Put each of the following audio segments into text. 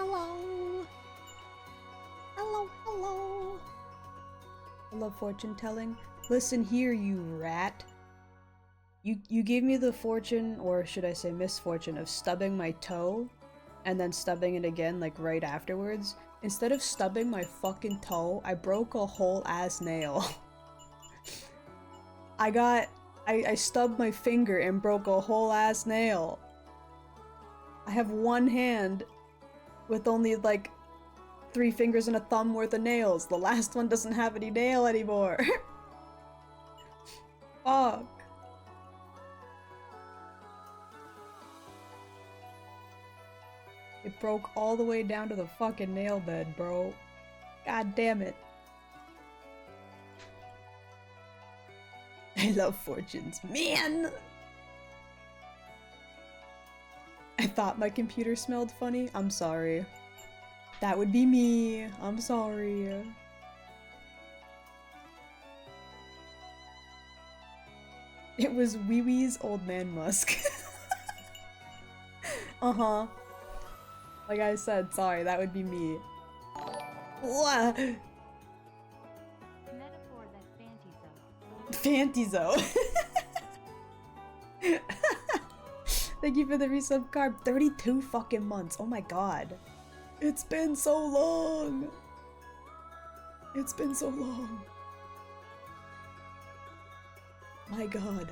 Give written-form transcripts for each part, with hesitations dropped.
hello. Hello, hello. I love fortune telling. Listen here, you rat. You gave me the fortune, or should I say misfortune, of stubbing my toe and then stubbing it again like right afterwards. Instead of stubbing my fucking toe, I broke a whole ass nail. I stubbed my finger and broke a whole ass nail. I have one hand with only like 3 fingers and a thumb worth of nails. The last one doesn't have any nail anymore. Fuck. It broke all the way down to the fucking nail bed, bro. God damn it. I love fortunes. Man! I thought my computer smelled funny. I'm sorry. That would be me. I'm sorry. It was Wee Wee's Old Man Musk. Uh-huh. Like I said, sorry, that would be me. What? Metaphor that Fantizo. Thank you for the resub card. 32 fucking months. Oh my god. It's been so long. It's been so long. My god.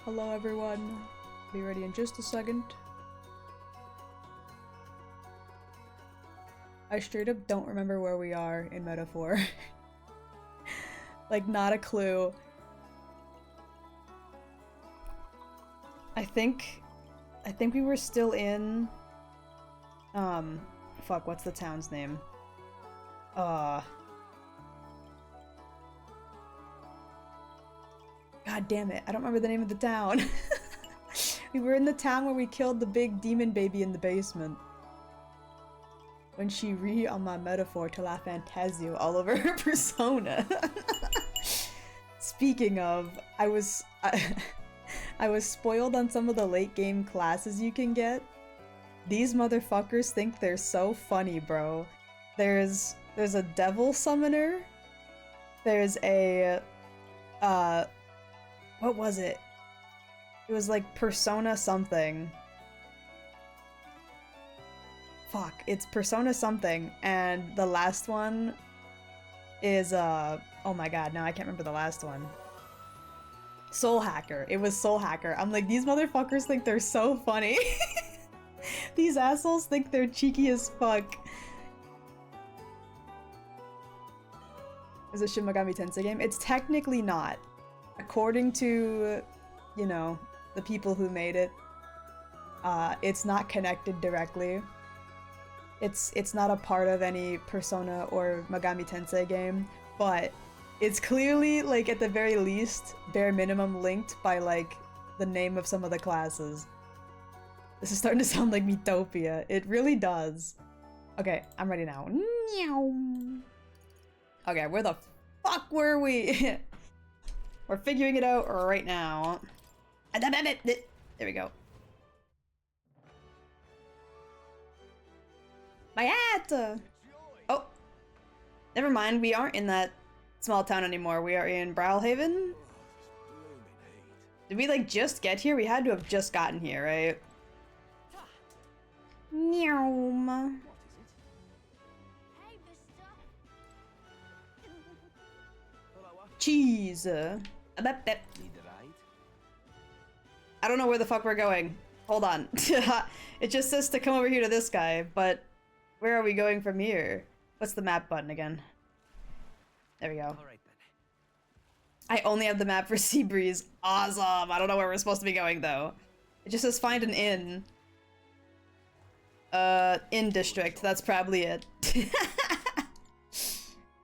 Hello everyone. Be ready in just a second. I straight up don't remember where we are in Metaphor. Like, not a clue. I think we were still in fuck, what's the town's name? God damn it, I don't remember the name of the town. We were in the town where we killed the big demon baby in the basement. When she on my metaphor to la Fantazio all over her persona. Speaking of, I was spoiled on some of the late game classes you can get. These motherfuckers think they're so funny, bro. There's a devil summoner. There's a what was it? It was like Persona something. Fuck, it's Persona something, and the last one is oh my god, no, I can't remember the last one. Soul Hacker. It was Soul Hacker. I'm like, these motherfuckers think they're so funny. These assholes think they're cheeky as fuck. Is it Shin Megami Tensei game? It's technically not. According to, you know, the people who made it, it's not connected directly. It's not a part of any Persona or Megami Tensei game, but it's clearly, like, at the very least, bare minimum linked by, like, the name of some of the classes. This is starting to sound like Miitopia. It really does. Okay, I'm ready now. Okay, where the fuck were we? We're figuring it out right now. There we go. My hat! Oh. Never mind, we aren't in that small town anymore. We are in Brawlhaven? Did we, like, just get here? We had to have just gotten here, right? Meow. Cheese. I don't know where the fuck we're going. Hold on. It just says to come over here to this guy, but where are we going from here? What's the map button again? There we go. I only have the map for Seabreeze. Awesome! I don't know where we're supposed to be going, though. It just says find an inn. Inn district. That's probably it.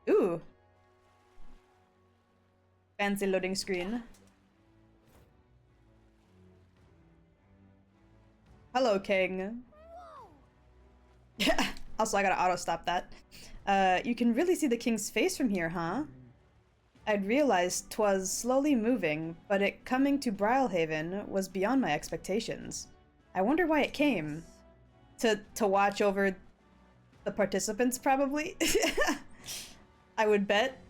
Ooh. Fancy loading screen. Hello, King. Yeah. Also, I gotta auto-stop that. You can really see the king's face from here, huh? I'd realized 'twas slowly moving, but it coming to Brylehaven was beyond my expectations. I wonder why it came. To watch over the participants, probably? I would bet.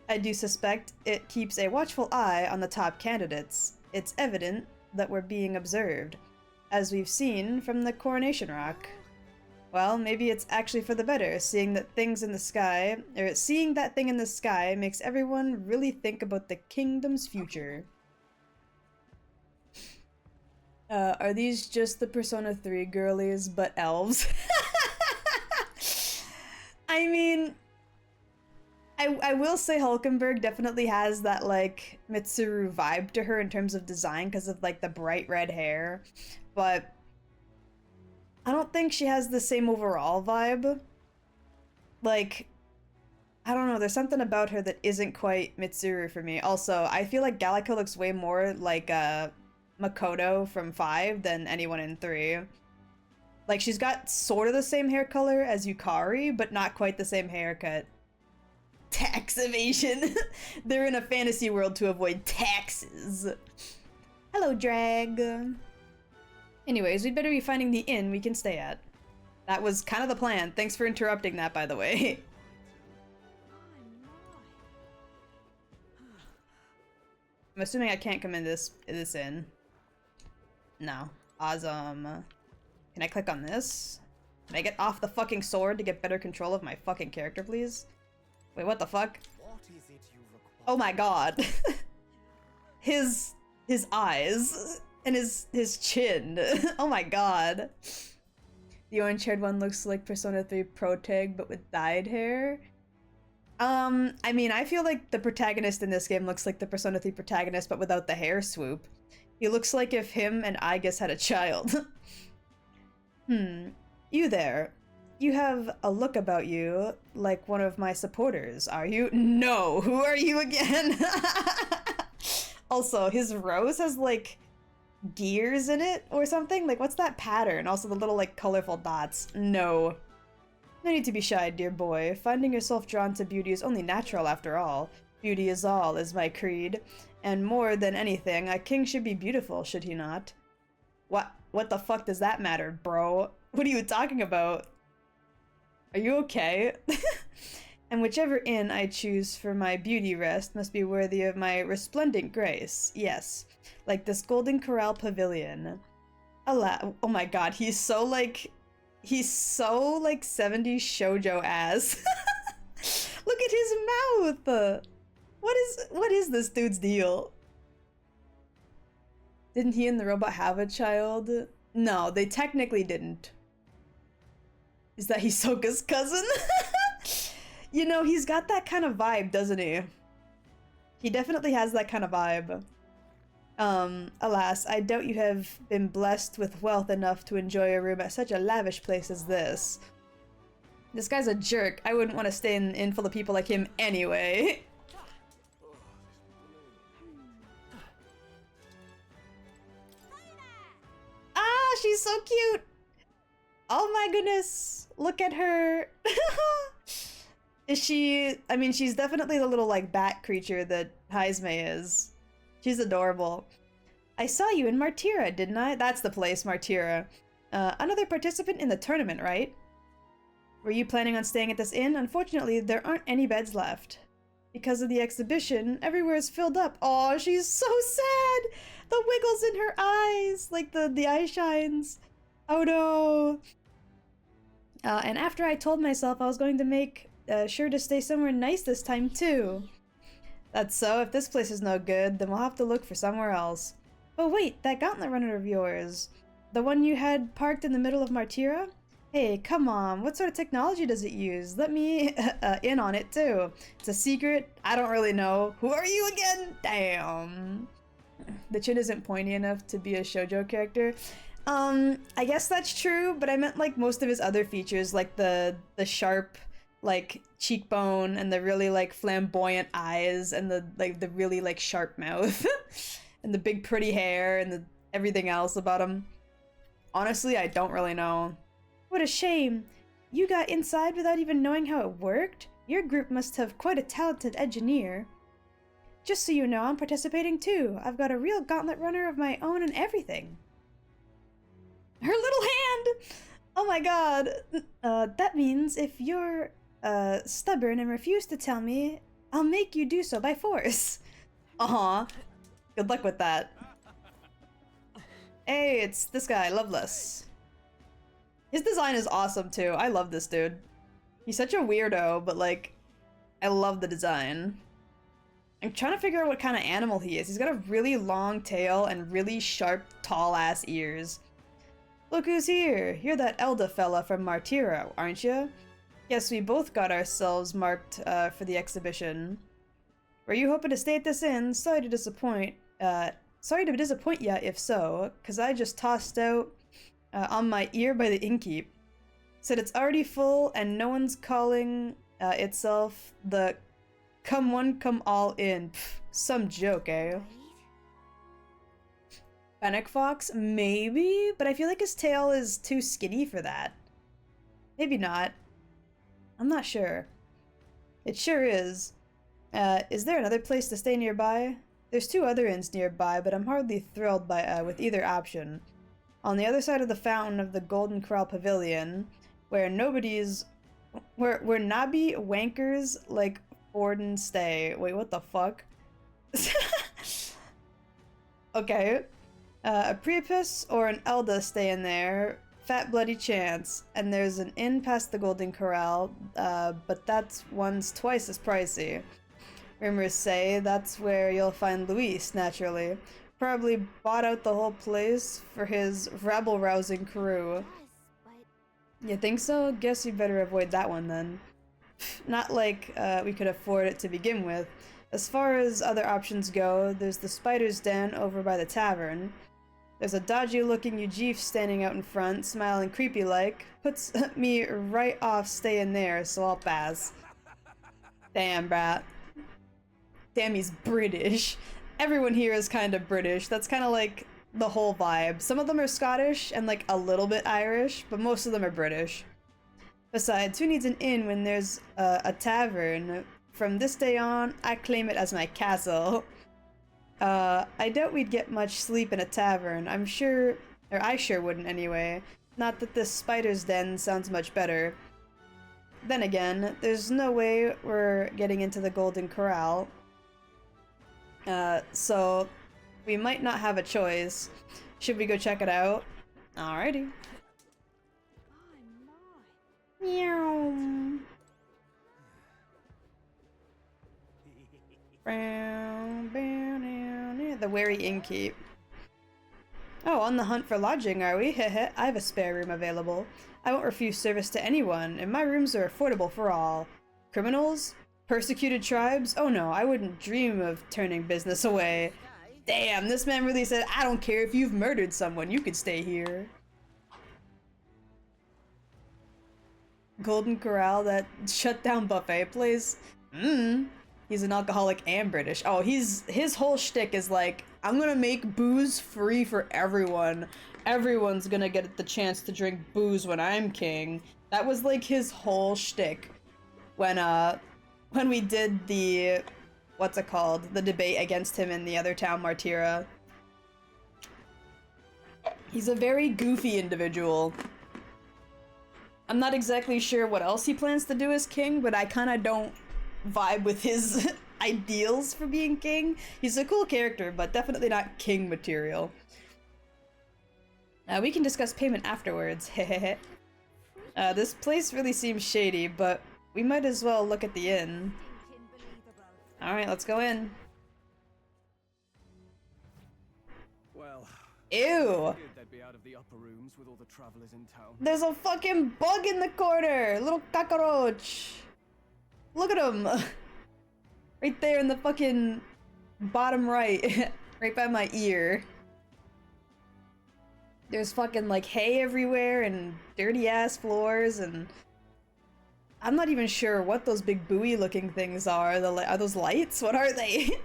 I do suspect it keeps a watchful eye on the top candidates. It's evident that we're being observed, as we've seen from the Coronation Rock. Well, maybe it's actually for the better, seeing that things in the sky, or seeing that thing in the sky makes everyone really think about the kingdom's future. Are these just the Persona 3 girlies, but elves? I mean, I will say Hulkenberg definitely has that, like, Mitsuru vibe to her in terms of design because of, like, the bright red hair, but I don't think she has the same overall vibe. Like, I don't know, there's something about her that isn't quite Mitsuru for me. Also, I feel like Gallica looks way more like Makoto from 5 than anyone in 3. Like, she's got sort of the same hair color as Yukari, but not quite the same haircut. Tax evasion! They're in a fantasy world to avoid taxes. Hello, Drag. Anyways, we'd better be finding the inn we can stay at. That was kind of the plan. Thanks for interrupting that, by the way. I'm assuming I can't come in this inn. No. Awesome. Can I click on this? Can I get off the fucking sword to get better control of my fucking character, please? Wait, what the fuck? Oh my god. his eyes and his chin. Oh my god. The orange-haired one looks like Persona 3 Protag, but with dyed hair. I mean, I feel like the protagonist in this game looks like the Persona 3 protagonist, but without the hair swoop. He looks like if him and Aigis had a child. You there. You have a look about you like one of my supporters, are you? No! Who are you again? Also, his rose has, like, gears in it or something? Like, what's that pattern? Also, the little, like, colorful dots. No. No need to be shy, dear boy. Finding yourself drawn to beauty is only natural, after all. Beauty is all, is my creed. And more than anything, a king should be beautiful, should he not? What the fuck does that matter, bro? What are you talking about? Are you okay? And whichever inn I choose for my beauty rest must be worthy of my resplendent grace. Yes, like this Golden Corral Pavilion. Oh my god, he's so like 70s shoujo ass. Look at his mouth! What is this dude's deal? Didn't he and the robot have a child? No, they technically didn't. Is that Hisoka's cousin? You know, he's got that kind of vibe, doesn't he? He definitely has that kind of vibe. Alas, I doubt you have been blessed with wealth enough to enjoy a room at such a lavish place as this. This guy's a jerk. I wouldn't want to stay in an inn full of people like him anyway. Ah, she's so cute! Oh my goodness! Look at her! Is she... I mean, she's definitely the little, like, bat creature that Haizme is. She's adorable. I saw you in Martira, didn't I? That's the place, Martira. Another participant in the tournament, right? Were you planning on staying at this inn? Unfortunately, there aren't any beds left. Because of the exhibition, everywhere is filled up. Oh, she's so sad! The wiggles in her eyes! Like, the eye shines. Oh no! And after I told myself I was going to make sure to stay somewhere nice this time, too. That's so. If this place is no good, then we'll have to look for somewhere else. Oh wait, that gauntlet runner of yours. The one you had parked in the middle of Martira? Hey, come on, what sort of technology does it use? Let me in on it, too. It's a secret. I don't really know. Who are you again? Damn. The chin isn't pointy enough to be a shoujo character. I guess that's true, but I meant, like, most of his other features, like the sharp, like, cheekbone and the really, like, flamboyant eyes and the really, like, sharp mouth and the big pretty hair and everything else about him. Honestly, I don't really know. What a shame. You got inside without even knowing how it worked? Your group must have quite a talented engineer. Just so you know, I'm participating too. I've got a real gauntlet runner of my own and everything. Her little hand! Oh my god. That means if you're, stubborn and refuse to tell me, I'll make you do so by force. Uh-huh. Good luck with that. Hey, it's this guy, Loveless. His design is awesome too. I love this dude. He's such a weirdo, but like, I love the design. I'm trying to figure out what kind of animal he is. He's got a really long tail and really sharp, tall-ass ears. Look who's here! You're that Elda fella from Martira, aren't you? Yes, we both got ourselves marked for the exhibition. Were you hoping to stay at this inn? Sorry to disappoint ya if so, cause I just tossed out on my ear by the innkeep. Said it's already full and no one's calling itself the come one come all in. Pff, some joke, eh? Fennec Fox? Maybe? But I feel like his tail is too skinny for that. Maybe not. I'm not sure. It sure is. Is there another place to stay nearby? There's 2 other inns nearby, but I'm hardly thrilled by with either option. On the other side of the fountain of the Golden Corral Pavilion, where where nobby wankers like Forden stay. Wait, what the fuck? Okay. A Priapus or an Elda stay in there. Fat bloody chance. And there's an inn past the Golden Corral, but that one's twice as pricey. Rumors say that's where you'll find Luis, naturally. Probably bought out the whole place for his rabble-rousing crew. You think so? Guess you better avoid that one then. Not like we could afford it to begin with. As far as other options go, there's the Spider's Den over by the tavern. There's a dodgy-looking Ujif standing out in front, smiling creepy-like. Puts me right off staying there, so I'll pass. Damn, brat. Damn, he's British. Everyone here is kind of British. That's kind of like the whole vibe. Some of them are Scottish and like a little bit Irish, but most of them are British. Besides, who needs an inn when there's a tavern? From this day on, I claim it as my castle. I doubt we'd get much sleep in a tavern. I'm sure, or I sure wouldn't anyway. Not that this Spider's Den sounds much better. Then again, there's no way we're getting into the Golden Corral. So we might not have a choice. Should we go check it out? Alrighty. Meow. The wary innkeep. Oh, on the hunt for lodging, are we? Heh I have a spare room available. I won't refuse service to anyone, and my rooms are affordable for all. Criminals? Persecuted tribes? Oh no, I wouldn't dream of turning business away. Damn, this man really said, I don't care if you've murdered someone, you could stay here. Golden Corral, that shut down buffet place? He's an alcoholic and British. Oh, his whole shtick is like, I'm gonna make booze free for everyone. Everyone's gonna get the chance to drink booze when I'm king. That was like his whole shtick when we did the, what's it called? The debate against him in the other town, Martira. He's a very goofy individual. I'm not exactly sure what else he plans to do as king, but I kinda don't vibe with his ideals for being king. He's a cool character, but definitely not king material. We can discuss payment afterwards, hehehe. This place really seems shady, but we might as well look at the inn. Alright, let's go in. Well, ew! they'd be out of the upper rooms with all the travelers in town. There's a fucking bug in the corner! Little cockroach! Look at him! Right there in the fucking bottom right. Right by my ear. There's fucking like hay everywhere and dirty ass floors, and I'm not even sure what those big buoy looking things are. Are those lights? What are they?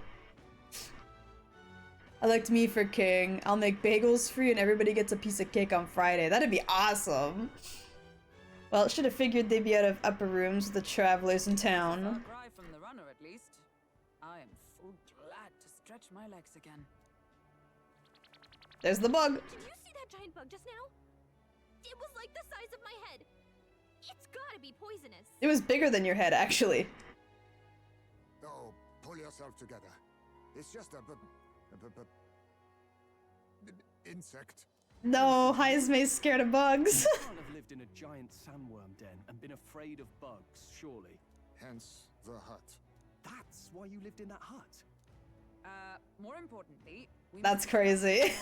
Elect me for king. I'll make bagels free and everybody gets a piece of cake on Friday. That'd be awesome. Well, should have figured they'd be out of upper rooms with the travelers in town. Cry from the runner, at least. I am full glad stretch my legs again. There's the bug. Did you see that giant bug just now? It was like the size of my head. It's gotta be poisonous. It was bigger than your head, actually. Oh, pull yourself together. It's just a insect. No, Heisme's scared of bugs. You can't have lived in a giant sandworm den and been afraid of bugs, surely. Hence the hut. That's why you lived in that hut. More importantly, we That's must- crazy.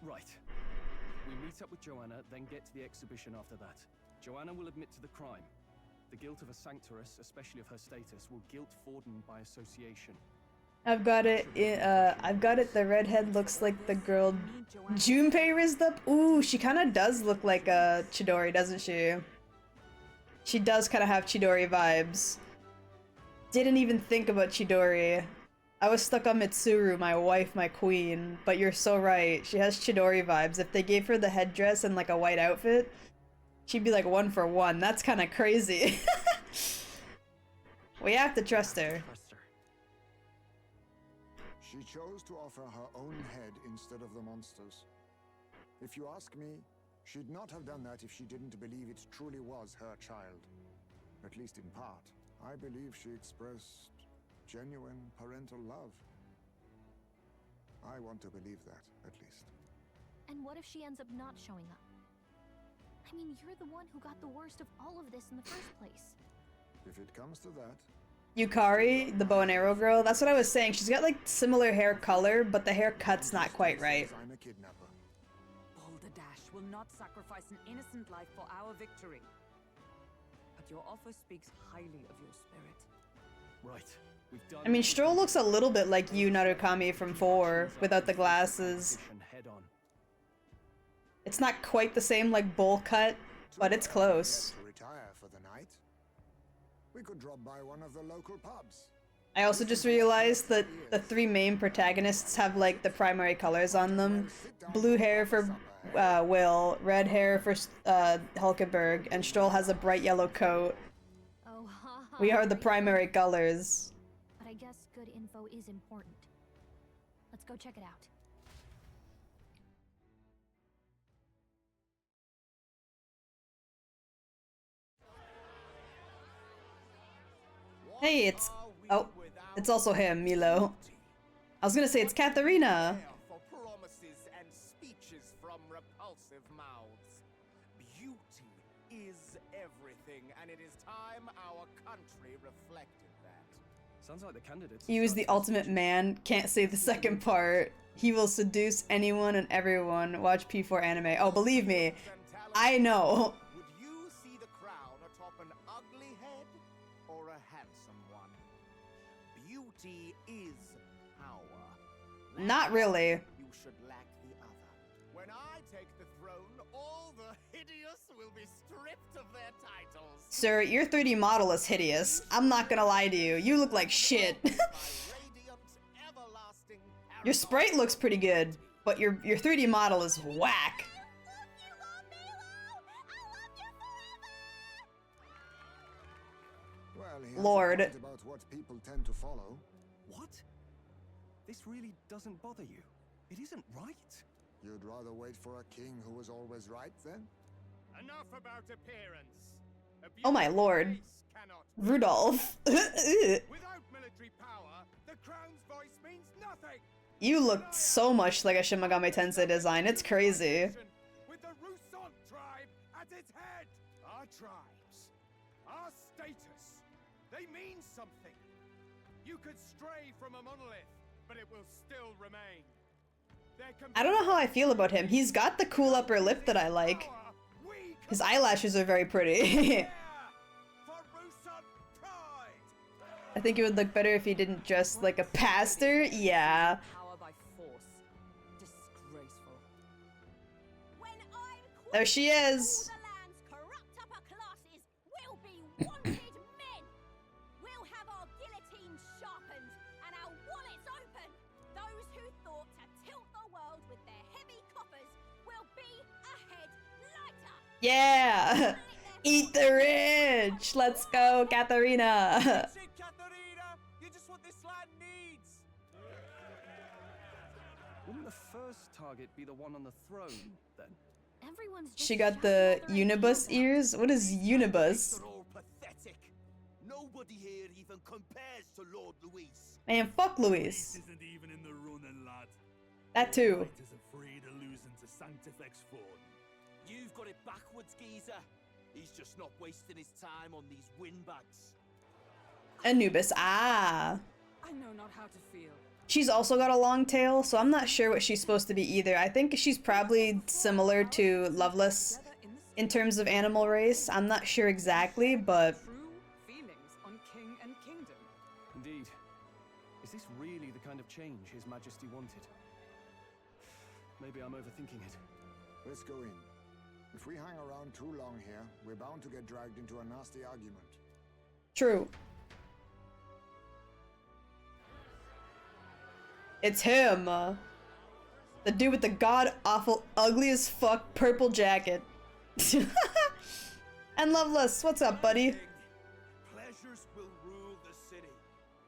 Right. We meet up with Joanna, then get to the exhibition after that. Joanna will admit to the crime. The guilt of a sanctoress, especially of her status, will guilt Forden by association. I've got it. I've got it. The redhead looks like the girl Junpei raised up. Ooh, she kind of does look like a Chidori, doesn't she? She does kind of have Chidori vibes. Didn't even think about Chidori. I was stuck on Mitsuru, my wife, my queen. But you're so right. She has Chidori vibes. If they gave her the headdress and like a white outfit, she'd be like 1 for 1. That's kind of crazy. We have to trust her. She chose to offer her own head instead of the monster's. If you ask me, she'd not have done that if she didn't believe it truly was her child. At least in part. I believe she expressed genuine parental love. I want to believe that, at least. And what if she ends up not showing up? I mean, you're the one who got the worst of all of this in the first place. If it comes to that, Yukari, the bow and arrow girl, that's what I was saying. She's got like similar hair color, but the haircut's not quite right. I'm a kidnapper. Balderdash will not sacrifice an innocent life for our victory. But your offer speaks highly of your spirit. Right. We've done I mean, Stroll looks a little bit like you, Narukami, from 4, without the glasses. Head on. It's not quite the same like bowl cut, but it's close. To retire for the night, we could drop by one of the local pubs. I also just realized that the 3 main protagonists have like the primary colors on them. Blue hair for Will, red hair for Hulkenberg, and Stroll has a bright yellow coat. Oh, haha. We are the primary colors. But I guess good info is important. Let's go check it out. Hey, it's... Oh, it's also him, Milo. I was gonna say it's Katharina. For promises and speeches from repulsive mouths. Beauty is everything, and it is time our country reflected that. Sounds like the candidates. He was the ultimate man. Can't say the second part. He will seduce anyone and everyone. Watch P4 anime. Oh, believe me, I know. Would you see the crown atop an ugly head or a handsome one? Beauty is power. Not really. You should lack the other. When I take the throne, all the hideous will be stripped of their titles. Sir, your 3D model is hideous. I'm not gonna lie to you. You look like shit. My radiant, everlasting Your sprite looks pretty good, but your 3D model is whack. Well, he has Lord. a point about what people tend to follow. What? This really doesn't bother you? It isn't right. You'd rather wait for a king who was always right, then? Enough about appearance. Oh my lord. Abuse cannot. Rudolph. Without military power, the crown's voice means nothing. You look so much like a Shin Megami Tensei design. It's crazy. With the Rousant tribe at its head. Our tribes, our status, they mean something. You could stray from a monolith, but it will still remain. I don't know how I feel about him. He's got the cool upper lip that I like. His eyelashes are very pretty. I think it would look better if he didn't dress like a pastor. Yeah. Power by force. Disgraceful. There she is. All the land's corrupt upper classes will be wanted men. We'll have our guillotines sharpened and our wallets open. Those who thought to tilt the world with their heavy coffers will be a head lighter. Yeah. Eat the rich. Let's go, Katharina. Katharina, you just what this land needs. first target be the one on the throne, then? Everyone's just She got shouting the all their ideas Unibus out. ears? What is Unibus? They're all pathetic. Nobody here even compares to Lord Luis. Man, fuck Luis. Isn't even in the running, lad. That too. Is afraid of losing to Sanctifex Ford. You've got it backwards, geezer. He's just not wasting his time on these windbags. Anubis. Ah. I know not how to feel. She's also got a long tail, so I'm not sure what she's supposed to be either. I think she's probably similar to Loveless in terms of animal race. I'm not sure exactly, but True feelings on king and kingdom. Indeed. Is this really the kind of change His Majesty wanted? Maybe I'm overthinking it. Let's go in. If we hang around too long here, we're bound to get dragged into a nasty argument. true. It's him. The dude with the god-awful, ugly as fuck purple jacket. And Loveless, what's up, buddy? Pleasures will rule the city.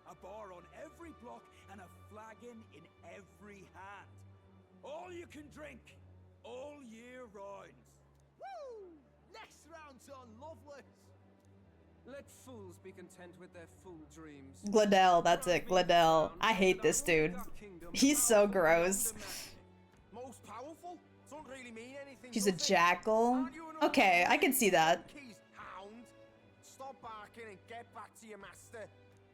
A bar on every block and a flagon in every hand. All you can drink, all year round. Woo! Next round's on Loveless. Let fools be content with their fool dreams. Gladell, that's it, Gladell. I hate this dude. He's so gross. Most powerful? Don't really mean anything. She's a does it? jackal. Aren't you an Okay, old I can see that. Keys, hound. Stop barking and get back to your master.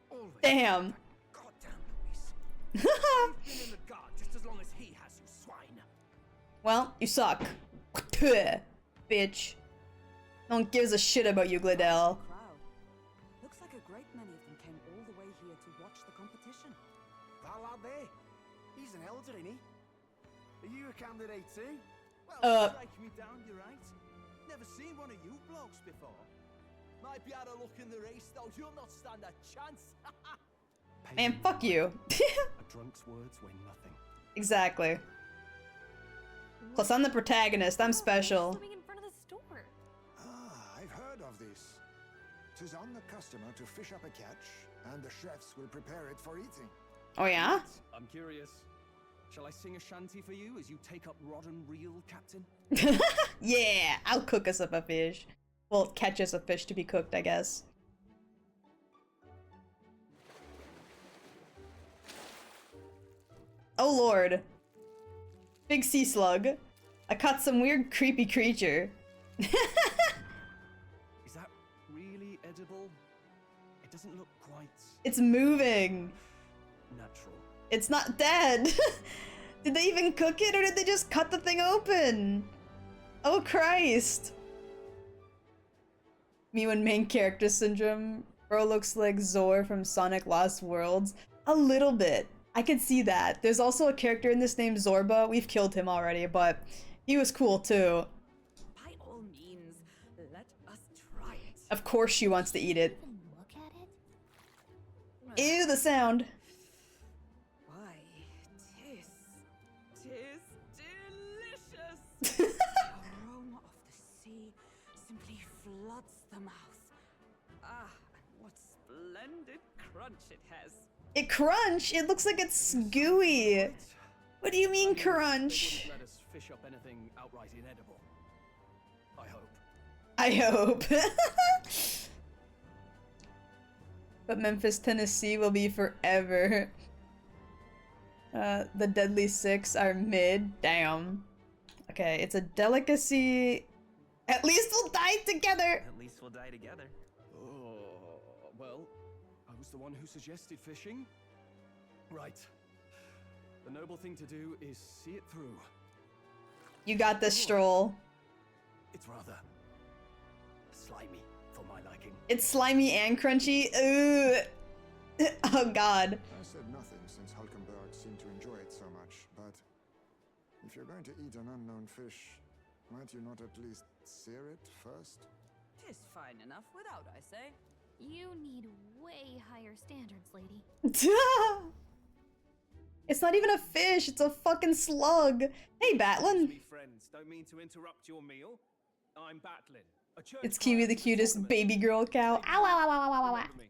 Always. Damn. Goddamn Luis. You've been in the guard just as long as he has, you swine. Well, you suck. Bitch. No one gives a shit about you, Gladell. Crowd. Looks like a great many of them came all the way here to watch the competition. That lad there, he's an elder, ain't he? Are you a candidate too? Uh. Strike me down, you're right. Never seen one of you blokes before. Might be out of luck in the race, though. You'll not stand a chance. Man, fuck you. A drunk's words weigh nothing. Exactly. Plus, I'm the protagonist. I'm special. Swimming in front of the store. Ah, I've heard of this. 'Tis on the customer to fish up a catch, and the chefs will prepare it for eating. Oh, yeah? I'm curious. Shall I sing a shanty for you as you take up rod and reel, Captain? Yeah, I'll cook us up a fish. Well, catch us a fish to be cooked, I guess. Oh lord. Big sea slug. I caught some weird creepy creature. Is that really edible? It doesn't look quite It's moving. natural. It's not dead. Did they even cook it or did they just cut the thing open? Oh Christ. Me when main character syndrome. Bro looks like Zor from Sonic Lost Worlds. A little bit. I can see that. There's also a character in this named Zorba. We've killed him already, but he was cool too. By all means, let us try it. Of course she wants to eat it. Even look at it. Ew, the sound. Why, tis delicious. The aroma of the sea simply floods the mouth. Ah, and what splendid crunch it has. It crunch? It looks like it's gooey. What do you mean crunch? They wouldn't let us fish up anything outright inedible. I hope. I hope. But Memphis, Tennessee will be forever. The Deadly Six are mid. Damn. Okay, it's a delicacy. At least we'll die together. At least we'll die together. Oh, well, I was the one who suggested fishing. Right. The noble thing to do is see it through. You got this, Stroll. It's rather slimy for my liking. It's slimy and crunchy. Ooh. Oh god. I said nothing since Hulkenberg seemed to enjoy it so much, but if you're going to eat an unknown fish, might you not at least sear it first? Tis fine enough without, I say. You need way higher standards, lady. It's not even a fish, it's a fucking slug. Hey, Batlin. Be friends. Don't mean to interrupt your meal. I'm Batlin. A church It's Kiwi the choir cutest tournament. baby girl cow. Ow, ow, ow, ow, ow, ow, ow. Remember me?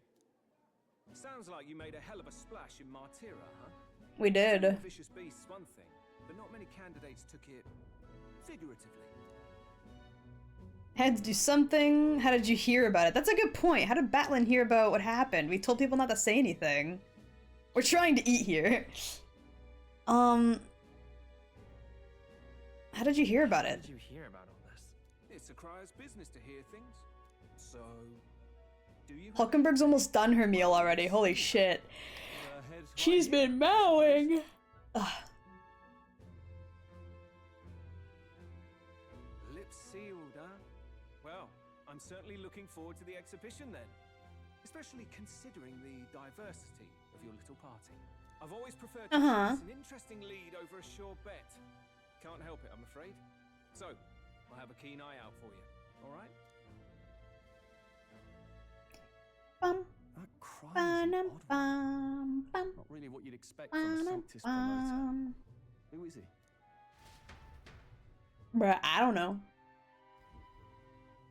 Sounds like you made a hell of a splash in Martira, huh? We did. Vicious beast's one thing, but not many candidates took it figuratively. Had to do something. How did you hear about it? That's a good point. How did Batlin hear about what happened? We told people not to say anything. We're trying to eat here. How did you hear about it? How did you hear about all this? It's a crier's business to hear things. So, do you? Hulkenberg's almost done her meal already. Holy shit. She's been mowing. Ugh. Lips sealed, huh? Well, I'm certainly looking forward to the exhibition then. Especially considering the diversity of your little party. I've always preferred to choose an interesting lead over a sure bet. Can't help it, I'm afraid. So, I'll have a keen eye out for you. All right? Bum. That crying is an odd one. Not really what you'd expect from a Sanctus promoter. Who is he? Bruh, I don't know.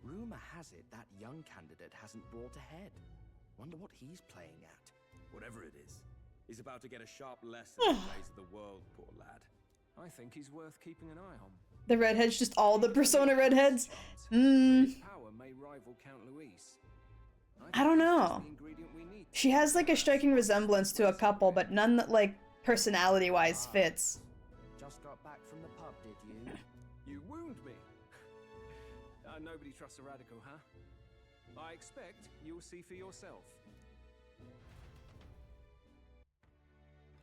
Rumor has it that young candidate hasn't brought ahead. Wonder what he's playing at. Whatever it is, he's about to get a sharp lesson in the ways of the world, poor lad. I think he's worth keeping an eye on. The redheads, just all the Persona redheads. His power may rival Count Luis. I don't know. She has like a striking resemblance to a couple, but none that like personality-wise fits. Just got back from the pub, did you? You wound me. Nobody trusts a radical, huh? I expect you'll see for yourself.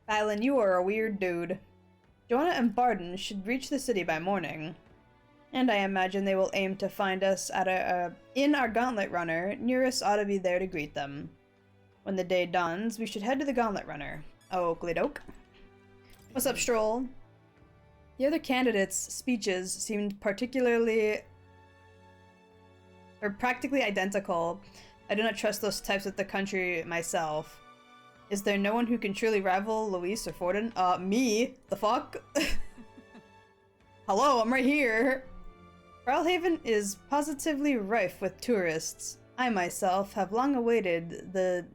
Alan, you are a weird dude. Joanna and Barden should reach the city by morning. And I imagine they will aim to find us at in our Gauntlet Runner. Nearest ought to be there to greet them. When the day dawns, we should head to the Gauntlet Runner. Oakley doke. What's up, Stroll? The other candidates' speeches seemed practically identical. I do not trust those types with the country myself. Is there no one who can truly rival Luis or Forden? Me? The fuck? Hello, I'm right here. Ralhaven is positively rife with tourists. I myself have long awaited the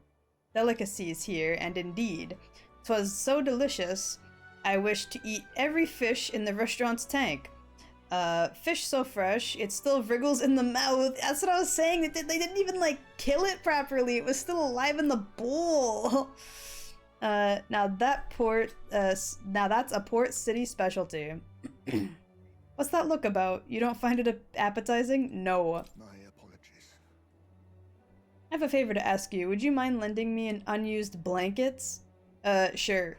delicacies here, and indeed, 'twas so delicious, I wished to eat every fish in the restaurant's tank. Fish so fresh, it still wriggles in the mouth. That's what I was saying. They didn't even, like, kill it properly. It was still alive in the bowl. Now that's a port city specialty. What's that look about? You don't find it appetizing? No. My apologies. I have a favor to ask you. Would you mind lending me an unused blankets? Sure.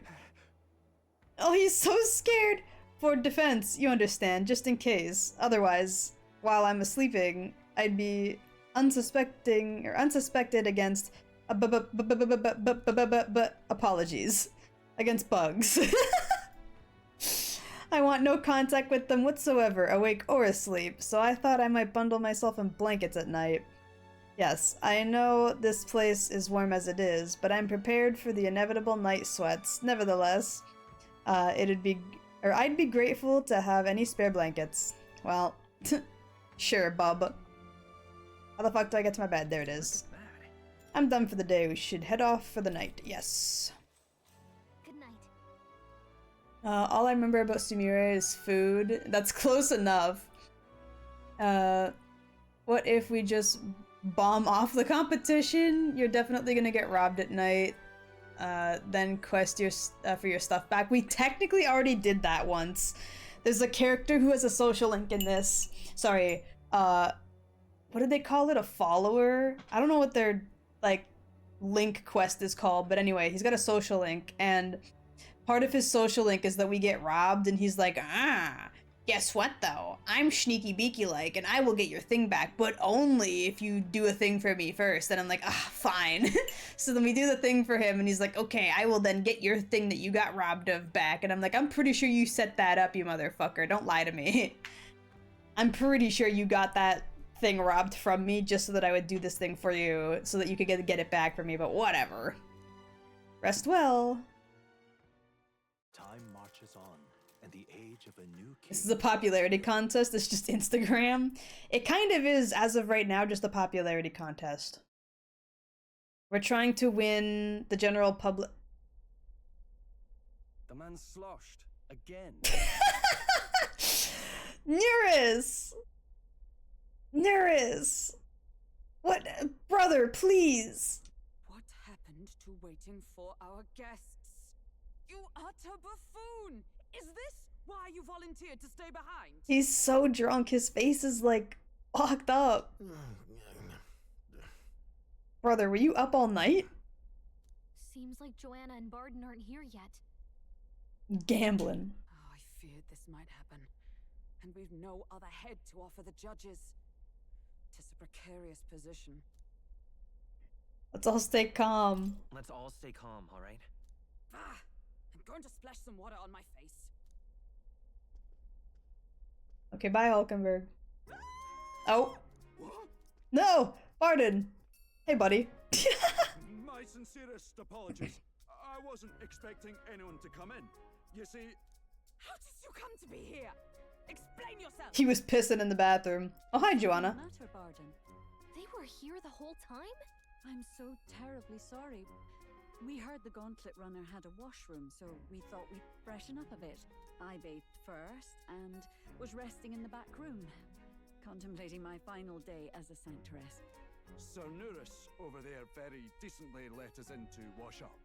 Oh, he's so scared! For defense, you understand, just in case. Otherwise, while I'm sleeping, I'd be unsuspected against apologies. Against bugs. I want no contact with them whatsoever, awake or asleep, so I thought I might bundle myself in blankets at night. Yes, I know this place is warm as it is, but I'm prepared for the inevitable night sweats. Nevertheless, I'd be grateful to have any spare blankets. Well, sure, bub. How the fuck do I get to my bed? There it is. I'm done for the day. We should head off for the night. Yes. Good night. All I remember about Sumire is food. That's close enough. What if we just bomb off the competition? You're definitely gonna get robbed at night. Then quest for your stuff back. We technically already did that once. There's a character who has a social link in this. Sorry, what did they call it? A follower? I don't know what their, like, link quest is called, but anyway, he's got a social link, and part of his social link is that we get robbed, and he's like, guess what though? I'm sneaky beaky like, and I will get your thing back, but only if you do a thing for me first. And I'm like, fine. So then we do the thing for him, and he's like, okay, I will then get your thing that you got robbed of back. And I'm like, I'm pretty sure you set that up, you motherfucker. Don't lie to me. I'm pretty sure you got that thing robbed from me just so that I would do this thing for you, so that you could get it back from me, but whatever. Rest well. Time marches on, and the age of a new king. This is a popularity contest. It's just Instagram. It kind of is, as of right now, just a popularity contest. We're trying to win the general public. The man's sloshed. Again. Nereus! Nereus! What? Brother, please! What happened to waiting for our guests? You utter buffoon! Is this why you volunteered to stay behind? He's so drunk, his face is like fucked up. Brother, were you up all night? Seems like Joanna and Barden aren't here yet. Gambling. Oh, I feared this might happen. And we've no other head to offer the judges. Tis a precarious position. Let's all stay calm. Let's all stay calm, all right? Ah! I'm going to splash some water on my face. Okay, bye, Hulkenberg. Oh. No! Barden! Hey, buddy. My sincerest apologies. I wasn't expecting anyone to come in. You see... How did you come to be here? Explain yourself! He was pissing in the bathroom. Oh, hi, Joanna. What's the matter, Barden? They were here the whole time? I'm so terribly sorry. We heard the gauntlet runner had a washroom, so we thought we'd freshen up a bit. I bathed first and was resting in the back room, contemplating my final day as a sanctoress. Sir Nuris over there very decently let us in to wash up.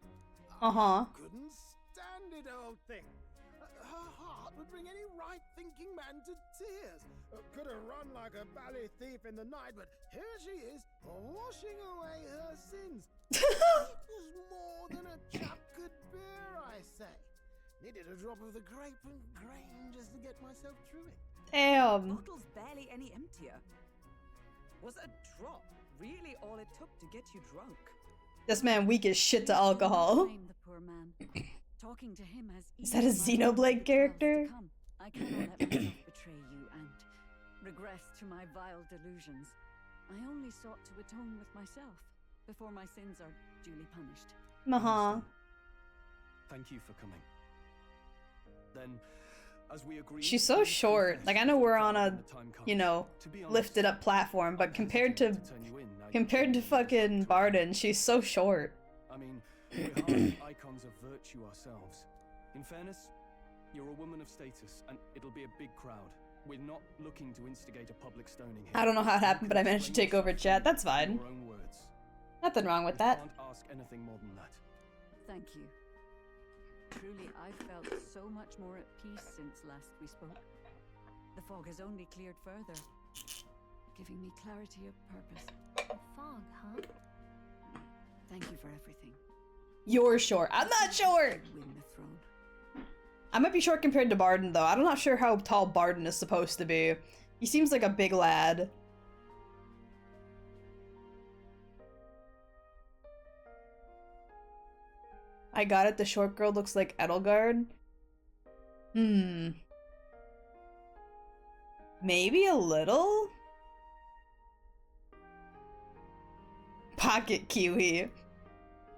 Uh-huh. Couldn't stand it, old thing. Her heart would bring any right-thinking man to tears. Could have run like a bally thief in the night, but here she is, washing away her sins. It was more than a chap could bear, I say. Needed a drop of the grape and grain just to get myself through it. Damn. Bottle's barely any emptier. Was a drop really all it took to get you drunk? This man weak as shit to alcohol. Blame the poor man. Talking to him has Is that a Xenoblade character? I cannot let myself betray you and regress to my vile delusions. I only sought to atone with myself before my sins are duly punished. Uh-huh. Thank you for coming. Then, as we agreed, She's so short. Like, I know we're on a, you know, lifted up platform, but compared to fucking Barden, she's so short. I mean, we're half icons of virtue ourselves. In fairness, you're a woman of status, and it'll be a big crowd. We're not looking to instigate a public stoning here. I don't know how it happened, but I managed to take over chat. That's fine. Your own words. Nothing wrong with that. Can't ask anything more than that. Thank you. Truly, I've felt so much more at peace since last we spoke. The fog has only cleared further, giving me clarity of purpose. A fog, huh? Thank you for everything. You're short. I'm not short! Win the throne. I might be short compared to Barden, though. I'm not sure how tall Barden is supposed to be. He seems like a big lad. I got it. The short girl looks like Edelgard. Maybe a little? Pocket Kiwi.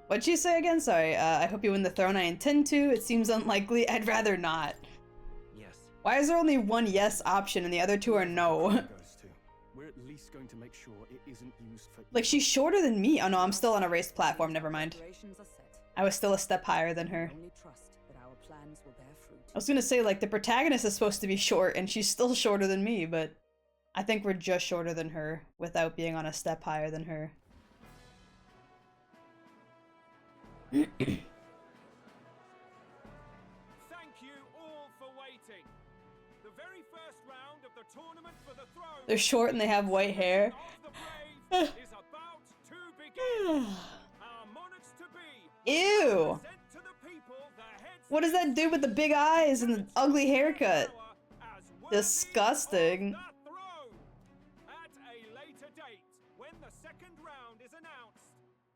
What'd she say again? Sorry, I hope you win the throne. I intend to. It seems unlikely. I'd rather not. Yes. Why is there only one yes option and the other two are no? We're at least going to make sure it isn't used for... Like, she's shorter than me. Oh no, I'm still on a raised platform. Never mind. I was still a step higher than her. Only trust that our plans will bear fruit. I was gonna say, like, the protagonist is supposed to be short, and she's still shorter than me, but I think we're just shorter than her without being on a step higher than her. Thank you all for waiting. The very first round of the tournament for the throne. They're short and they have white hair. Is about to begin. Our monarchs to be. Ew! To the people, the heads What does that do with the big eyes and the ugly haircut? Disgusting. At a later date, when the second round is announced,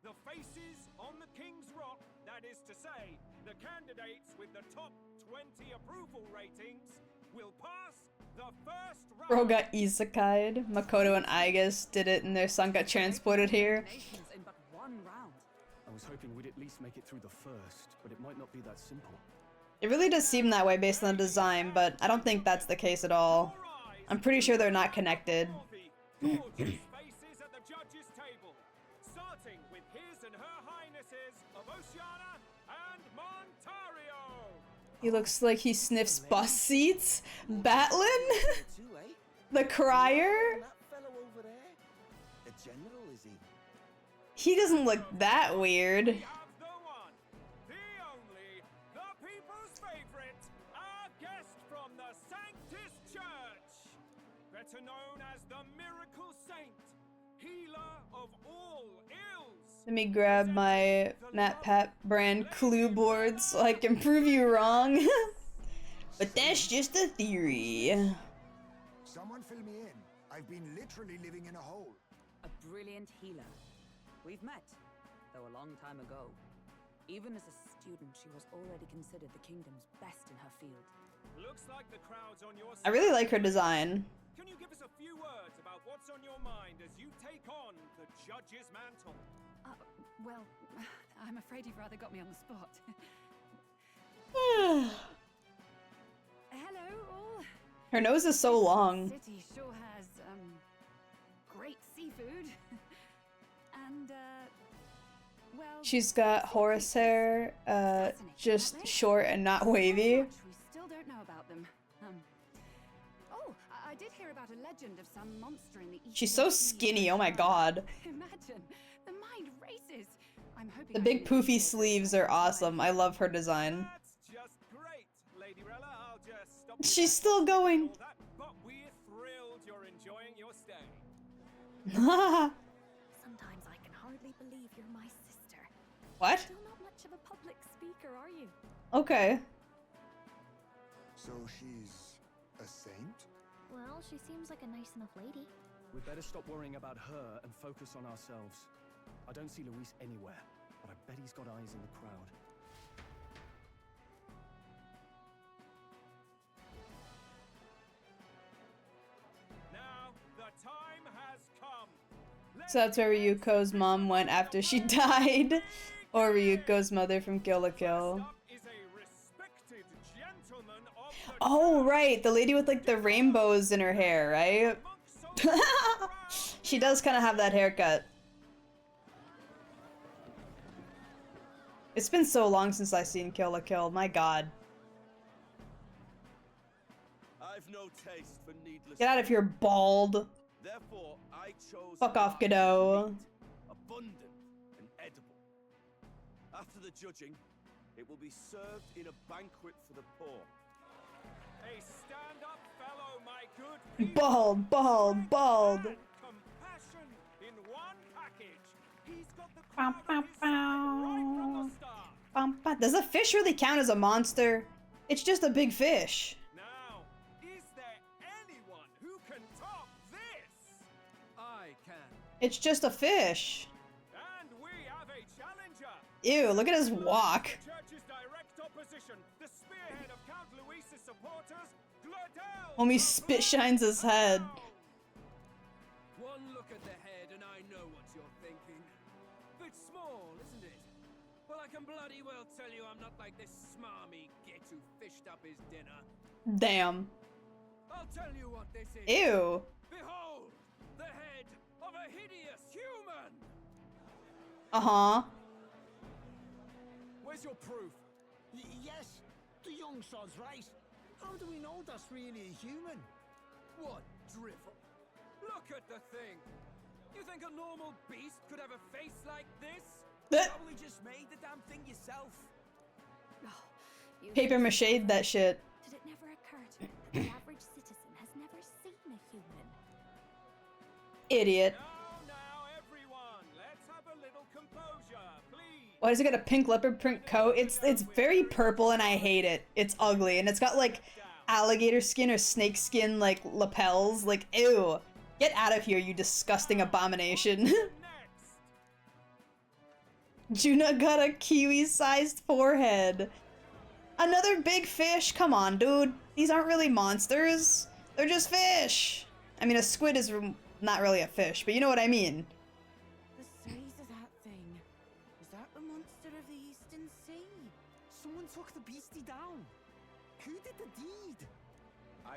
the faces on the King's Rock, that is to say, the candidates with the top 20 approval ratings, will pass the first round. Bro got isekai'd. Makoto and Aigis did it and their son got transported here. In but one round. I was hoping we'd at least make it through the first, but it might not be that simple. It really does seem that way based on the design, but I don't think that's the case at all. I'm pretty sure they're not connected. Gorgeous faces at the judges' table, starting with His and Her Highnesses of Oceania and Montario. He looks like he sniffs bus seats. Batlin? Too, eh? The crier? That fellow over there. A general, is he? He doesn't look that weird. We have the one, the only, the people's favorite, our guest from the Sanctus Church, better known as the Miracle Saint, healer of all ills. Let me grab my MatPat brand clue board so I can prove you wrong. But that's just a theory. Someone fill me in. I've been literally living in a hole. A brilliant healer. We've met, though a long time ago. Even as a student, she was already considered the kingdom's best in her field. Looks like the crowd's on your I really like her design. Can you give us a few words about what's on your mind as you take on the judge's mantle? Well, I'm afraid you've rather got me on the spot. Hello, all. Her nose is so long. The city sure has, great seafood. And, well... She's got horse hair, just short and not wavy. We still don't know about them. Oh, I did hear about a legend of some monster in the east. She's so skinny, oh my god. Imagine, the mind races. I'm hoping The big poofy sleeves are awesome. I love her design. That's just great, Lady Rella. I'll just stop. She's still going. But we're thrilled you're enjoying your stay. Sometimes I can hardly believe you're my sister. What? Still not much of a public speaker, are you? Okay. So she's a saint? Well, she seems like a nice enough lady. We'd better stop worrying about her and focus on ourselves. I don't see Luis anywhere, but I bet he's got eyes in the crowd. Now, the time has come. So that's where Ryuko's mom went after she died. Or Ryuko's mother from Kill la Kill. Is a respected gentleman of the Oh, right. The lady with, like, the rainbows in her hair, right? She does kind of have that haircut. It's been so long since I've seen Kill la Kill. My god. I've no taste for needless. Get out of here, bald. Therefore, I chose Fuck off, Godot. meat, abundant and edible. After the judging, it will be served in a banquet for the poor. A stand-up fellow, my good people. Bald, bald, bald. And compassion in one package. He's got the Bow, crowd bow, on his side right from bow. the start. Bum, bum. Does a fish really count as a monster? It's just a big fish. Now, is there anyone who can top this? I can. It's just a fish. And we have a challenger. Ew, look at his walk. Church's direct opposition, the spearhead of Count Luis's supporters, Gladel. Homie spit shines his head. One look at the head and I know what you're thinking. Bit small, isn't it? Well, I can bloody well tell you I'm not like this smarmy git who fished up his dinner. Damn. I'll tell you what this is. Ew. Behold, the head of a hideous human. Uh-huh. Where's your proof? Yes, the young sod's right. How do we know that's really a human? What drivel? Look at the thing. You think a normal beast could have a face like this? Probably just made the damn thing yourself. You Paper mache'd that shit. Did it never occur to you that the average citizen has never seen a human? Idiot. Now, everyone, let's have a little composure, please. Why does it got a pink leopard print coat? It's very purple and I hate it. It's ugly and it's got like alligator skin or snake skin like lapels. Like, ew. Get out of here, you disgusting abomination. Juna got a kiwi-sized forehead. Another big fish? Come on, dude. These aren't really monsters. They're just fish. I mean, a squid is not really a fish, but you know what I mean. The size of that thing. Is that the monster of the Eastern Sea? Someone took the beastie down. Who did the deed?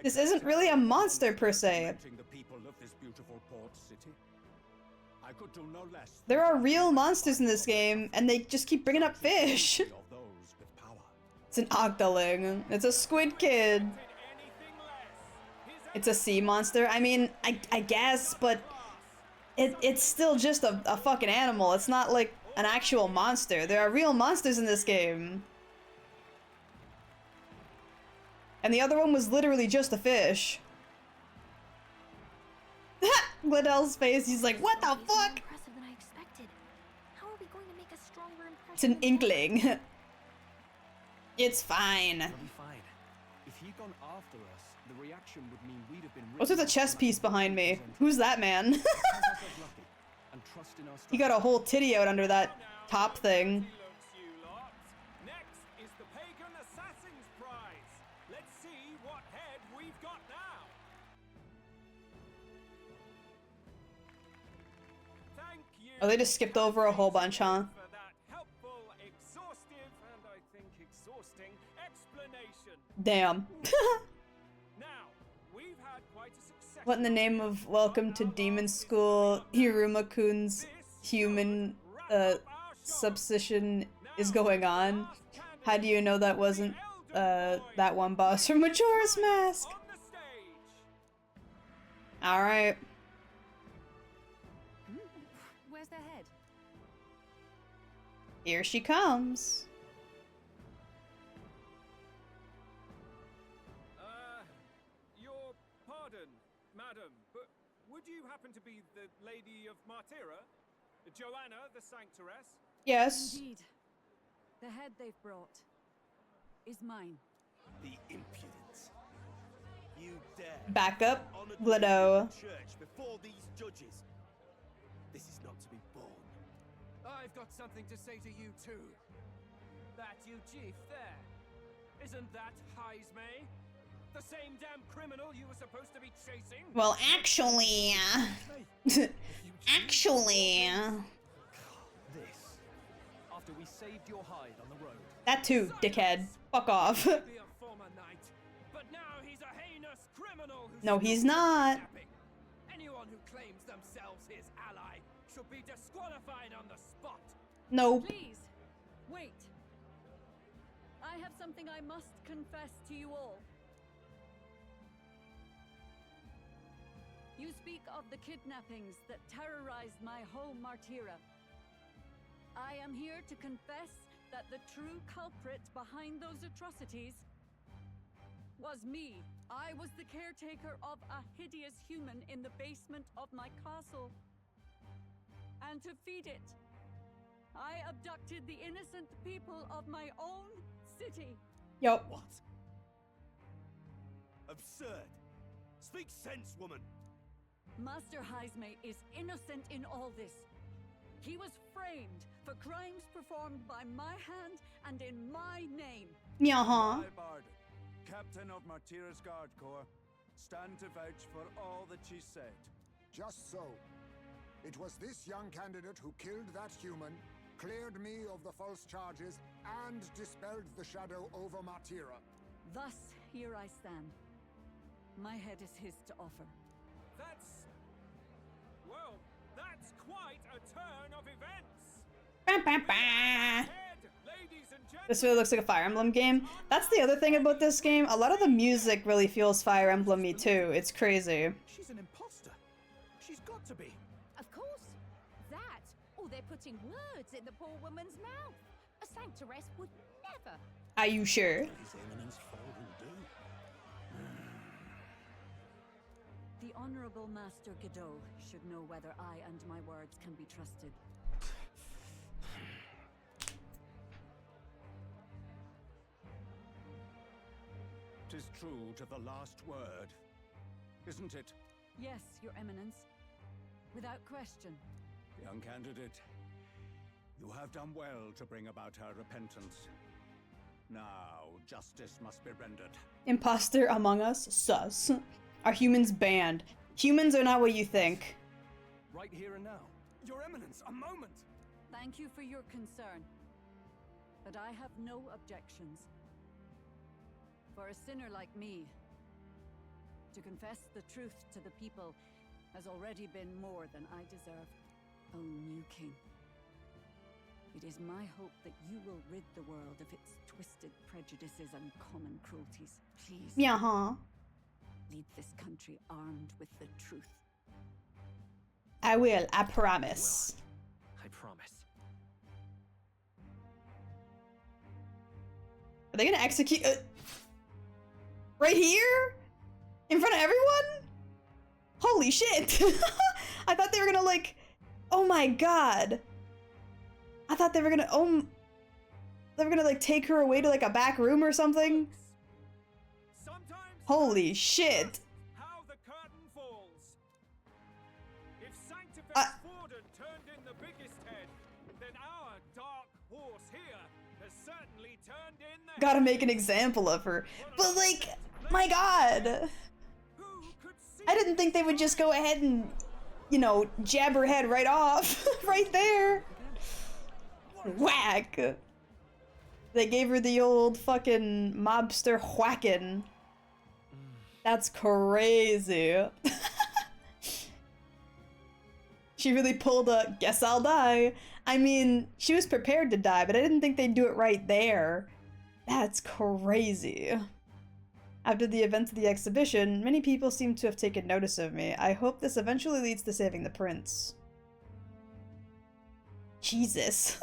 This isn't really a monster per se. The people of this beautiful port city. I could do no less. There are real monsters in this game, and they just keep bringing up fish. Of those with power. It's an octoling. It's a squid kid. It's a sea monster. I mean, I guess, but it's still just a fucking animal. It's not like an actual monster. There are real monsters in this game. And the other one was literally just a fish. Liddell's face, he's like, what the fuck? It's an inkling. It's fine. It'll be fine. If he'd gone after us, the reaction would mean we'd have been. What's with the chess piece behind me? Who's that man? He got a whole titty out under that top thing. Next is the Pagan Assassin's Prize. Let's see what head we've got now. Thank you. Oh, they just skipped over a whole bunch, huh? For that helpful, exhaustive, and I think exhausting explanation. Damn. Now, we've had quite a success. What in the name of welcome to Demon School, Hiruma-kun's human substation is going on? How do you know that wasn't that one boss from Majora's Mask? Alright. Where's their head? Here she comes. Your pardon, madam, but would you happen to be the Lady of Martyra? Joanna, the Sanctoress? Yes. Indeed. The head they've brought is mine. The impudence. You dare Back up, honor the Glado. church before these judges. This is not to be borne. I've got something to say to you too. That you chief there. Isn't that Heismay? The same damn criminal you were supposed to be chasing? Well, actually, This. After we saved your hide on the road. that too, dickhead. Fuck off. Be a former knight, but now he's a heinous criminal who's No, he's not. kidnapping. Anyone who claims themselves his ally should be disqualified on the spot. Nope. Please, wait. I have something I must confess to you all. You speak of the kidnappings that terrorized my home, Martyra. I am here to confess that the true culprit behind those atrocities was me. I was the caretaker of a hideous human in the basement of my castle. And to feed it, I abducted the innocent people of my own city. Yup. What? Absurd. Speak sense, woman. Master Heismay is innocent in all this. He was framed for crimes performed by my hand and in my name. Yeah. I, Bard, Captain of Martyra's Guard Corps, stand to vouch for all that she said. Just so. It was this young candidate who killed that human, cleared me of the false charges, and dispelled the shadow over Martyra. Thus, here I stand. My head is his to offer. That's quite a turn of events. This really looks like a Fire Emblem game. That's the other thing about this game. A lot of the music really feels Fire Emblem-y too. It's crazy. She's an imposter. She's got to be. Of course. That, or they're putting words in the poor woman's mouth. A sanctoress would never. Are you sure? His Eminence Foden do. The Honorable Master Godot should know whether I and my words can be trusted. 'Tis true to the last word, isn't it? Yes, Your Eminence. Without question. Young candidate, you have done well to bring about her repentance. Now, justice must be rendered. Imposter among us? Sus. Are humans banned? Humans are not what you think. Right here and now. Your Eminence, a moment! Thank you for your concern. But I have no objections. For a sinner like me, to confess the truth to the people has already been more than I deserve, O new king. It is my hope that you will rid the world of its twisted prejudices and common cruelties. Please. Yeah. Lead this country armed with the truth. I will, I promise. I promise. Are they gonna execute right here? In front of everyone? Holy shit. I thought they were gonna like, oh my god. I thought they were gonna, they were gonna like take her away to like a back room or something. Holy shit. How the curtain falls. If Sanctifex Forden turned in the biggest head, then our dark horse here has certainly turned in the Gotta make an example of her. But like, my god. I didn't think they would just go ahead and, you know, jab her head right off. Right there. Whack. They gave her the old fucking mobster whacking. That's crazy. She really pulled a guess I'll die. I mean, she was prepared to die, but I didn't think they'd do it right there. That's crazy. After the events of the exhibition, many people seem to have taken notice of me. I hope this eventually leads to saving the prince. Jesus.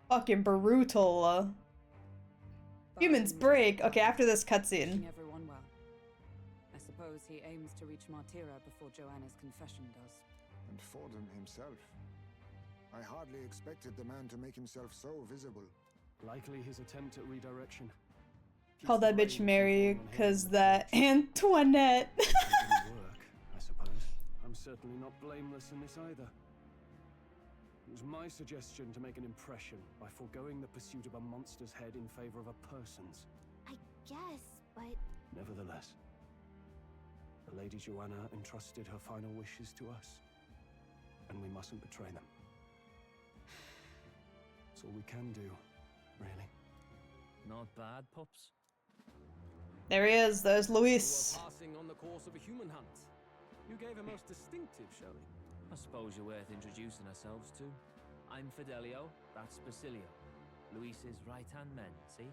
Fucking brutal. Humans break. Okay, after this cutscene. Everyone well. I suppose he aims to reach Martira before Joanna's confession does. And Forden himself. I hardly expected the man to make himself so visible. Likely his attempt at redirection. Call that bitch Mary, cause that Antoinette. It didn't work, I suppose. I'm certainly not blameless in this either. It was my suggestion to make an impression by foregoing the pursuit of a monster's head in favor of a person's. I guess, but... Nevertheless, the Lady Joanna entrusted her final wishes to us, and we mustn't betray them. That's all we can do, really. Not bad, pups. There he is, there's Luis. You were passing on the course of a human hunt. You gave a most distinctive showing. I suppose you're worth introducing ourselves to. I'm Fidelio, that's Basilio. Luis's right-hand men, see?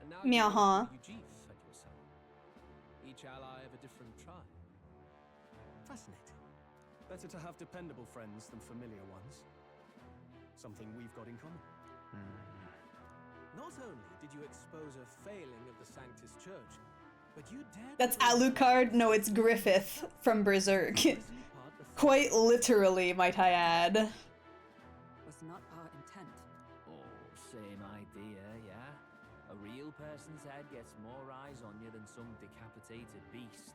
And now Meow-huh. you Ujif at yourself. Each ally of a different tribe. Fascinating. Better to have dependable friends than familiar ones. Something we've got in common. Not only did you expose a failing of the Sanctus Church, but you dared... That's Alucard? No, it's Griffith from Berserk. Quite literally, might I add. Was not our intent. Oh, same idea, yeah? A real person's head gets more eyes on you than some decapitated beast.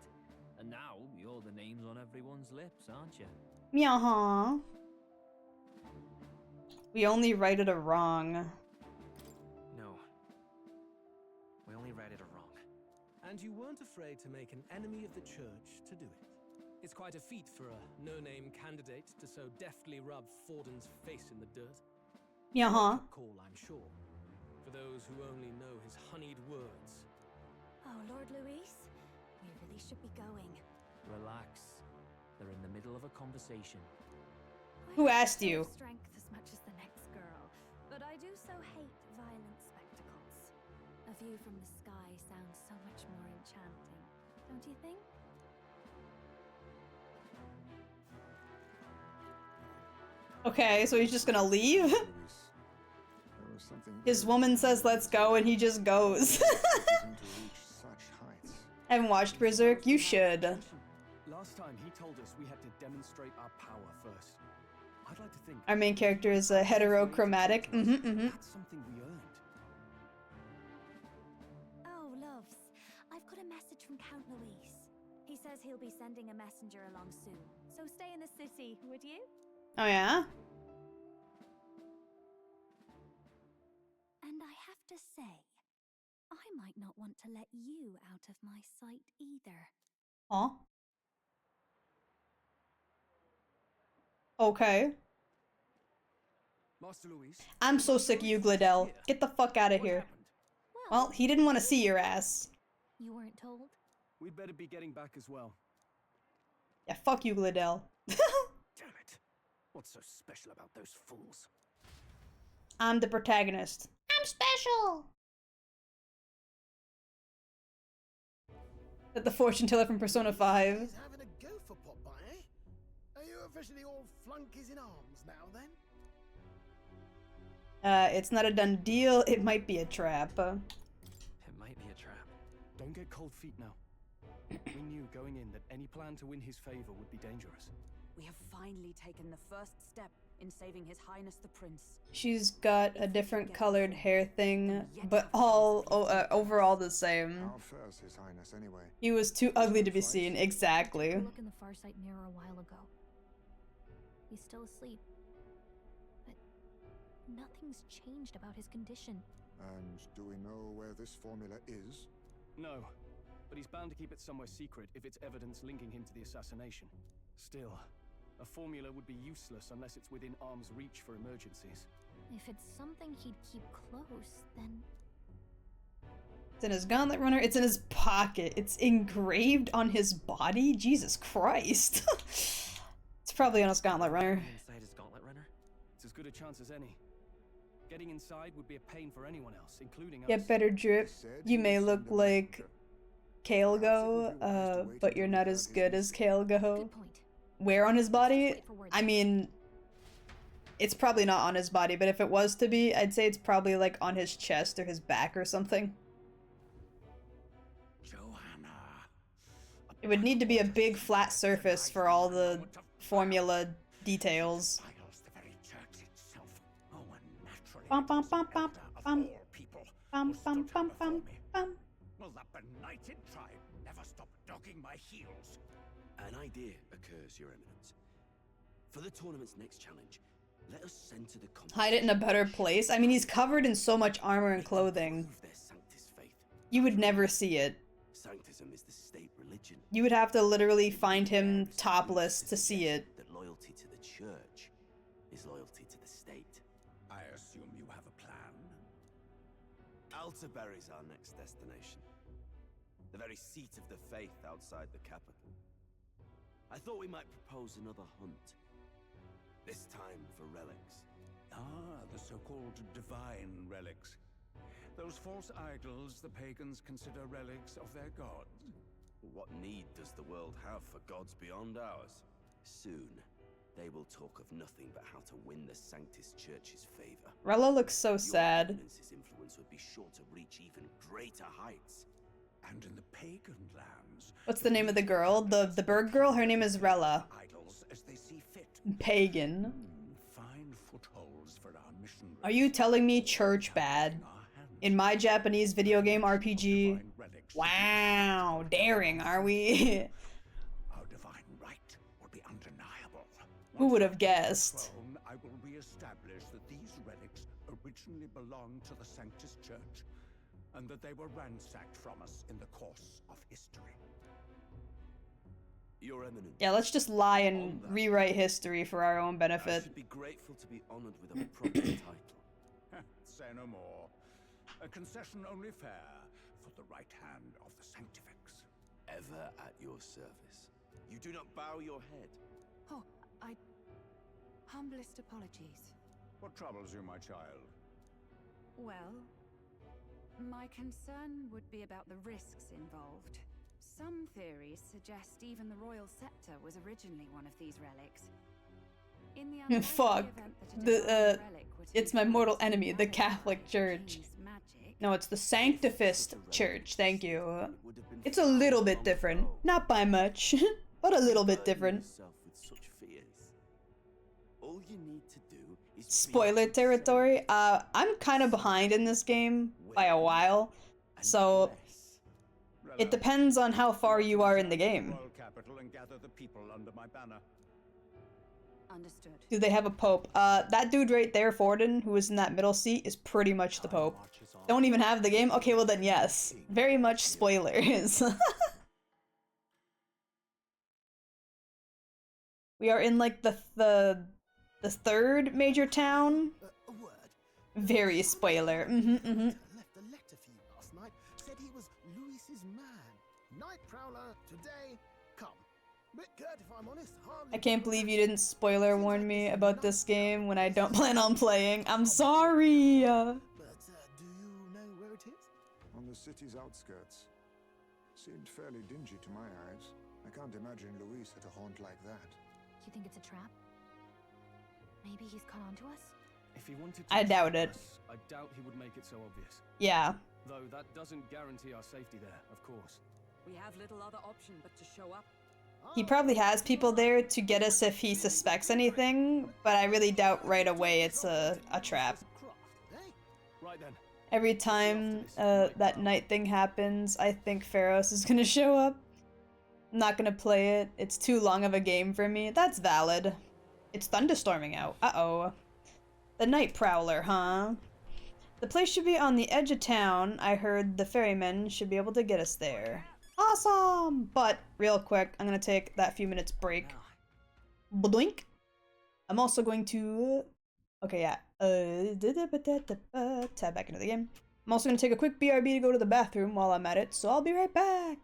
And now, you're the names on everyone's lips, aren't you? Meow-huh. We only righted a wrong. No. We only righted a wrong. And you weren't afraid to make an enemy of the church to do it. It's quite a feat for a no-name candidate to so deftly rub Forden's face in the dirt. Yeah-huh. Call, I'm sure, for those who only know his honeyed words. Oh, Lord Luis, we really should be going. Relax. They're in the middle of a conversation. Who asked you? Strength as much as the next girl, but I do so hate violent spectacles. A view from the sky sounds so much more enchanting, don't you think? Okay, so he's just gonna leave? His woman says let's go and he just goes. Haven't watched Berserk? You should. Last time he told us we had to demonstrate our power first. I'd like to think Our main character is heterochromatic. That's something we earned. Oh, loves, I've got a message from Count Luis. He says he'll be sending a messenger along soon, so stay in the city, would you? Oh yeah? And I have to say, I might not want to let you out of my sight either. Aw. Okay. Master Luis. I'm so sick of you, Glidell. Get the fuck out of here. Well, he didn't want to see your ass. You weren't told? We'd better be getting back as well. Yeah, fuck you, Glidell. Damn it. What's so special about those fools? I'm the protagonist. I'm special! That the fortune teller from Persona 5. He's having a go for Popeye, eh? Are you officially all flunkies in arms now, then? It's not a done deal. It might be a trap. It might be a trap. Don't get cold feet now. We knew going in that any plan to win his favor would be dangerous. We have finally taken the first step in saving His Highness the Prince. She's got a different colored hair thing, but all overall the same. How fares His Highness anyway? He was too ugly to be seen. Exactly. Look in the farsight mirror a while ago. He's still asleep. But nothing's changed about his condition. And do we know where this formula is? No, but he's bound to keep it somewhere secret if it's evidence linking him to the assassination. Still, a formula would be useless unless it's within arm's reach for emergencies. If it's something he'd keep close, then... It's in his gauntlet runner. It's in his pocket. It's engraved on his body. Jesus Christ. It's probably on his gauntlet runner. Inside his gauntlet runner? It's as good a chance as any. Getting inside would be a pain for anyone else, including us. Get better drip. You may look like Kael'go, but you're not as good as Kael'go. Where on his body? I mean, it's probably not on his body, but if it was to be, I'd say it's probably like on his chest or his back or something. It would need to be a big flat surface for all the formula details. Bum bum bum bum bum bum bum bum bum bum. Will that benighted tribe never stop dogging my heels? An idea occurs, Your Eminence. For the tournament's next challenge, let us center the Hide it in a better place? I mean, he's covered in so much armor and clothing. You would never see it. Sanctism is the state religion. You would have to literally find him topless to see it. That loyalty to the church is loyalty to the state. I assume you have a plan? Altaberry's our next destination. The very seat of the faith outside the capital. I thought we might propose another hunt. This time for relics. Ah, the so-called divine relics. Those false idols the pagans consider relics of their gods. What need does the world have for gods beyond ours? Soon, they will talk of nothing but how to win the Sanctis Church's favor. Rella looks so sad. Your influence would be sure to reach even greater heights. And in the pagan lands... What's the name of the girl? The bird girl? Her name is Rella. Idols as they see fit. Pagan. Fine footholds for our mission. Are you telling me church bad? In my Japanese video game RPG? Wow, daring, are we? Our divine right will be undeniable. Who would have guessed? I will re-establish that these relics originally belonged to the Sanctus Church, and that they were ransacked from us in the course of history. Your Eminence. Yeah, let's just lie and rewrite history for our own benefit. I should be grateful to be honored with a proper title. Say no more. A concession only fair for the right hand of the Sanctifex. Ever at your service. You do not bow your head. Oh, humblest apologies. What troubles you, my child? Well, my concern would be about the risks involved. Some theories suggest even the royal scepter was originally one of these relics. In the unlikely Fuck. event that a divine relic were to It's be my found mortal in enemy, the relic Catholic by Church. king's magic, No, it's the Sanctifist Church, thank you. It's a little bit different. Not by much, but a little bit different. All you need to do is Spoiler territory. I'm kind of behind in this game by a while, so it depends on how far you are in the game. And gather the people under my banner. Understood. Do they have a pope? That dude right there, Forden, who is in that middle seat, is pretty much the pope. Don't even have the game? Okay, well then yes. Very much spoilers. We are in like the third major town. Very spoiler. Left a letter for you last night. Said he was Louis's man. Night Prowler, today, come. Bit curt if I'm honest. I can't believe you didn't spoiler warn me about this game when I don't plan on playing. I'm sorry! But do you know where it is? On the city's outskirts. Seemed fairly dingy to my eyes. I can't imagine Luis at a haunt like that. You think it's a trap? Maybe he's caught on to us? If he wanted to I doubt trap it. us, I doubt he would make it so obvious. Yeah. Though that doesn't guarantee our safety there, of course. We have little other option but to show up. He probably has people there to get us if he suspects anything, but I really doubt right away it's a trap. Right then. Every time that night thing happens, I think Pharos is gonna show up. I'm not gonna play it. It's too long of a game for me. That's valid. It's thunderstorming out. Uh-oh. The Night Prowler, huh? The place should be on the edge of town. I heard the ferrymen should be able to get us there. Awesome! But, real quick, I'm gonna take that few minutes break. Bloink! I'm also going to... Okay, yeah. Tab back into the game. I'm also gonna take a quick BRB to go to the bathroom while I'm at it, so I'll be right back.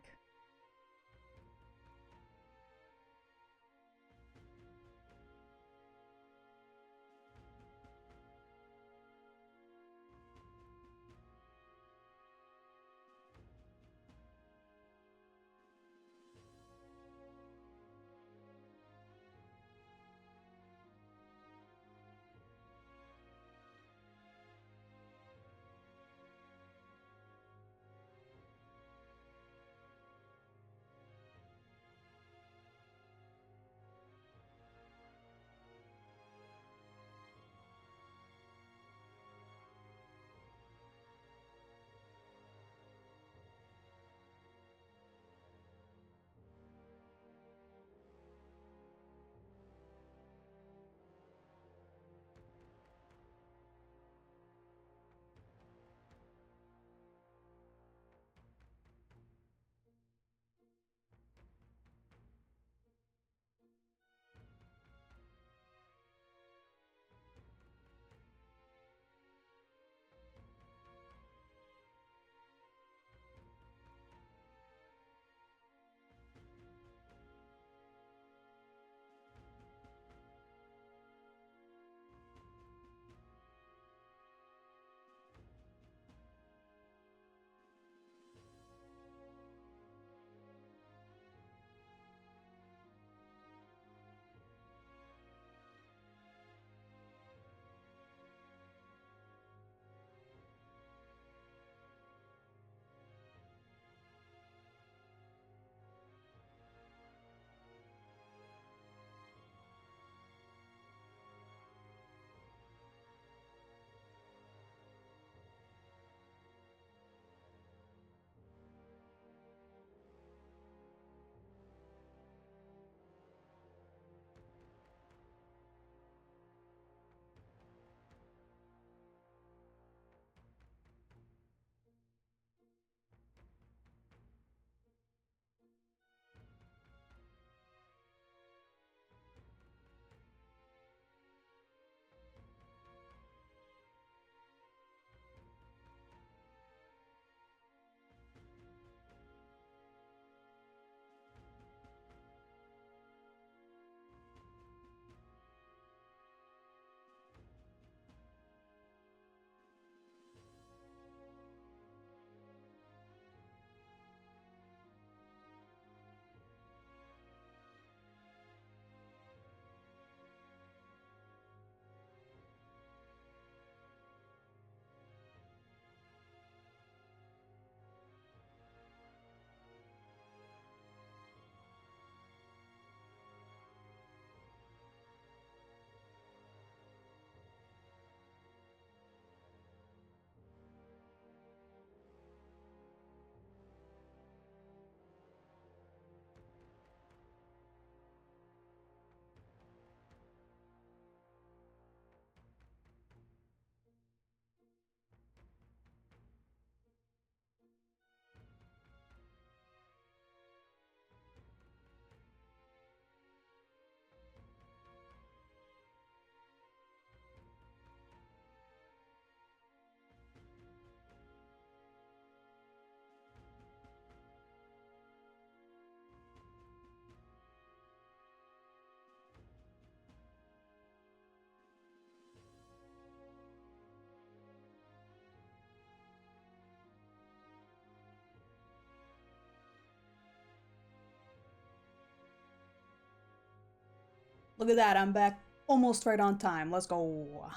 Look at that, I'm back almost right on time. Let's go.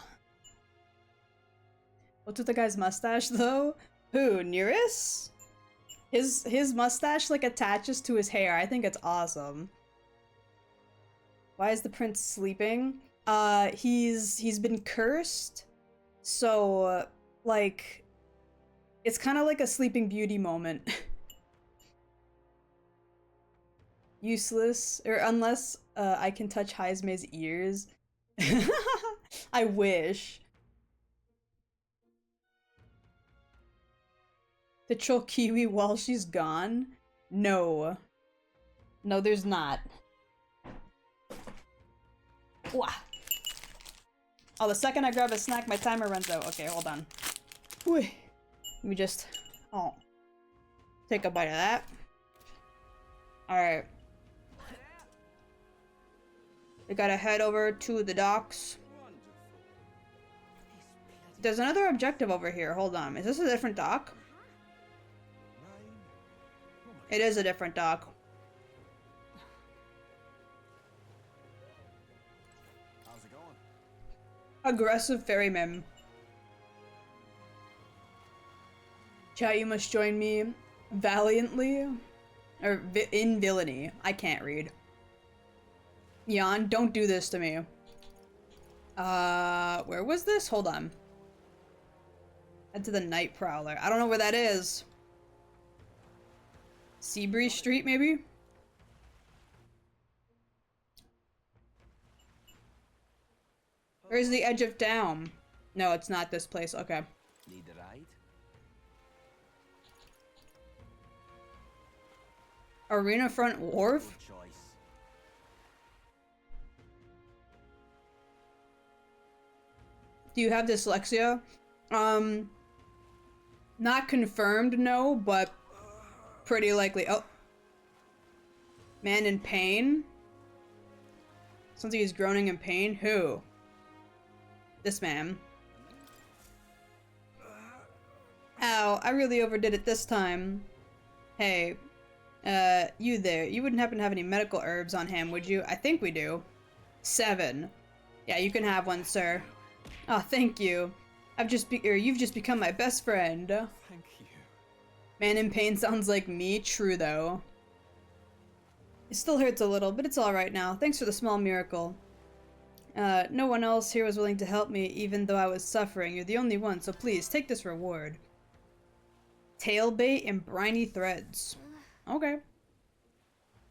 What's with the guy's mustache though? Who, Nereus? His mustache like attaches to his hair. I think it's awesome. Why is the prince sleeping? He's been cursed. So like it's kind of like a Sleeping Beauty moment. Useless, or unless I can touch Haizme's ears. I wish. To troll Kiwi while she's gone? No. No, there's not. Wah. Oh, the second I grab a snack, my timer runs out. Okay, hold on. Whew. Let me just... Oh. Take a bite of that. Alright. We gotta head over to the docks. There's another objective over here. Hold on. Is this a different dock? It is a different dock. How's it going? Aggressive ferryman. Chat, you must join me valiantly. Or in villainy. I can't read. Jan, don't do this to me. Where was this? Hold on. Head to the Night Prowler. I don't know where that is. Seabreeze Street, maybe? Where's the edge of town? No, it's not this place. Okay. Need a ride? Arena Front Wharf? Good choice. Do you have dyslexia? Not confirmed, no, but pretty likely. Oh. Man in pain? Sounds like he's groaning in pain. Who? This man. Ow, I really overdid it this time. Hey, you there. You wouldn't happen to have any medical herbs on hand, would you? I think we do. 7. Yeah, you can have one, sir. Oh, thank you. You've just become my best friend. Thank you. Man in pain sounds like me. True, though. It still hurts a little, but it's alright now. Thanks for the small miracle. No one else here was willing to help me, even though I was suffering. You're the only one, so please, take this reward. Tailbait and briny threads. Okay.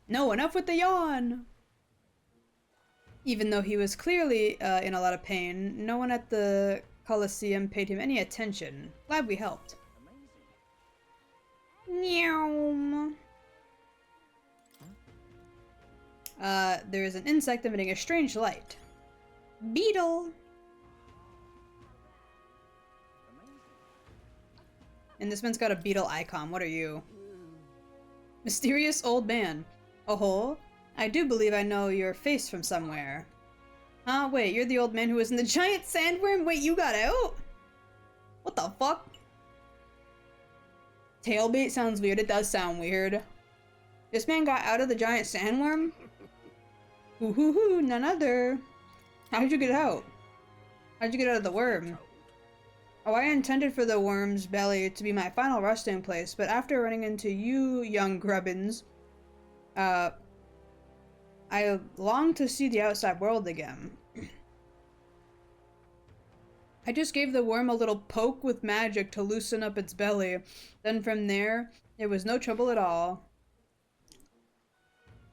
No, enough with the yawn! Even though he was clearly in a lot of pain, no one at the Colosseum paid him any attention. Glad we helped. Meow. There is an insect emitting a strange light. Beetle! And this man's got a beetle icon. What are you? Mysterious old man. Oh, I do believe I know your face from somewhere. Huh? Wait, you're the old man who was in the giant sandworm? Wait, you got out? What the fuck? Tailbait sounds weird. It does sound weird. This man got out of the giant sandworm? Ooh hoo hoo, none other. How'd you get out? How'd you get out of the worm? Oh, I intended for the worm's belly to be my final resting place, but after running into you young grubbins, I long to see the outside world again. I just gave the worm a little poke with magic to loosen up its belly. Then from there, it was no trouble at all.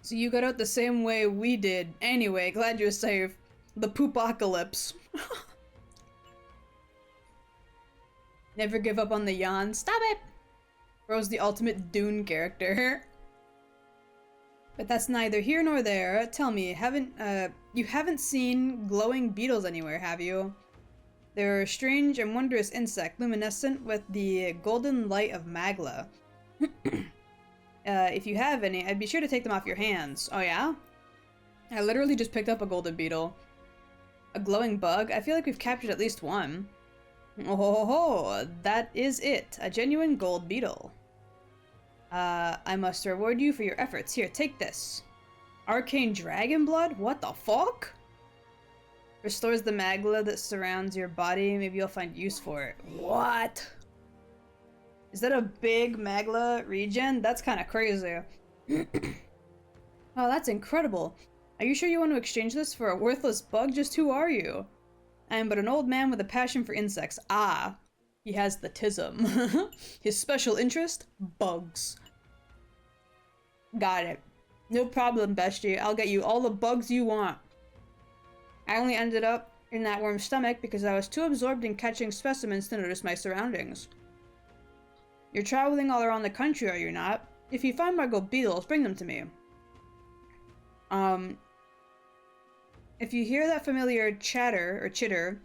So you got out the same way we did. Anyway, glad you're safe. The poopocalypse. Never give up on the yawn. Stop it! Bro's the ultimate Dune character. But that's neither here nor there. Tell me, you haven't seen glowing beetles anywhere, have you? They're a strange and wondrous insect, luminescent with the golden light of Magla. If you have any, I'd be sure to take them off your hands. Oh yeah? I literally just picked up a golden beetle. A glowing bug? I feel like we've captured at least one. Oh ho ho, that is it. A genuine gold beetle. I must reward you for your efforts. Here, take this. Arcane dragon blood? What the fuck? Restores the magla that surrounds your body. Maybe you'll find use for it. What? Is that a big magla regen? That's kind of crazy. Oh, that's incredible. Are you sure you want to exchange this for a worthless bug? Just who are you? I am but an old man with a passion for insects. Ah, he has the tism. His special interest? Bugs. Got it. No problem, bestie. I'll get you all the bugs you want. I only ended up in that worm's stomach because I was too absorbed in catching specimens to notice my surroundings. You're traveling all around the country, are you not? If you find my gold beetles, bring them to me. If you hear that familiar chatter or chitter,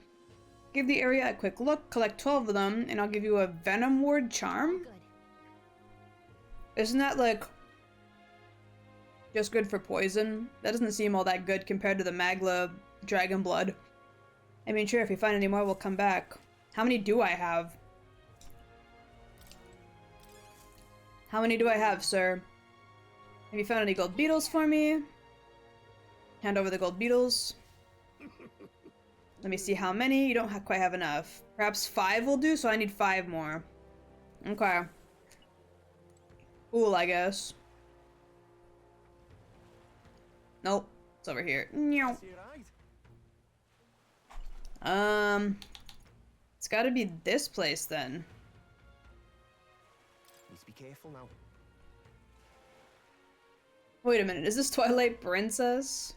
give the area a quick look, collect 12 of them, and I'll give you a venom ward charm. Isn't that like just good for poison? That doesn't seem all that good compared to the magla dragon blood. I mean, sure, if we find any more, we'll come back. How many do I have? How many do I have, sir? Have you found any gold beetles for me? Hand over the gold beetles. Let me see how many. You don't quite have enough. Perhaps 5 will do, so I need 5 more. Okay. Cool, I guess. Nope. It's over here. It's gotta be this place then. Please be careful now. Wait a minute, is this Twilight Princess?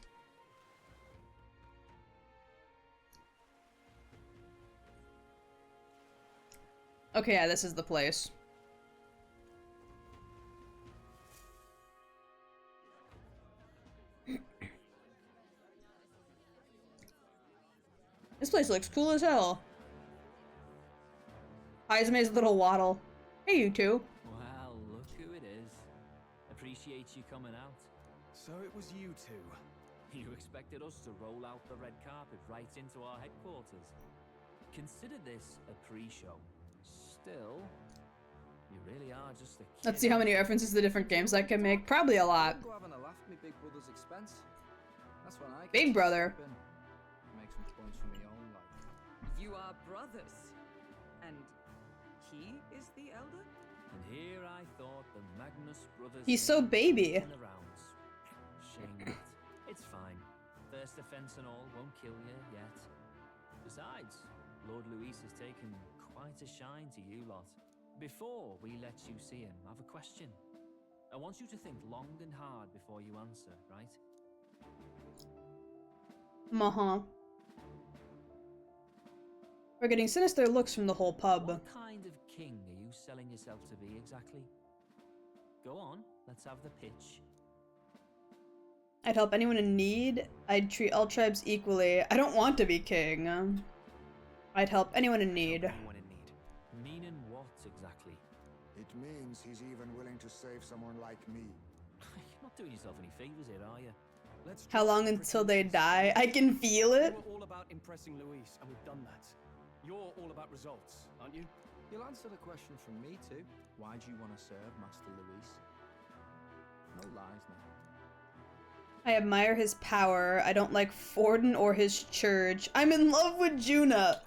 Okay, yeah, this is the place. This place looks cool as hell. Izume's little waddle. Hey, you two. Well, look who it is. Appreciate you coming out. So it was you two. You expected us to roll out the red carpet right into our headquarters. Consider this a pre-show. Still, you really are just a kid. Let's see how many references to the different games I can make. Probably a lot. Go having a laugh at me big brother's expense. That's when I Big brother. Make some points for my own life. You are brothers, and he is the elder. And here I thought the Magnus brothers. He's so baby. Shame that. It's fine. First offense and all won't kill you yet. Besides, Lord Luis has taken quite a shine to you lot. Before we let you see him, I have a question. I want you to think long and hard before you answer, right? We're getting sinister looks from the whole pub. What kind of king are you selling yourself to be exactly? Go on, let's have the pitch. I'd help anyone in need. I'd treat all tribes equally. I don't want to be king. I'd help anyone in need. Meaning what exactly? It means he's even willing to save someone like me. You're not doing yourself any favors here, are you? How long until they die? I can feel it. We're all about impressing Luis, and we've done that. You're all about results, aren't you? You'll answer the question from me too. Why do you want to serve Master Luis? No lies now. I admire his power. I don't like Forden or his church. I'm in love with Juna.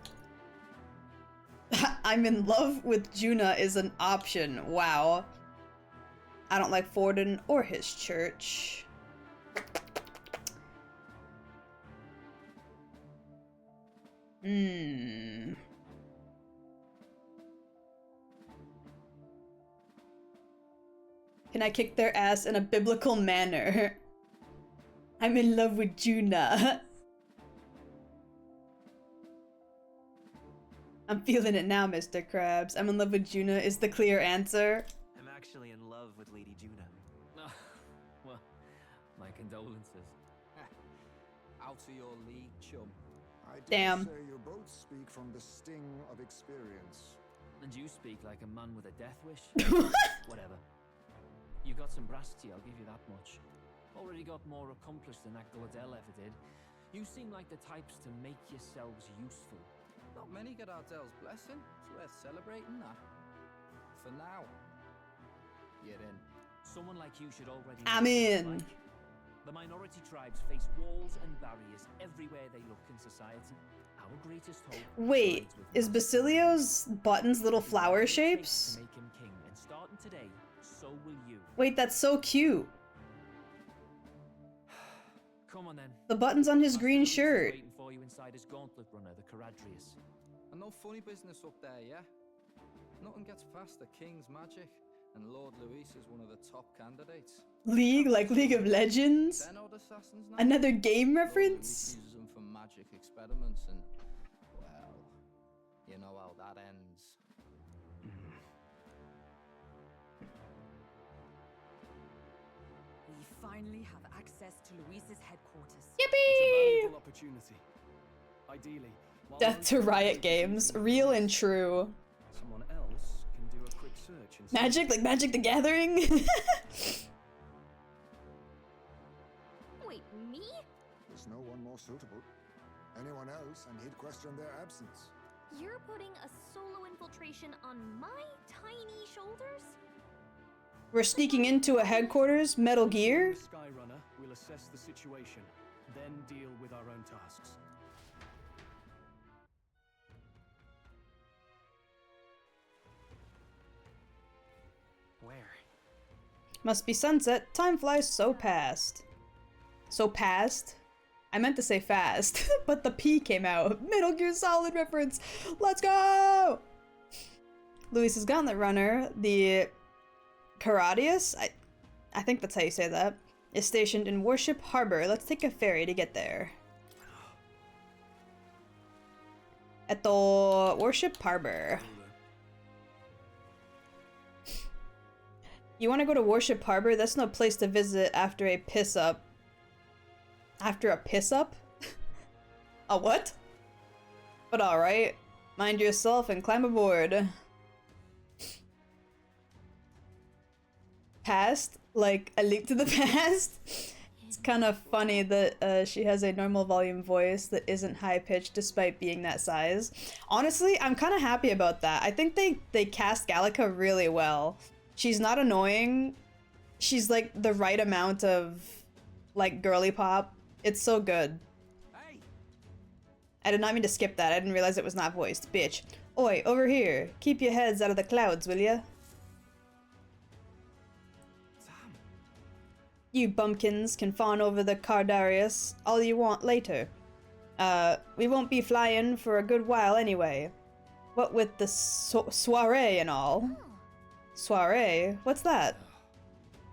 I'm in love with Juna is an option. Wow. I don't like Forden or his church. Can I kick their ass in a biblical manner? I'm in love with Juna. I'm feeling it now, Mr. Krabs. I'm in love with Juna is the clear answer. I'm actually in love with Lady Juna. Well, my condolences. Out of your league, chum. I Damn. dare say you both speak from the sting of experience. And you speak like a man with a death wish. Whatever. You got some brass tea, I'll give you that much. Already got more accomplished than that Gordell ever did. You seem like the types to make yourselves useful. Not many get Ardell's blessing. It's worth celebrating that. For now, you're in. Someone like you should already. I'm in. The minority tribes face walls and barriers everywhere they look in society. Our greatest hope Wait, is Basilio's buttons little flower shapes? to make him king, and starting today, so will you. Wait, that's so cute. Come on then. The buttons on his green shirt. Waiting for you inside his gauntlet runner, the Caradrius. And no funny business up there, yeah? Nothing gets past the King's magic, and Lord Luis is one of the top candidates. League, like League of Legends? 10 odd assassins now? Another game Lord reference? Luis uses them for magic experiments, and, well, you know how that ends. We finally have access to Luis's headquarters. It's a Yippee! valuable opportunity. Ideally, while Death to Riot Games, real and true. someone else can do a quick search and Magic, like Magic the Gathering? Wait, me? There's no one more suitable. Anyone else, and he'd question their absence. You're putting a solo infiltration on my tiny shoulders? We're sneaking into a headquarters, Metal Gear? The Skyrunner will assess the situation, then deal with our own tasks. Where? Must be sunset. Time flies so past. So past? I meant to say fast, but the P came out. Metal Gear Solid reference. Let's go! Luis's Gauntlet Runner, the Caradius, I think that's how you say that, is stationed in Warship Harbor. Let's take a ferry to get there. At the Warship Harbor. You want to go to Warship Harbor? That's no place to visit after a piss up. After a piss up? A what? But alright. Mind yourself and climb aboard. Past? Like A Link to the Past? It's kind of funny that she has a normal volume voice that isn't high-pitched despite being that size. Honestly, I'm kind of happy about that. I think they cast Gallica really well. She's not annoying. She's like the right amount of like girly pop. It's so good. Hey. I did not mean to skip that. I didn't realize it was not voiced. Bitch. Oi, over here. Keep your heads out of the clouds, will ya? You bumpkins can fawn over the Cardarius all you want later. We won't be flying for a good while anyway. What with the soiree and all. Soiree? What's that?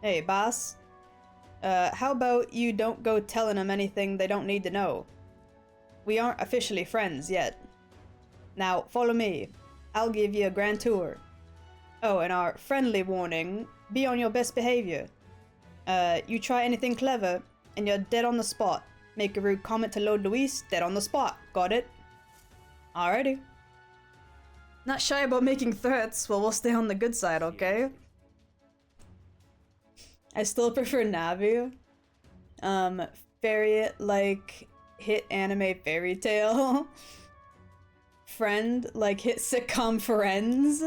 Hey, boss. How about you don't go telling them anything they don't need to know? We aren't officially friends yet. Now, follow me. I'll give you a grand tour. Oh, and our friendly warning, be on your best behavior. You try anything clever, and you're dead on the spot. Make a rude comment to Lord Luis, dead on the spot. Got it? Alrighty. Not shy about making threats, well, we'll stay on the good side, okay? I still prefer Navi. Fairy, like, hit anime fairy tale. Friend, like, hit sitcom Friends.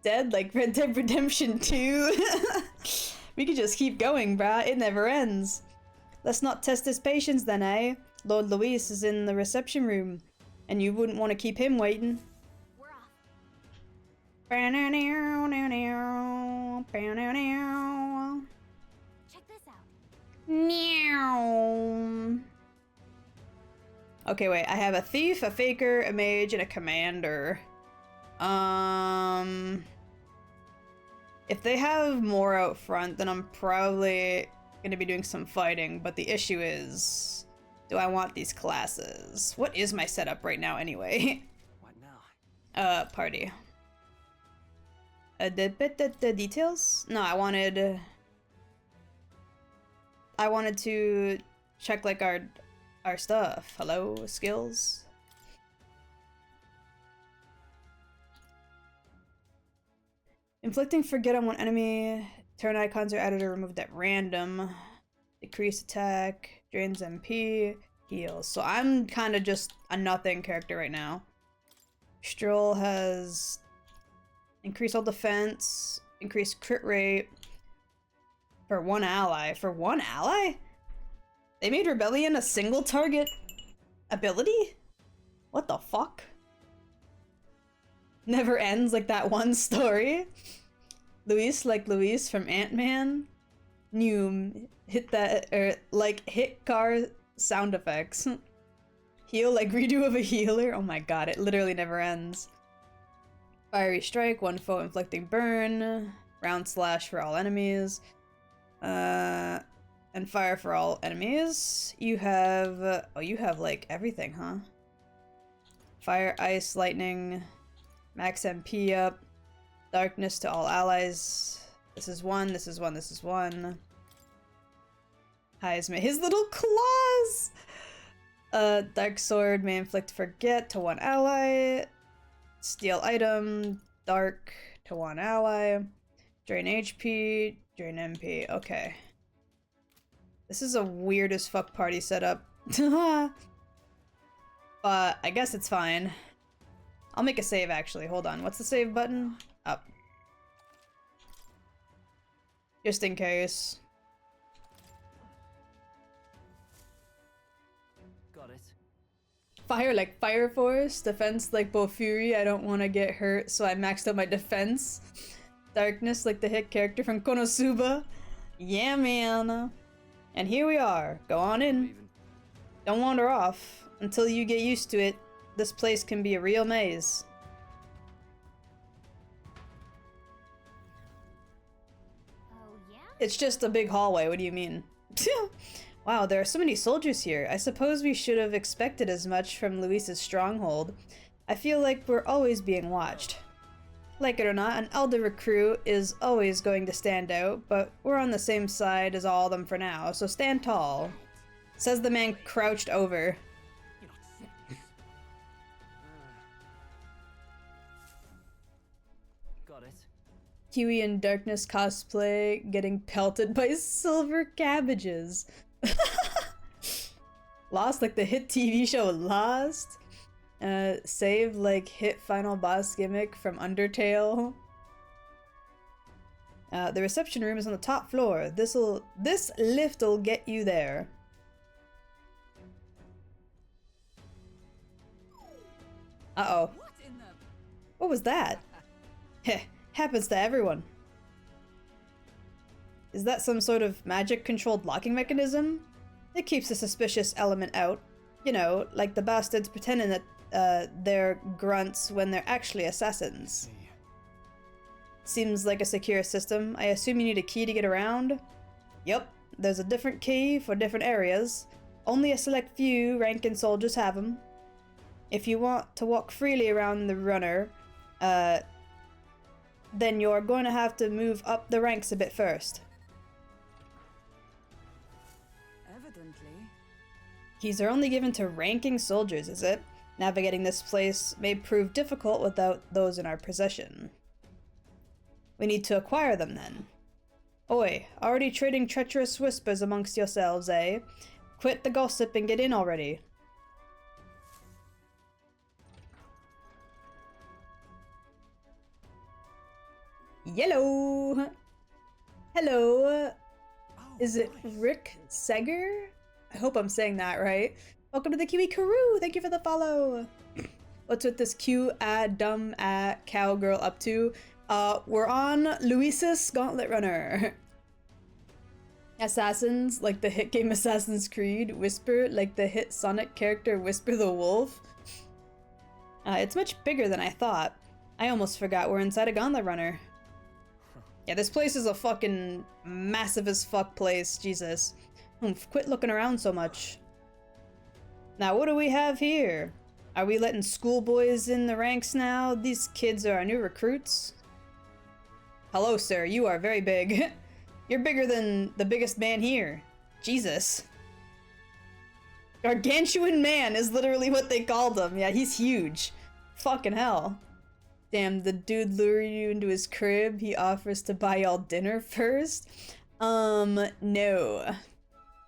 Dead, like Red Dead Redemption 2. We could just keep going, brah. It never ends. Let's not test his patience then, eh? Lord Luis is in the reception room, and you wouldn't want to keep him waiting. We're off. Check this out. Meow. Okay, wait. I have a thief, a faker, a mage, and a commander. If they have more out front, then I'm probably gonna be doing some fighting, but the issue is, do I want these classes? What is my setup right now anyway? What now? Party. The details? No, I wanted to check like our stuff. Hello, skills. Inflicting forget on one enemy. Turn icons are added or removed at random. Decrease attack. Drains MP. Heals. So I'm kind of just a nothing character right now. Stroll has increase all defense. Increase crit rate. For one ally. For one ally? They made Rebellion a single target ability? What the fuck? Never ends like that one story. Luis like Luis from Ant-Man. Noom. Hit that, or like hit car sound effects. Heal like redo of a healer. Oh my god, it literally never ends. Fiery strike, one foe inflicting burn. Round slash for all enemies. And fire for all enemies. You have, oh, you have like everything, huh? Fire, ice, lightning, max MP up, darkness to all allies. This is one, this is one, this is one. Highest his little claws! Dark sword may inflict forget to one ally. Steal item, dark to one ally. Drain HP, drain MP, okay. This is a weird as fuck party setup. But I guess it's fine. I'll make a save actually, hold on. What's the save button? Up. Just in case. Got it. Fire like Fire Force, defense like Bofuri, I don't want to get hurt, so I maxed out my defense. Darkness like the hit character from Konosuba. Yeah, man. And here we are. Go on in. Don't wander off. Until you get used to it, this place can be a real maze. Oh, yeah? It's just a big hallway, what do you mean? Wow, there are so many soldiers here. I suppose we should have expected as much from Luis's stronghold. I feel like we're always being watched. Like it or not, an elder recruit is always going to stand out, but we're on the same side as all of them for now, so stand tall. Says the man crouched over. Got it. Kiwi in Darkness cosplay getting pelted by silver cabbages. Lost like the hit TV show Lost. Save like hit final boss gimmick from Undertale. The reception room is on the top floor. This lift'll get you there. Uh-oh. What was that? Heh, happens to everyone. Is that some sort of magic-controlled locking mechanism? It keeps the suspicious element out. You know, like the bastards pretending that they're grunts when they're actually assassins. Seems like a secure system. I assume you need a key to get around? Yup, there's a different key for different areas. Only a select few ranking soldiers have them. If you want to walk freely around the runner, then you're going to have to move up the ranks a bit first. Evidently. Keys are only given to ranking soldiers, is it? Navigating this place may prove difficult without those in our possession. We need to acquire them then. Oi, already trading treacherous whispers amongst yourselves, eh? Quit the gossip and get in already. Yellow! Hello! Is it Rick Seger? I hope I'm saying that right. Welcome to the Kiwi Karoo! Thank you for the follow! What's with this dumb cowgirl up to? We're on Luis's Gauntlet Runner. Assassins, like the hit game Assassin's Creed. Whisper, like the hit Sonic character Whisper the Wolf. It's much bigger than I thought. I almost forgot we're inside a Gauntlet Runner. Yeah, this place is a fucking massive as fuck place, Jesus. Quit looking around so much. Now, what do we have here? Are we letting schoolboys in the ranks now? These kids are our new recruits? Hello, sir. You are very big. You're bigger than the biggest man here. Jesus. Gargantuan man is literally what they called him. Yeah, he's huge. Fucking hell. Damn, the dude lured you into his crib. He offers to buy y'all dinner first. No.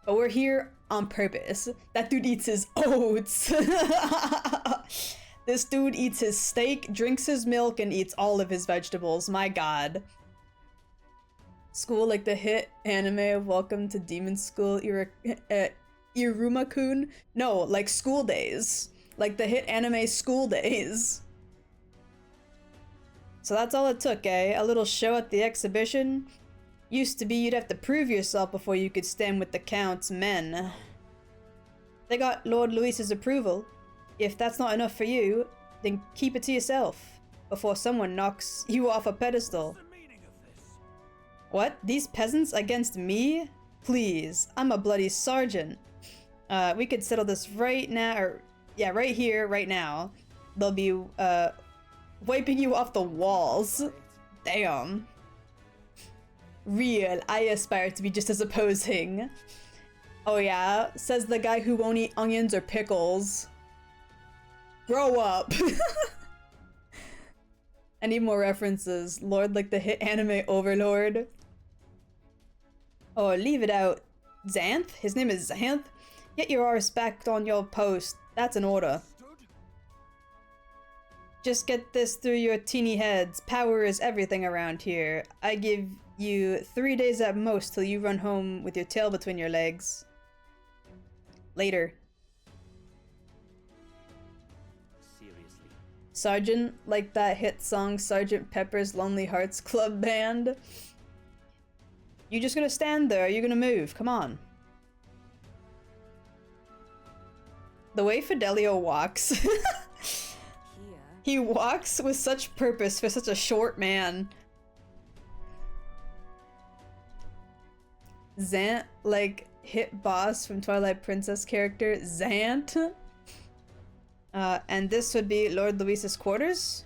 But we're here on purpose. That dude eats his oats. This dude eats his steak, drinks his milk, and eats all of his vegetables. My god. School like the hit anime of Welcome to Demon School. Iruma-kun? No, like School Days. Like the hit anime School Days. So that's all it took, eh? A little show at the exhibition? Used to be you'd have to prove yourself before you could stand with the Count's men. They got Lord Luis's approval. If that's not enough for you, then keep it to yourself before someone knocks you off a pedestal. What? These peasants against me? Please, I'm a bloody sergeant. We could settle this right now, or yeah, right here, right now. They'll be wiping you off the walls. Damn. Real, I aspire to be just as opposing. Oh yeah, says the guy who won't eat onions or pickles. Grow up. I need more references. Lord like the hit anime Overlord. Oh, leave it out. Xanth? His name is Xanth? Get your arse back on your post. That's an order. Just get this through your teeny heads. Power is everything around here. I give you 3 days at most till you run home with your tail between your legs. Later. Seriously. Sergeant, like that hit song Sgt. Pepper's Lonely Hearts Club Band. You just gonna stand there, or you gonna move? Come on. The way Fidelio walks. He walks with such purpose for such a short man. Zant, like hit boss from Twilight Princess character, Zant. And this would be Lord Luis's quarters?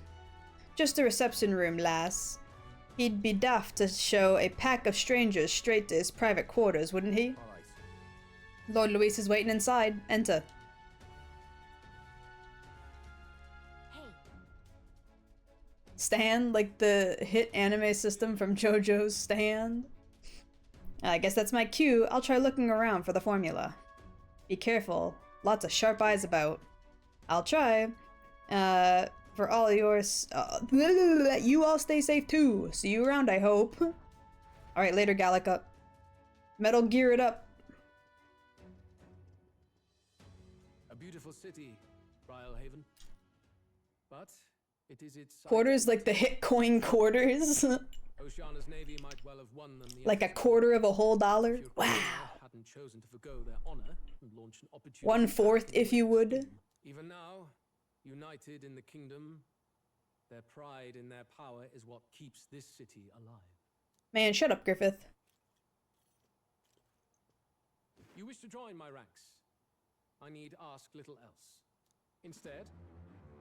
Just a reception room, lass. He'd be daft to show a pack of strangers straight to his private quarters, wouldn't he? Lord Luis is waiting inside. Enter. Stand, like the hit anime system from JoJo's Stand. I guess that's my cue. I'll try looking around for the formula. Be careful. Lots of sharp eyes about. I'll try. For all yours. You all stay safe too. See you around, I hope. Alright, later, Gallica. Metal Gear it up. A beautiful city, Haven. But it is its Quarters like the hit coin quarters. Oceana's navy might well have won them the Like a quarter of a whole dollar. Wow. Hadn't chosen to forgo their honor and launch an opportunity. 1/4, if you would. Even now, united in the kingdom, their pride in their power is what keeps this city alive. Man, shut up, Griffith. You wish to join my ranks. I need ask little else. Instead,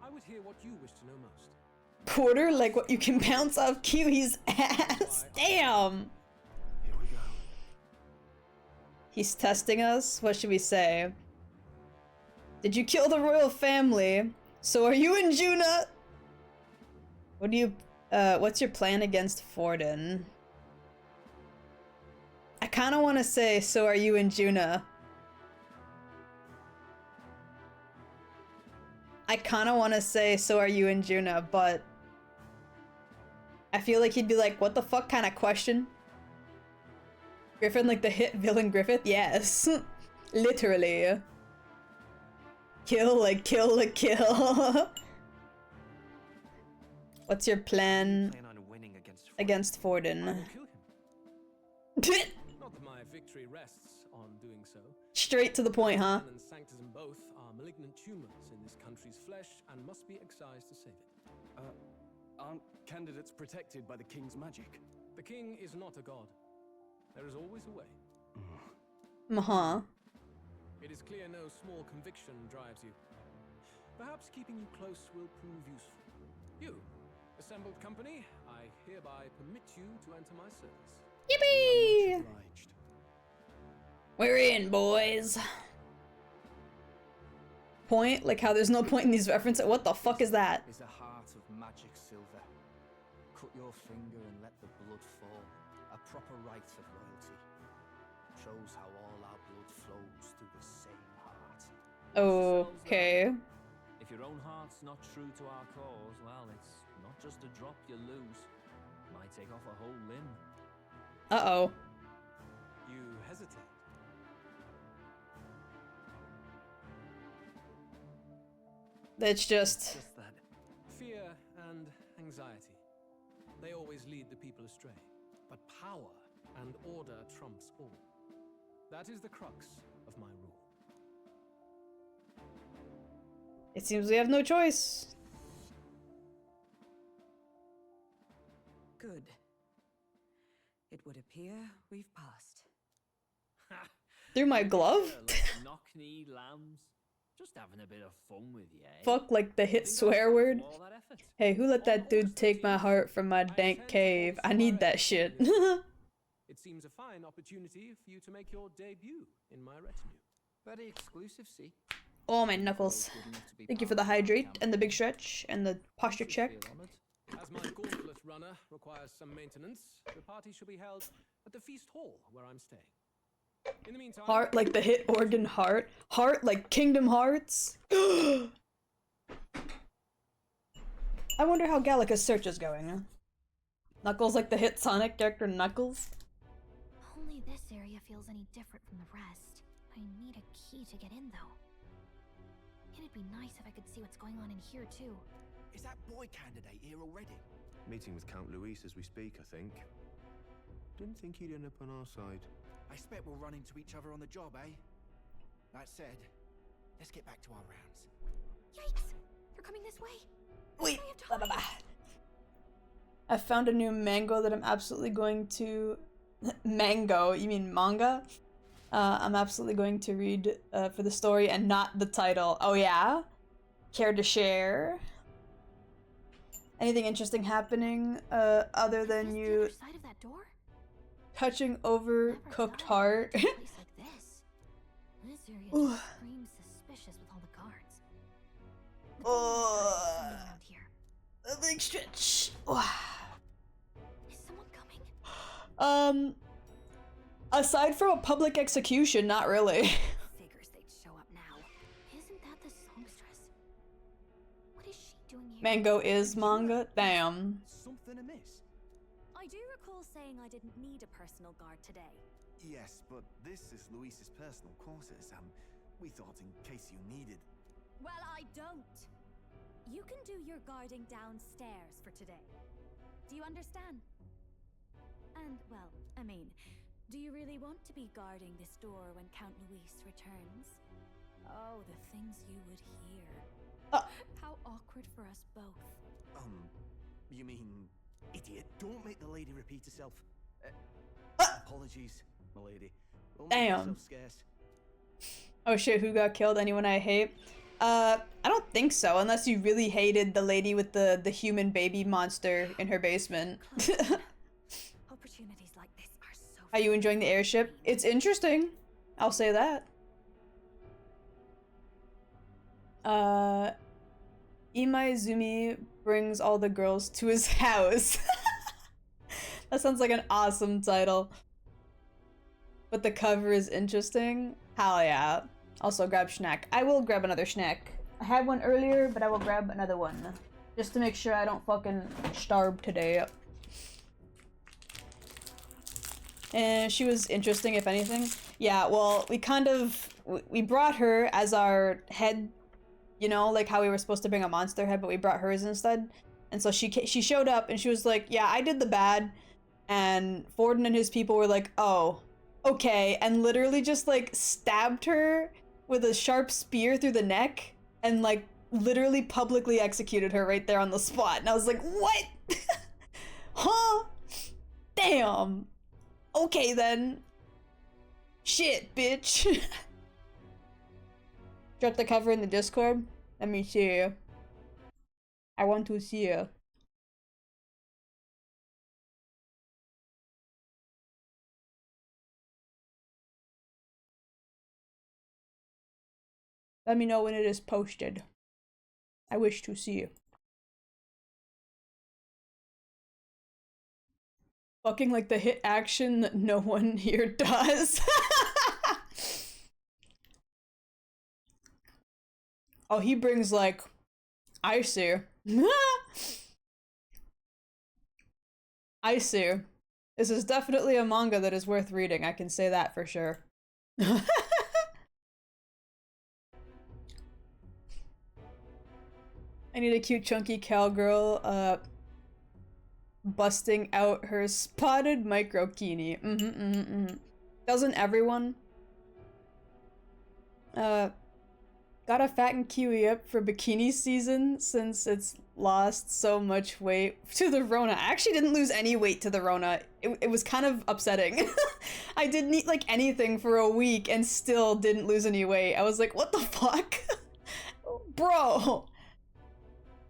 I would hear what you wish to know most. Quarter like what you can bounce off Kiwis' ass. Damn. Here we go. He's testing us. What should we say? Did you kill the royal family? So are you and Juna? What do you what's your plan against Forden? I kind of want to say so are you and Juna. I kind of want to say so are you and Juna, but I feel like he'd be like, what the fuck kind of question? Griffin, like the hit villain Griffith? Yes. Literally. Kill, like kill. What's your plan against Forden? Not that my victory rests on doing so. Straight to the point, huh? And sanctism both are malignant tumors in this country's flesh and must be excised to save it. Aren't candidates protected by the king's magic? The king is not a god. There is always a way. Uh-huh. It is clear no small conviction drives you. Perhaps keeping you close will prove useful. You, assembled company, I hereby permit you to enter my service. Yippee! We're in, boys. Point? Like how there's no point in these references? What the fuck is that? Is a heart of magic silver. Cut your finger and let the blood fall. A proper rite of royalty. Shows how all our blood flows through the same heart. Okay. If your own heart's not true to our cause, well, it's not just a drop you lose. Might take off a whole limb. Uh-oh. You hesitate. It's just that. Fear and anxiety. They always lead the people astray. But power and order trumps all. That is the crux of my rule. it seems we have no choice. Good. It would appear we've passed. Through my glove? Knock-knee lambs. Just having a bit of fun with you, eh? Fuck like the hit swear word. Hey, who let that dude take my heart from my dank cave? I need that shit. It seems a fine opportunity for you to make your debut in my retinue. Very exclusive, see? Oh, my knuckles. Thank you for the hydrate and the big stretch and the posture check. As my gauntlet runner requires some maintenance, the party shall be held at the feast hall where I'm staying. In the meantime, Heart like the hit organ heart. Heart like Kingdom Hearts. I wonder how Gallica's search is going. Huh? Knuckles like the hit Sonic character Knuckles. Only this area feels any different from the rest. I need a key to get in, though. It'd be nice if I could see what's going on in here, too. Is that boy candidate here already? Meeting with Count Luis as we speak, I think. Didn't think he'd end up on our side. I expect we'll run into each other on the job, eh? That said, let's get back to our rounds. Yikes! They're coming this way! Wait, blah, blah, blah. I found a new mango that I'm absolutely going to... Mango? You mean manga? I'm absolutely going to read for the story and not the title. Oh yeah? Care to share? Anything interesting happening other than you Other side of that door? touching overcooked heart? Place like this. This area just screams suspicious with all the guards. Around here. A big stretch. Is someone coming? Aside from a public execution, not really. Figures they'd show up now. Isn't that the songstress? What is she doing here? Mango is manga? Damn. Something amiss? I do recall saying I didn't need a personal guard today. Yes, but this is Luis's personal quarters, and we thought in case you needed... Well, I don't. You can do your guarding downstairs for today. Do you understand? And, well, I mean, do you really want to be guarding this door when Count Luis returns? Oh, the things you would hear. How awkward for us both. You mean... Idiot, don't make the lady repeat herself. Apologies, my lady. Don't make Damn. yourself scarce. Oh shit, who got killed? Anyone I hate? I don't think so, unless you really hated the lady with the human baby monster in her basement. Opportunities like this are so... Are you enjoying the airship? It's interesting. I'll say that. Imaizumi brings all the girls to his house. That sounds like an awesome title. But the cover is interesting. Hell yeah. Also grab snack. I will grab another snack. I had one earlier, but I will grab another one. Just to make sure I don't fucking starve today. And she was interesting, if anything. Yeah, well, we brought her as our head, you know, like how we were supposed to bring a monster head, but we brought hers instead. And so she showed up and she was like, yeah, I did the bad. And Forden and his people were like, oh, okay. And literally just like stabbed her with a sharp spear through the neck and like literally publicly executed her right there on the spot. And I was like, what? Huh? Damn. Okay then. Shit, bitch. Drop the cover in the Discord. Let me see. I want to see you. Let me know when it is posted. I wish to see you. Fucking like the hit action that no one here does. Oh, he brings like... I see. I see. This is definitely a manga that is worth reading, I can say that for sure. I need a cute chunky cowgirl, busting out her spotted microkini. Doesn't everyone? Gotta fatten Kiwi up for bikini season since it's lost so much weight to the Rona. I actually didn't lose any weight to the Rona. It was kind of upsetting. I didn't eat like anything for a week and still didn't lose any weight. I was like, what the fuck? Bro.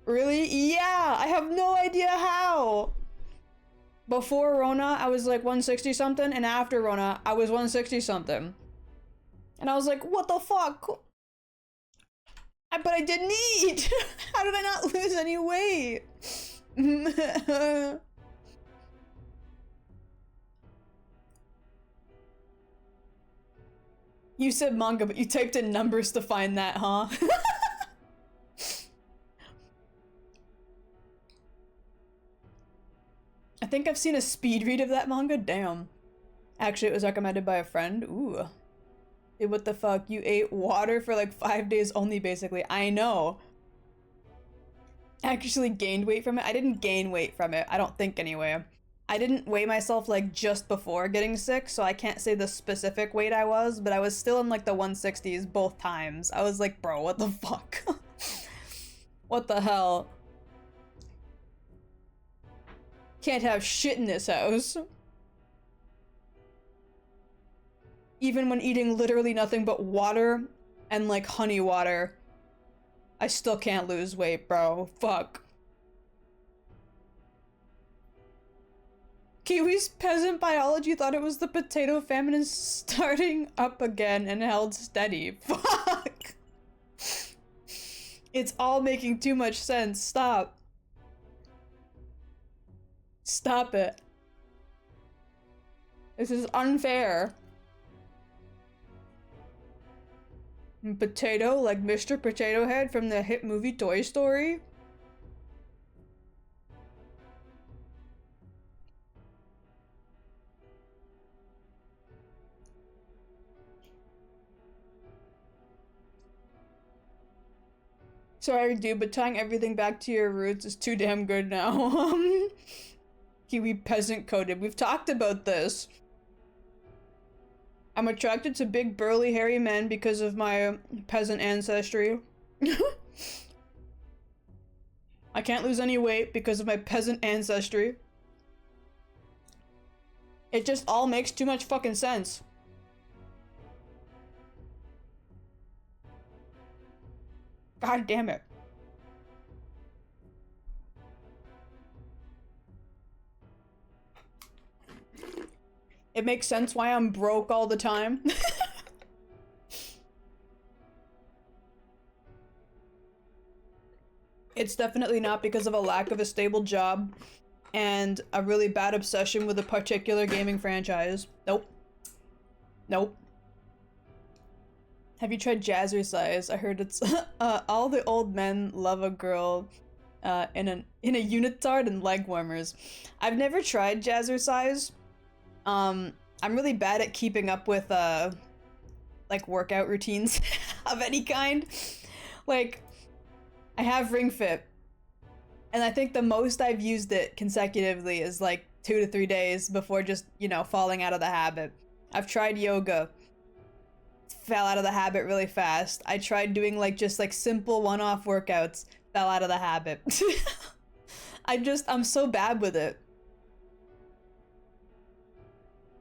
Really? Yeah, I have no idea how. Before Rona, I was like 160 something, and after Rona, I was 160 something. And I was like, what the fuck? But I didn't eat! How did I not lose any weight? You said manga, but you typed in numbers to find that, huh? I think I've seen a speed read of that manga. Damn. Actually, it was recommended by a friend. Ooh. Dude, what the fuck? You ate water for like 5 days only, basically. I know. Actually gained weight from it. I didn't gain weight from it. I don't think, anyway. I didn't weigh myself like just before getting sick, so I can't say the specific weight I was, but I was still in like the 160s both times. I was like, bro, what the fuck? What the hell? Can't have shit in this house. Even when eating literally nothing but water and like honey water, I still can't lose weight, bro. Fuck. Kiwi's peasant biology thought it was the potato famine is starting up again and held steady. Fuck. It's all making too much sense. Stop. Stop it. This is unfair. Potato, like Mr. Potato Head from the hit movie Toy Story? Sorry, dude, but tying everything back to your roots is too damn good now. Kiwi peasant coded. We've talked about this. I'm attracted to big, burly, hairy men because of my peasant ancestry. I can't lose any weight because of my peasant ancestry. It just all makes too much fucking sense. God damn it. It makes sense why I'm broke all the time. It's definitely not because of a lack of a stable job and a really bad obsession with a particular gaming franchise. Nope. Nope. Have you tried Jazzercise? I heard it's all the old men love a girl in a unitard and leg warmers. I've never tried Jazzercise. I'm really bad at keeping up with like workout routines of any kind. Like, I have Ring Fit, and I think the most I've used it consecutively is like 2 to 3 days before just, you know, falling out of the habit. I've tried yoga. Fell out of the habit really fast. I tried doing like just like simple one-off workouts. Fell out of the habit. I'm so bad with it.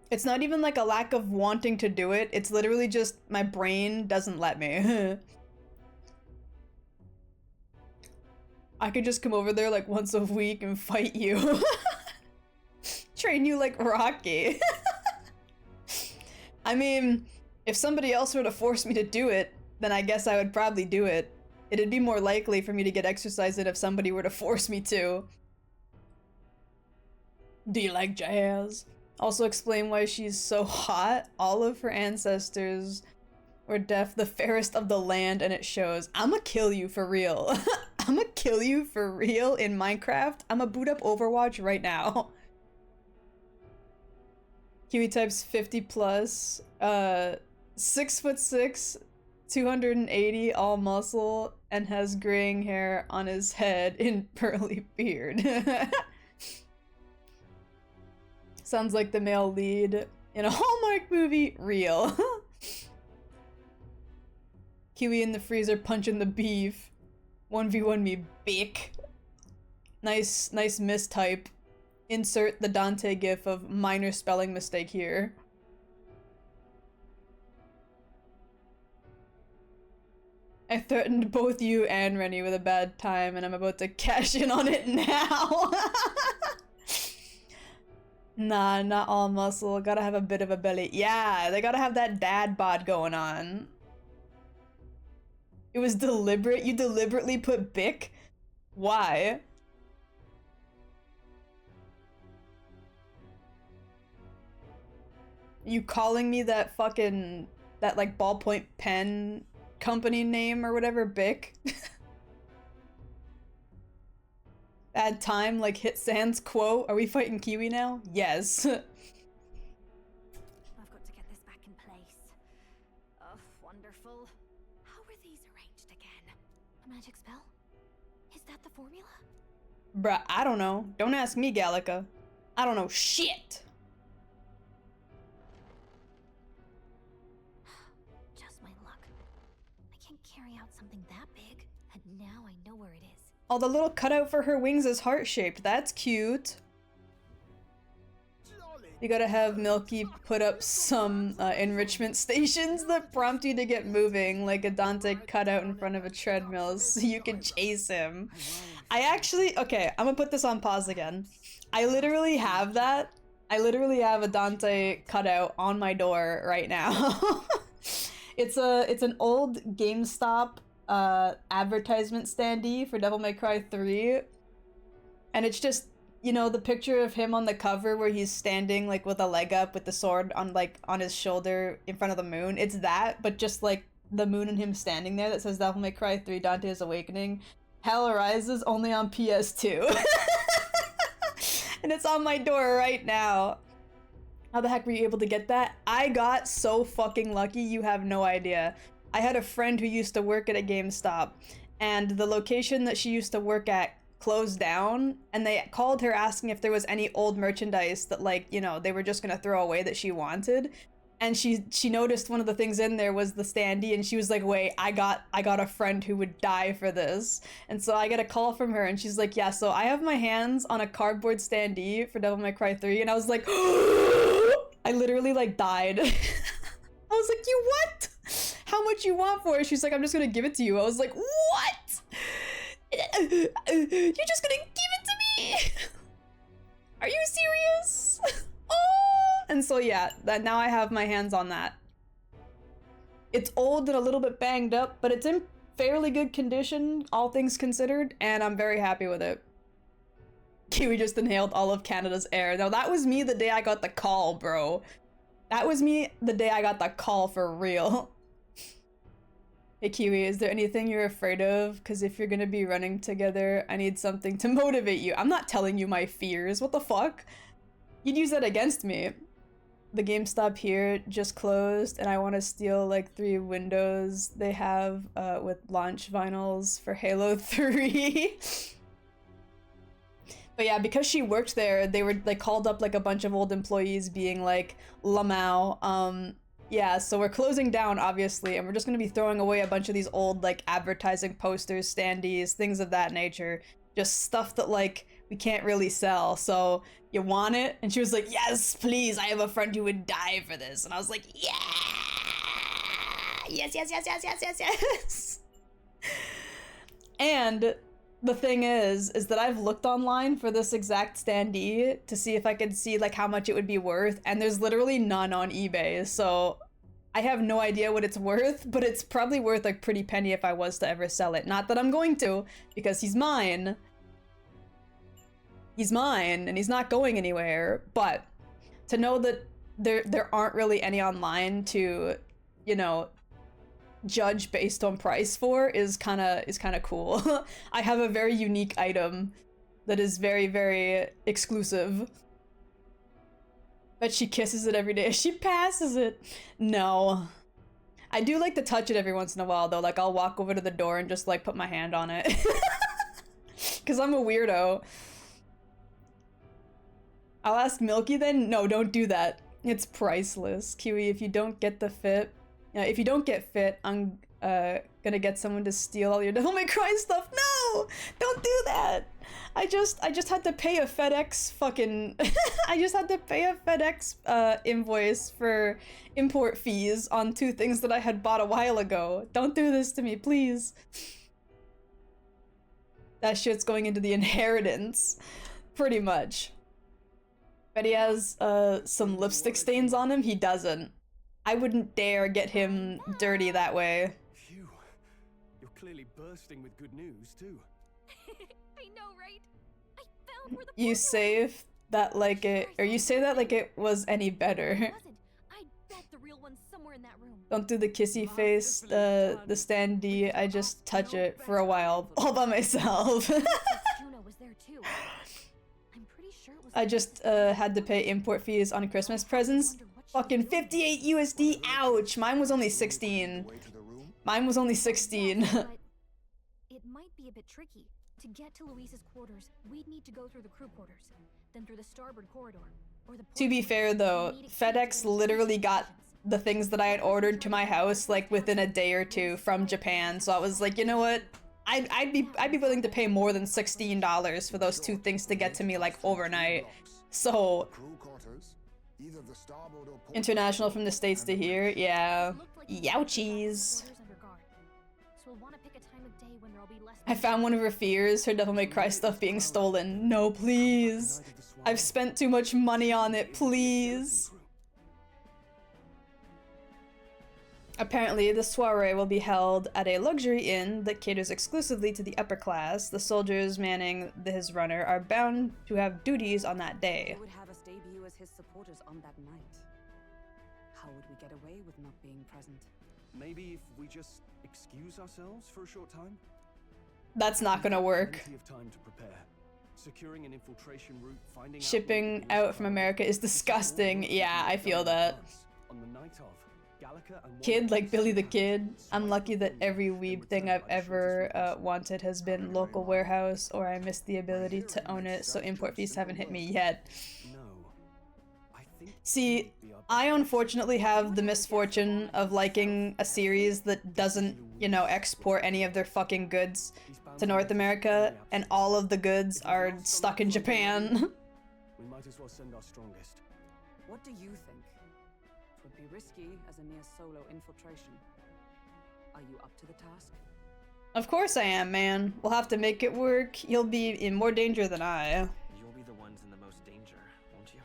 It's not even like a lack of wanting to do it. It's literally just my brain doesn't let me. I could just come over there like once a week and fight you. Train you like Rocky. I mean, if somebody else were to force me to do it, then I guess I would probably do it. It'd be more likely for me to get exercise than if somebody were to force me to. Do you like jazz? Also explain why she's so hot. All of her ancestors were deaf, the fairest of the land, and it shows. I'ma kill you for real. I'ma kill you for real in Minecraft. I'ma boot up Overwatch right now. Kiwi types 50 plus. 6'6", 280 all muscle and has graying hair on his head in pearly beard. Sounds like the male lead in a Hallmark movie. Real. Kiwi in the freezer punching the beef. 1v1 me, bick. Nice mistype. Insert the Dante gif of minor spelling mistake here. I threatened both you and Rennie with a bad time, and I'm about to cash in on it now. Nah, not all muscle. Gotta have a bit of a belly. Yeah, they gotta have that dad bod going on. It was deliberate? You deliberately put Bic? Why? You calling me that fucking... that, like, ballpoint pen company name or whatever, Bic? Bad time, like Hit Sans quote. Are we fighting Kiwi now? Yes. I've got to get this back in place. Oh, wonderful. How were these arranged again? A magic spell? Is that the formula? Bruh, I don't know. Don't ask me, Gallica. I don't know shit. Just my luck. I can't carry out something that big, and now I know where it is. Oh, the little cutout for her wings is heart-shaped. That's cute. You gotta have Milky put up some enrichment stations that prompt you to get moving, like a Dante cutout in front of a treadmill so you can chase him. I actually... Okay, I'm gonna put this on pause again. I literally have that. I literally have a Dante cutout on my door right now. It's an old GameStop advertisement standee for Devil May Cry 3, and it's just, you know, the picture of him on the cover where he's standing like with a leg up with the sword on like on his shoulder in front of the moon. It's that, but just like the moon and him standing there that says Devil May Cry 3 Dante's Awakening. Hell Arises only on PS2. And it's on my door right now. How the heck were you able to get that? I got so fucking lucky, you have no idea. I had a friend who used to work at a GameStop, and the location that she used to work at closed down, and they called her asking if there was any old merchandise that, like, you know, they were just gonna throw away that she wanted. And she noticed one of the things in there was the standee, and she was like, wait, I got a friend who would die for this. And so I get a call from her, and she's like, yeah, so I have my hands on a cardboard standee for Devil May Cry 3, and I was like, I literally, like, died. I was like, you what? How much you want for it? She's like, I'm just gonna give it to you. I was like, what? You're just gonna give it to me? Are you serious? Oh! And so yeah, now I have my hands on that. It's old and a little bit banged up, but it's in fairly good condition, all things considered, and I'm very happy with it. Kiwi just inhaled all of Canada's air. Now that was me the day I got the call, bro. That was me the day I got the call for real. Hey Kiwi, is there anything you're afraid of? Because if you're gonna be running together, I need something to motivate you. I'm not telling you my fears. What the fuck? You'd use that against me. The GameStop here just closed, and I want to steal like 3 windows they have with launch vinyls for Halo 3. But yeah, because she worked there, they were like called up like a bunch of old employees being like, Lamau, yeah, so we're closing down obviously, and we're just gonna be throwing away a bunch of these old like advertising posters, standees, things of that nature. Just stuff that like we can't really sell. So you want it? And she was like, yes, please, I have a friend who would die for this. And I was like, yeah! Yes, yes, yes, yes, yes, yes, yes! And the thing is that I've looked online for this exact standee to see if I could see like how much it would be worth, and there's literally none on eBay, so I have no idea what it's worth, but it's probably worth a pretty penny if I was to ever sell it. Not that I'm going to, because he's mine. He's mine, and he's not going anywhere, but to know that there aren't really any online to, you know, judge based on price for is kind of cool. I have a very unique item that is very, very exclusive. Bet she kisses it every day. She passes it. No. I do like to touch it every once in a while though. Like I'll walk over to the door and just like put my hand on it. Cause I'm a weirdo. I'll ask Milky then? No, don't do that. It's priceless. Kiwi, if you don't get the fit, if you don't get fit, I'm gonna get someone to steal all your Devil May Cry stuff. No! Don't do that! I just had to pay a FedEx fucking I just had to pay a FedEx invoice for import fees on 2 things that I had bought a while ago. Don't do this to me, please. That shit's going into the inheritance. Pretty much. But he has some lipstick stains on him. He doesn't. I wouldn't dare get him dirty that way. Phew. You're clearly bursting with good news, too. I know, right? I found where the You say that like it, or you say that like it was any better. I bet the real one's somewhere in that room. Don't do the kissy face, the standee. I just touch it for a while all by myself. Juno was there too. I'm pretty sure it was. I just had to pay import fees on Christmas presents. Fucking 58 USD. Ouch. Mine was only 16. Mine was only 16. But it might be a bit tricky. To get to Luis's quarters, we'd need to go through the crew quarters, then through the starboard corridor, or the. To be fair though, FedEx literally got the things that I had ordered to my house like within a day or 2 from Japan. So I was like, you know what? I'd be willing to pay more than $16 for those 2 things to get to me like overnight. So international from the States to here, yeah. Youchies. I found one of her fears, her Devil May Cry stuff being stolen. No, please. I've spent too much money on it, please. Apparently, the soiree will be held at a luxury inn that caters exclusively to the upper class. The soldiers manning his runner are bound to have duties on that day. He would have us debut as his supporters on that night. How would we get away with not being present? Maybe if we just excuse ourselves for a short time? That's not gonna work. Plenty of time to prepare. Securing an infiltration route, finding Shipping out from America is disgusting. Yeah, I feel that. On the night of, Gallica and Kid like Billy the Kid. I'm lucky that every weeb thing I've ever wanted has been local warehouse, or I missed the ability to own it, so import fees haven't hit me yet. See, I unfortunately have the misfortune of liking a series that doesn't, you know, export any of their fucking goods to North America, and all of the goods are stuck in Japan. We might as well send our strongest. What do you think? It would be risky as a mere solo infiltration. Are you up to the task? Of course I am, man. We'll have to make it work. You'll be in more danger than I. You'll be the ones in the most danger, won't you?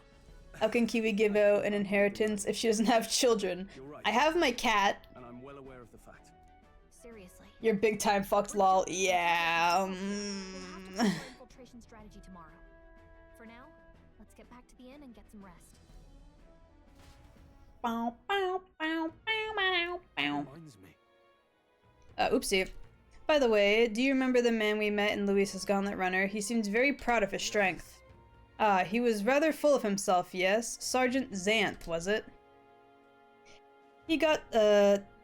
How can Kiwi give out an inheritance if she doesn't have children? Right. I have my cat. And I'm well aware of the fact. Seriously. You're big time fucked, lol. Yeah. Infiltration strategy tomorrow. For now, let's get back to the inn and get some rest. Reminds me. Oopsie. By the way, do you remember the man we met in Luis's Gauntlet Runner? He seems very proud of his strength. He was rather full of himself, yes. Sergeant Xanth, was it? He got,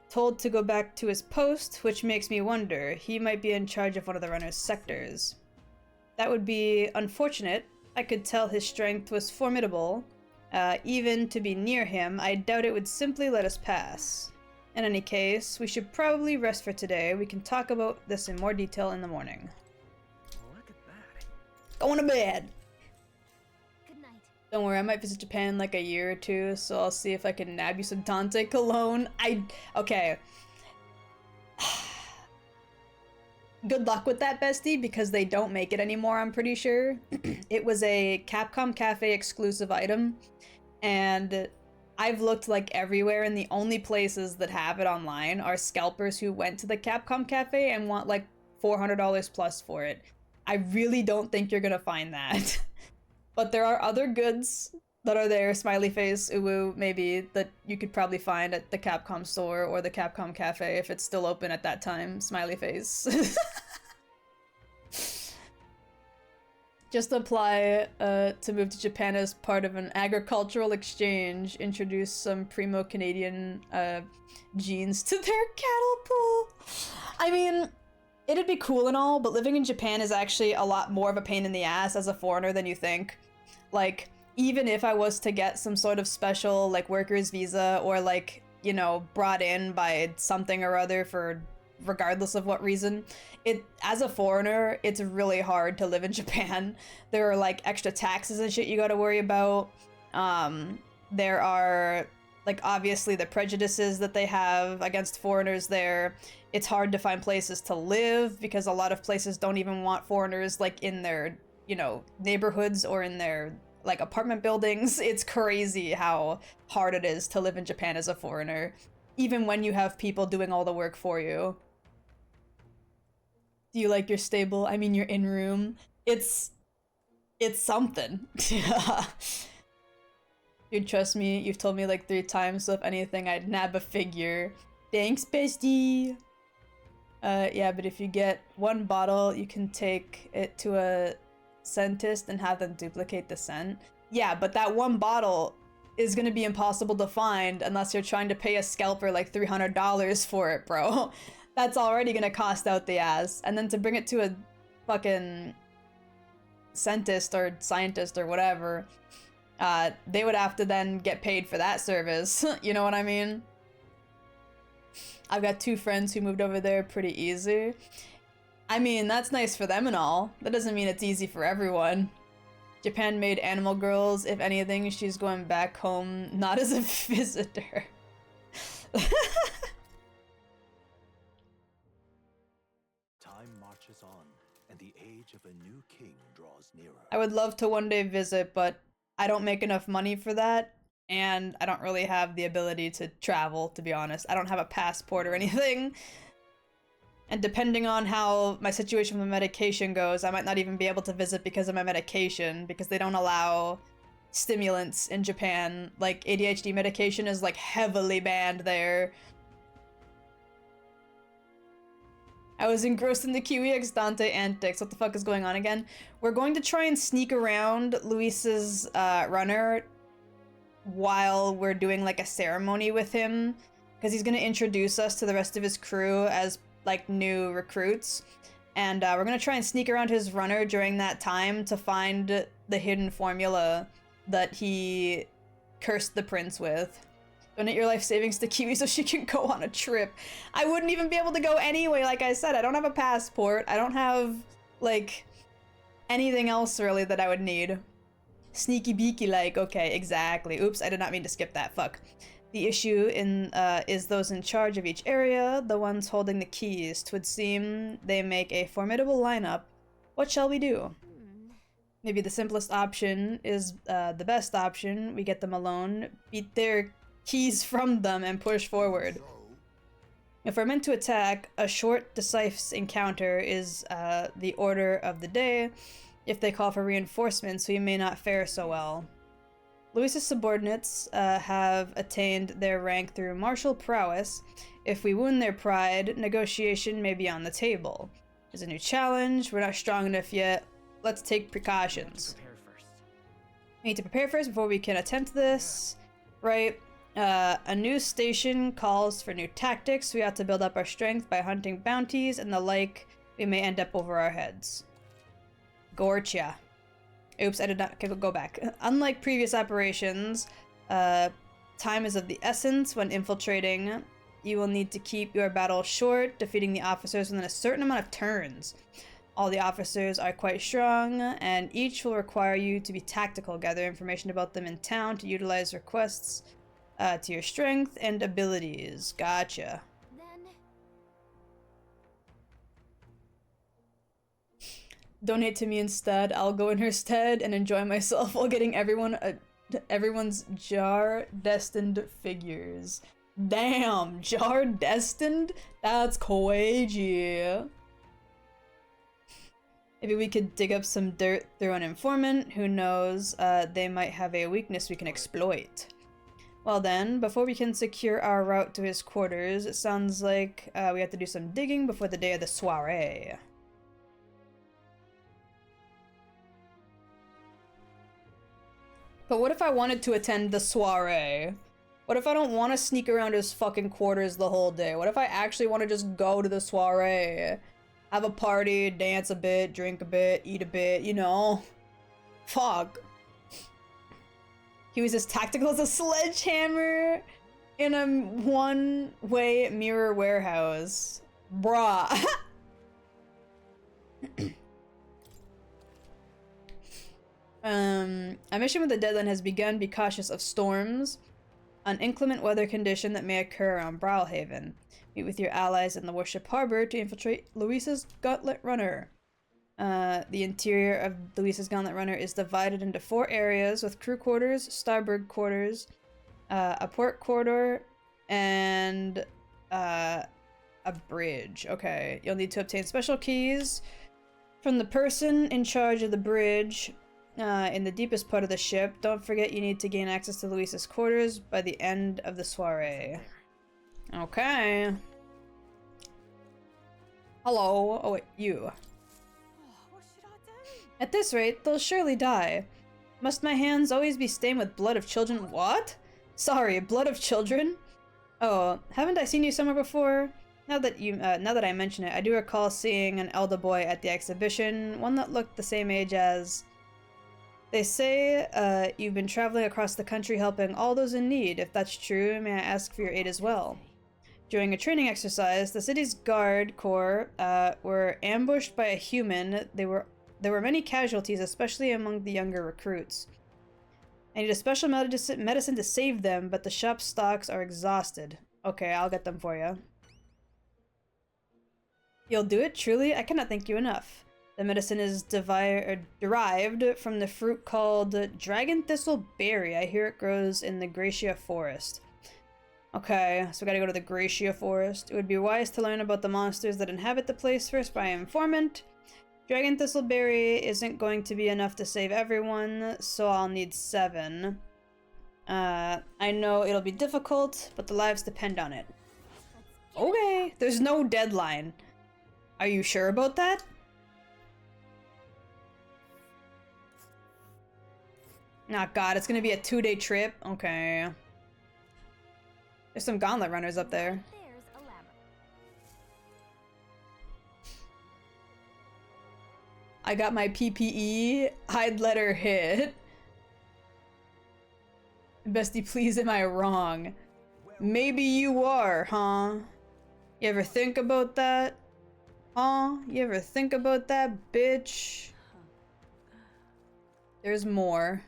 told to go back to his post, which makes me wonder. He might be in charge of one of the runner's sectors. That would be unfortunate. I could tell his strength was formidable. Even to be near him, I doubt it would simply let us pass. In any case, we should probably rest for today. We can talk about this in more detail in the morning. Look at that. Going to bed! Good night. Don't worry, I might visit Japan in like a year or 2, so I'll see if I can nab you some Dante cologne. Okay. Good luck with that, bestie, because they don't make it anymore, I'm pretty sure. It was a Capcom Cafe exclusive item, and I've looked like everywhere, and the only places that have it online are scalpers who went to the Capcom Cafe and want like $400 plus for it. I really don't think you're gonna find that. But there are other goods that are there, smiley face, uwu, maybe, that you could probably find at the Capcom store or the Capcom Cafe if it's still open at that time, smiley face. Just apply to move to Japan as part of an agricultural exchange. Introduce some primo Canadian genes to their cattle pool. I mean, it'd be cool and all, but living in Japan is actually a lot more of a pain in the ass as a foreigner than you think. Like, even if I was to get some sort of special, like, worker's visa or, like, you know, brought in by something or other for regardless of what reason, as a foreigner, it's really hard to live in Japan. There are, like, extra taxes and shit you gotta worry about. There are, like, obviously the prejudices that they have against foreigners there. It's hard to find places to live because a lot of places don't even want foreigners, like, in their, you know, neighborhoods or in their, like, apartment buildings. It's crazy how hard it is to live in Japan as a foreigner, even when you have people doing all the work for you. Do you like your stable? I mean, your in-room. It's something. Dude, trust me, you've told me like 3 times, so if anything, I'd nab a figure. Thanks, bestie! Yeah, but if you get 1 bottle, you can take it to a scentist and have them duplicate the scent. Yeah, but that 1 bottle is gonna be impossible to find unless you're trying to pay a scalper like $300 for it, bro. That's already gonna cost out the ass. And then to bring it to a fucking scentist or scientist or whatever, they would have to then get paid for that service. You know what I mean? I've got 2 friends who moved over there pretty easy. I mean, that's nice for them and all. That doesn't mean it's easy for everyone. Japan made animal girls. If anything, she's going back home, not as a visitor. Time marches on, and the age of a new king draws nearer. I would love to one day visit, but I don't make enough money for that, and I don't really have the ability to travel, to be honest. I don't have a passport or anything. And depending on how my situation with medication goes, I might not even be able to visit because of my medication, because they don't allow stimulants in Japan. Like, ADHD medication is, like, heavily banned there. I was engrossed in the Kiwi X Dante antics. What the fuck is going on again? We're going to try and sneak around Luis's runner while we're doing, like, a ceremony with him, because he's gonna introduce us to the rest of his crew as like new recruits, and we're gonna try and sneak around his runner during that time to find the hidden formula that he cursed the prince with. Donate your life savings to Kiwi so she can go on a trip. I wouldn't even be able to go anyway, like I said. I don't have a passport. I don't have, like, anything else really that I would need. Sneaky beaky, like, okay, exactly. Oops, I did not mean to skip that, fuck. The issue is those in charge of each area, the ones holding the keys. 'Twould seem they make a formidable lineup. What shall we do? Maybe the simplest option is the best option. We get them alone, beat their keys from them, and push forward. If we're meant to attack, a short, decisive encounter is the order of the day. If they call for reinforcements, we may not fare so well. Luis's subordinates have attained their rank through martial prowess. If we wound their pride, negotiation may be on the table. There's a new challenge. We're not strong enough yet. Let's take precautions. We need to prepare first before we can attempt this. Right. A new station calls for new tactics. We have to build up our strength by hunting bounties and the like. We may end up over our heads. Gorcha. Oops, I did not go back. Unlike previous operations, time is of the essence when infiltrating. You will need to keep your battle short, defeating the officers within a certain amount of turns. All the officers are quite strong, and each will require you to be tactical. Gather information about them in town to utilize requests to your strength and abilities. Gotcha. Donate to me instead. I'll go in her stead and enjoy myself while getting everyone's jar-destined figures. Damn, jar-destined? That's crazy. Maybe we could dig up some dirt through an informant. Who knows? They might have a weakness we can exploit. Well then, before we can secure our route to his quarters, it sounds like we have to do some digging before the day of the soiree. But what if I wanted to attend the soiree? What if I don't want to sneak around his fucking quarters the whole day? What if I actually want to just go to the soiree? Have a party, dance a bit, drink a bit, eat a bit, you know? Fuck. He was as tactical as a sledgehammer in a one-way mirror warehouse. Bruh. A mission with a deadline has begun. Be cautious of storms. An inclement weather condition that may occur around Brawlhaven. Meet with your allies in the Warship Harbor to infiltrate Luisa's Gauntlet Runner. The interior of Luisa's Gauntlet Runner is divided into 4 areas with crew quarters, starboard quarters, a port corridor, and a bridge. Okay, you'll need to obtain special keys from the person in charge of the bridge in the deepest part of the ship. Don't forget you need to gain access to Luisa's quarters by the end of the soiree. Okay. Hello. Oh wait, you. At this rate, they'll surely die. Must my hands always be stained with blood of children? What? Sorry, blood of children? Oh, haven't I seen you somewhere before? Now that I mention it, I do recall seeing an elder boy at the exhibition, one that looked the same age as... They say you've been traveling across the country helping all those in need. If that's true, may I ask for your aid as well? During a training exercise, the city's guard corps were ambushed by a human. There were many casualties, especially among the younger recruits. I need a special medicine to save them, but the shop stocks are exhausted. Okay, I'll get them for you. You'll do it? Truly? I cannot thank you enough. The medicine is derived from the fruit called Dragon Thistle Berry. I hear it grows in the Gracia Forest. Okay, so we gotta go to the Gracia Forest. It would be wise to learn about the monsters that inhabit the place first by informant. Dragon Thistleberry isn't going to be enough to save everyone, so I'll need 7. I know it'll be difficult, but the lives depend on it. Okay, there's no deadline. Are you sure about that? Oh god, it's gonna be a 2-day trip? Okay. There's some gauntlet runners up there. I got my PPE. I'd let her hit. Bestie, please, am I wrong? Maybe you are, huh? You ever think about that? Huh? You ever think about that, bitch? There's more.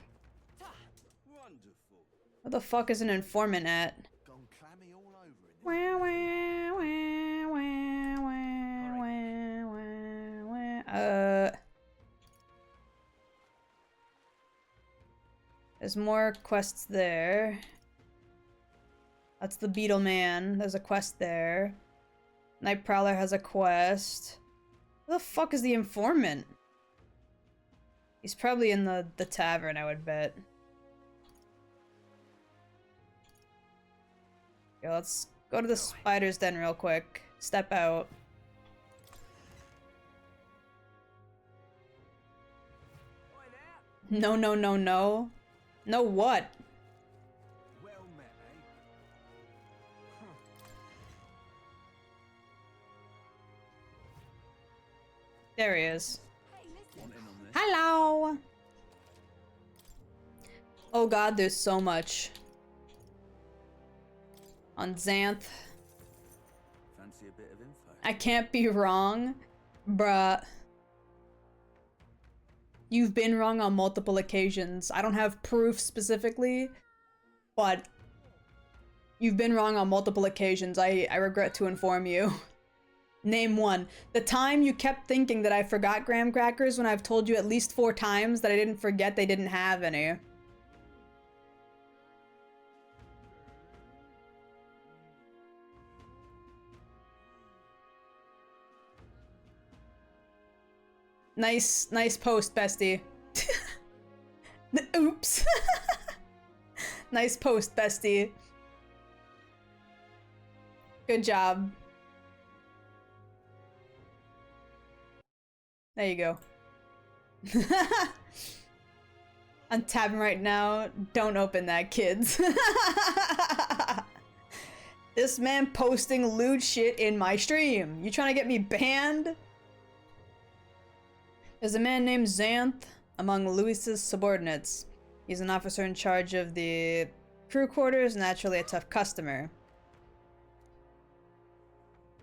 What the fuck is an informant at? There's more quests there. That's the Beetle Man. There's a quest there. Night Prowler has a quest. Who the fuck is the informant? He's probably in the tavern, I would bet. Okay, let's go to the spider's den real quick. Step out. No, no, no, no. No what? Well met, eh? There he is. Hello! Oh god, there's so much. On Xanth. Fancy a bit of info? I can't be wrong. Bruh. You've been wrong on multiple occasions. I don't have proof specifically, but you've been wrong on multiple occasions. I regret to inform you. Name one. The time you kept thinking that I forgot graham crackers when I've told you at least 4 times that I didn't forget they didn't have any. Nice post, bestie. Oops. Nice post, bestie. Good job. There you go. I'm tabbing right now. Don't open that, kids. This man posting lewd shit in my stream. You trying to get me banned? There's a man named Xanth among Louis's subordinates. He's an officer in charge of the crew quarters, naturally a tough customer.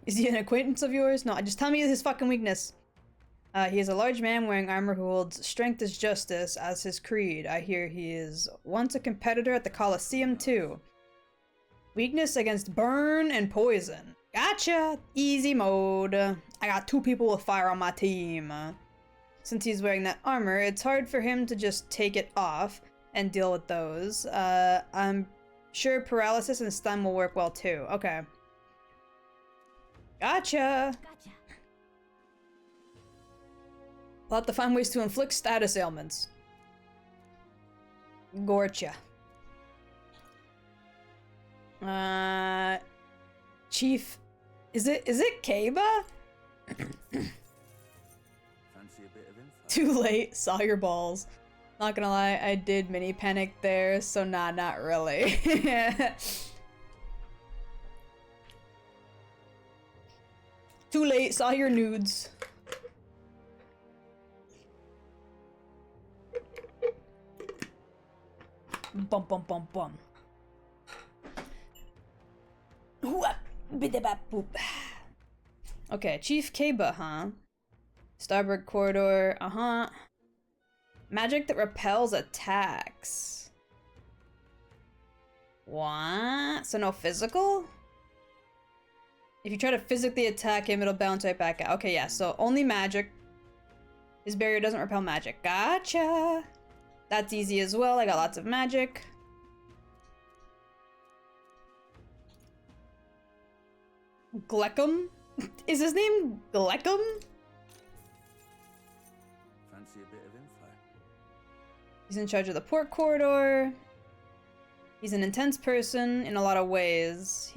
Is he an acquaintance of yours? No, just tell me his fucking weakness. He is a large man wearing armor who holds strength is justice as his creed. I hear he is once a competitor at the Colosseum too. Weakness against burn and poison. Gotcha! Easy mode. I got 2 people with fire on my team. Since he's wearing that armor, it's hard for him to just take it off and deal with those. I'm sure paralysis and stun will work well too. Okay. Gotcha! We'll have to find ways to inflict status ailments. Gotcha. Chief, is it Kaba? Fancy a bit of info? Too late, saw your balls. Not gonna lie, I did mini panic there, so nah, not really. Too late, saw your nudes. Bum bum bum bum. Okay, Chief Kaba, huh? Starboard corridor, Magic that repels attacks. What? So no physical? If you try to physically attack him, it'll bounce right back out. Okay, yeah, so only magic. His barrier doesn't repel magic. Gotcha! That's easy as well. I got lots of magic. Gleckum? Is his name Gleckum? Fancy a bit of info? He's in charge of the port corridor. He's an intense person in a lot of ways.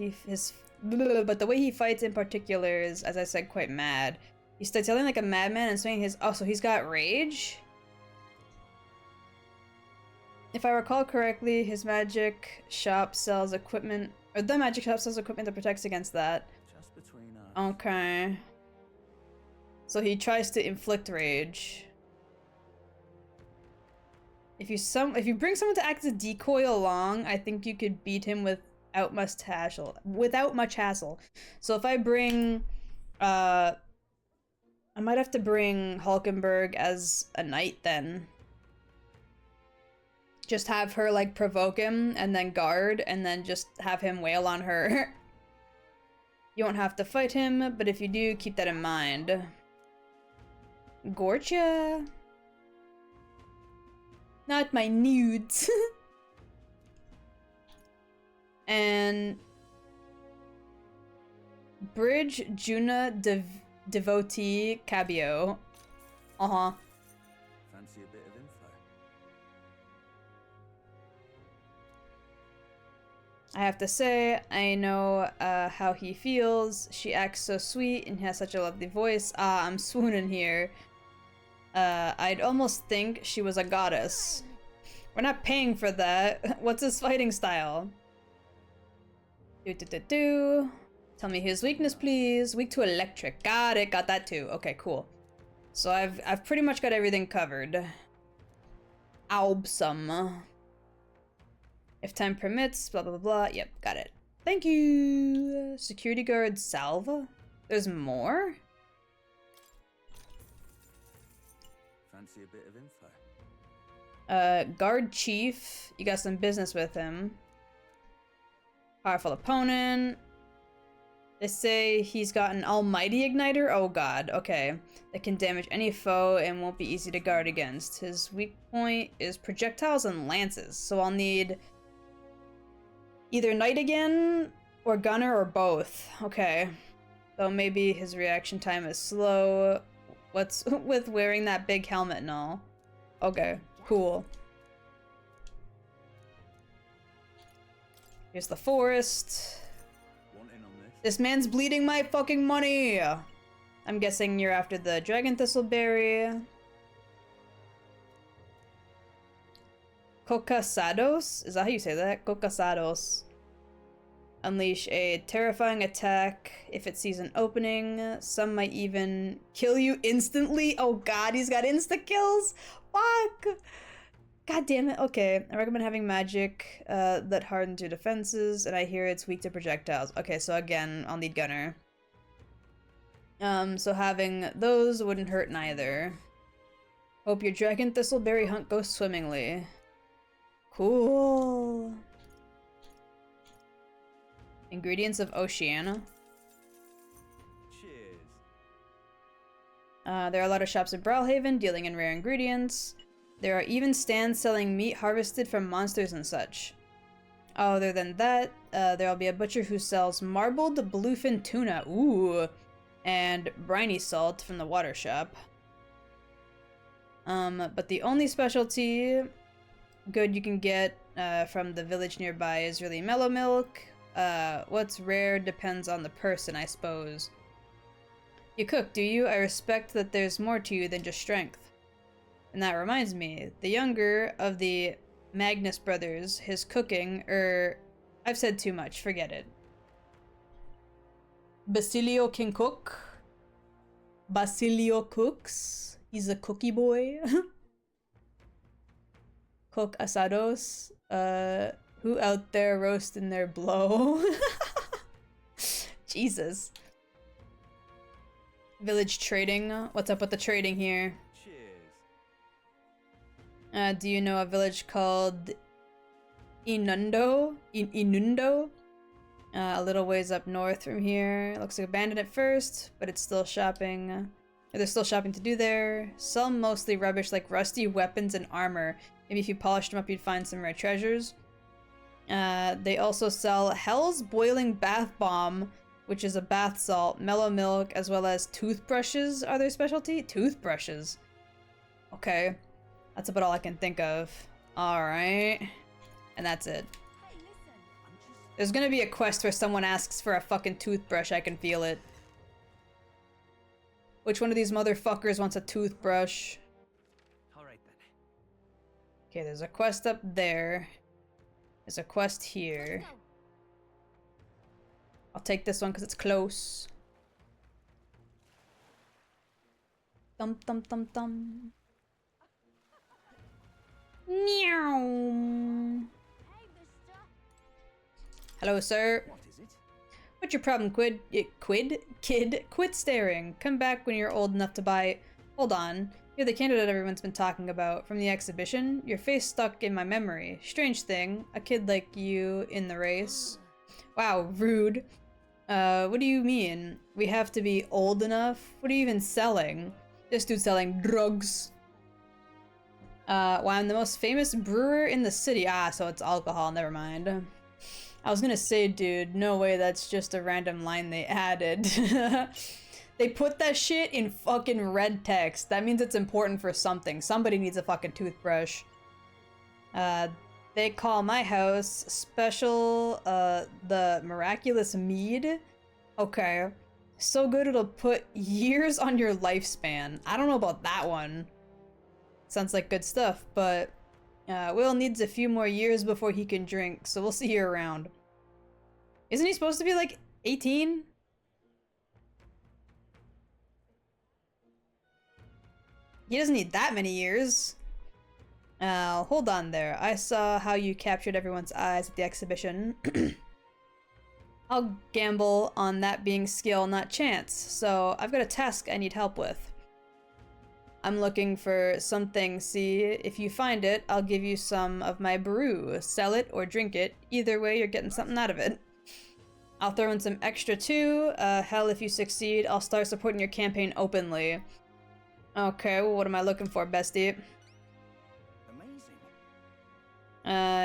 But the way he fights in particular is, as I said, quite mad. He starts yelling like a madman and swinging his... Oh, so he's got rage? If I recall correctly, his magic shop sells equipment... Or the magic shop sells equipment that protects against that. Just between us. Okay. So he tries to inflict rage. If you bring someone to act as a decoy along, I think you could beat him without much hassle. So if I bring, I might have to bring Hulkenberg as a knight then. Just have her like provoke him and then guard and then just have him wail on her. You won't have to fight him, but if you do, keep that in mind. Gotcha. Not my nudes. And Bridge Juna Devotee Cabio. Fancy a bit of info? I have to say, I know how he feels. She acts so sweet and has such a lovely voice. Ah, I'm swooning here. I'd almost think she was a goddess. We're not paying for that. What's his fighting style? Tell me his weakness, please. Weak to electric. Got it. Got that too. Okay, cool. So I've pretty much got everything covered. Awesome. If time permits, blah blah blah. Yep, got it. Thank you. Security guard Salva. There's more? Fancy a bit of info? Guard Chief. You got some business with him. Powerful opponent. They say he's got an almighty igniter? Oh god, okay. That can damage any foe and won't be easy to guard against. His weak point is projectiles and lances, so I'll need either knight again, or gunner, or both. Okay. Though maybe his reaction time is slow. What's with wearing that big helmet and all? Okay, cool. Here's the forest. This man's bleeding my fucking money! I'm guessing you're after the dragon thistleberry. Cocasados? Is that how you say that? Cocasados. Unleash a terrifying attack if it sees an opening. Some might even kill you instantly. Oh god, he's got insta-kills? Fuck! God damn it. Okay, I recommend having magic that hardens your defenses, and I hear it's weak to projectiles. Okay, so again, I'll need gunner. So having those wouldn't hurt neither. Hope your dragon thistleberry hunt goes swimmingly. Cool. Ingredients of Oceania. Cheers. There are a lot of shops in Brawlhaven dealing in rare ingredients. There are even stands selling meat harvested from monsters and such. Other than that, there'll be a butcher who sells marbled bluefin tuna, ooh, and briny salt from the water shop. But the only specialty good you can get from the village nearby is really mellow milk. What's rare depends on the person, I suppose. You cook, do you? I respect that there's more to you than just strength. And that reminds me, the younger of the Magnus brothers, his cooking, I've said too much, forget it. Basilio can cook. Basilio cooks. He's a cookie boy. Cook asados. Who out there roasting their blow? Jesus. Village trading. What's up with the trading here? Do you know a village called Inundo? Inundo? A little ways up north from here. It looks like abandoned at first, but it's still shopping. There's still shopping to do there. Some mostly rubbish like rusty weapons and armor. Maybe if you polished them up you'd find some rare treasures. They also sell Hell's Boiling Bath Bomb, which is a bath salt, mellow milk, as well as toothbrushes are their specialty? Toothbrushes. Okay. That's about all I can think of. Alright. And that's it. There's gonna be a quest where someone asks for a fucking toothbrush, I can feel it. Which one of these motherfuckers wants a toothbrush? Alright then. Okay, there's a quest up there. There's a quest here. I'll take this one because it's close. Dum dum dum dum. Meow. Hello, sir. What is it? What's your problem, Kid, quit staring. Come back when you're old enough to buy. Hold on. You're the candidate everyone's been talking about. From the exhibition, your face stuck in my memory. Strange thing, a kid like you in the race. Wow, rude. What do you mean? We have to be old enough? What are you even selling? This dude's selling drugs. Well, I'm the most famous brewer in the city. Ah, so it's alcohol, never mind. I was gonna say, dude, no way that's just a random line they added. They put that shit in fucking red text. That means it's important for something. Somebody needs a fucking toothbrush. They call my house special, the miraculous mead. Okay. So good it'll put years on your lifespan. I don't know about that one. Sounds like good stuff, but Will needs a few more years before he can drink, so we'll see you around. Isn't he supposed to be like 18? He doesn't need that many years. Hold on there. I saw how you captured everyone's eyes at the exhibition. I'll gamble on that being skill, not chance, so I've got a task I need help with. I'm looking for something, see? If you find it, I'll give you some of my brew. Sell it or drink it. Either way, you're getting something out of it. I'll throw in some extra too. Hell, if you succeed, I'll start supporting your campaign openly. Okay, well, what am I looking for, bestie? Amazing.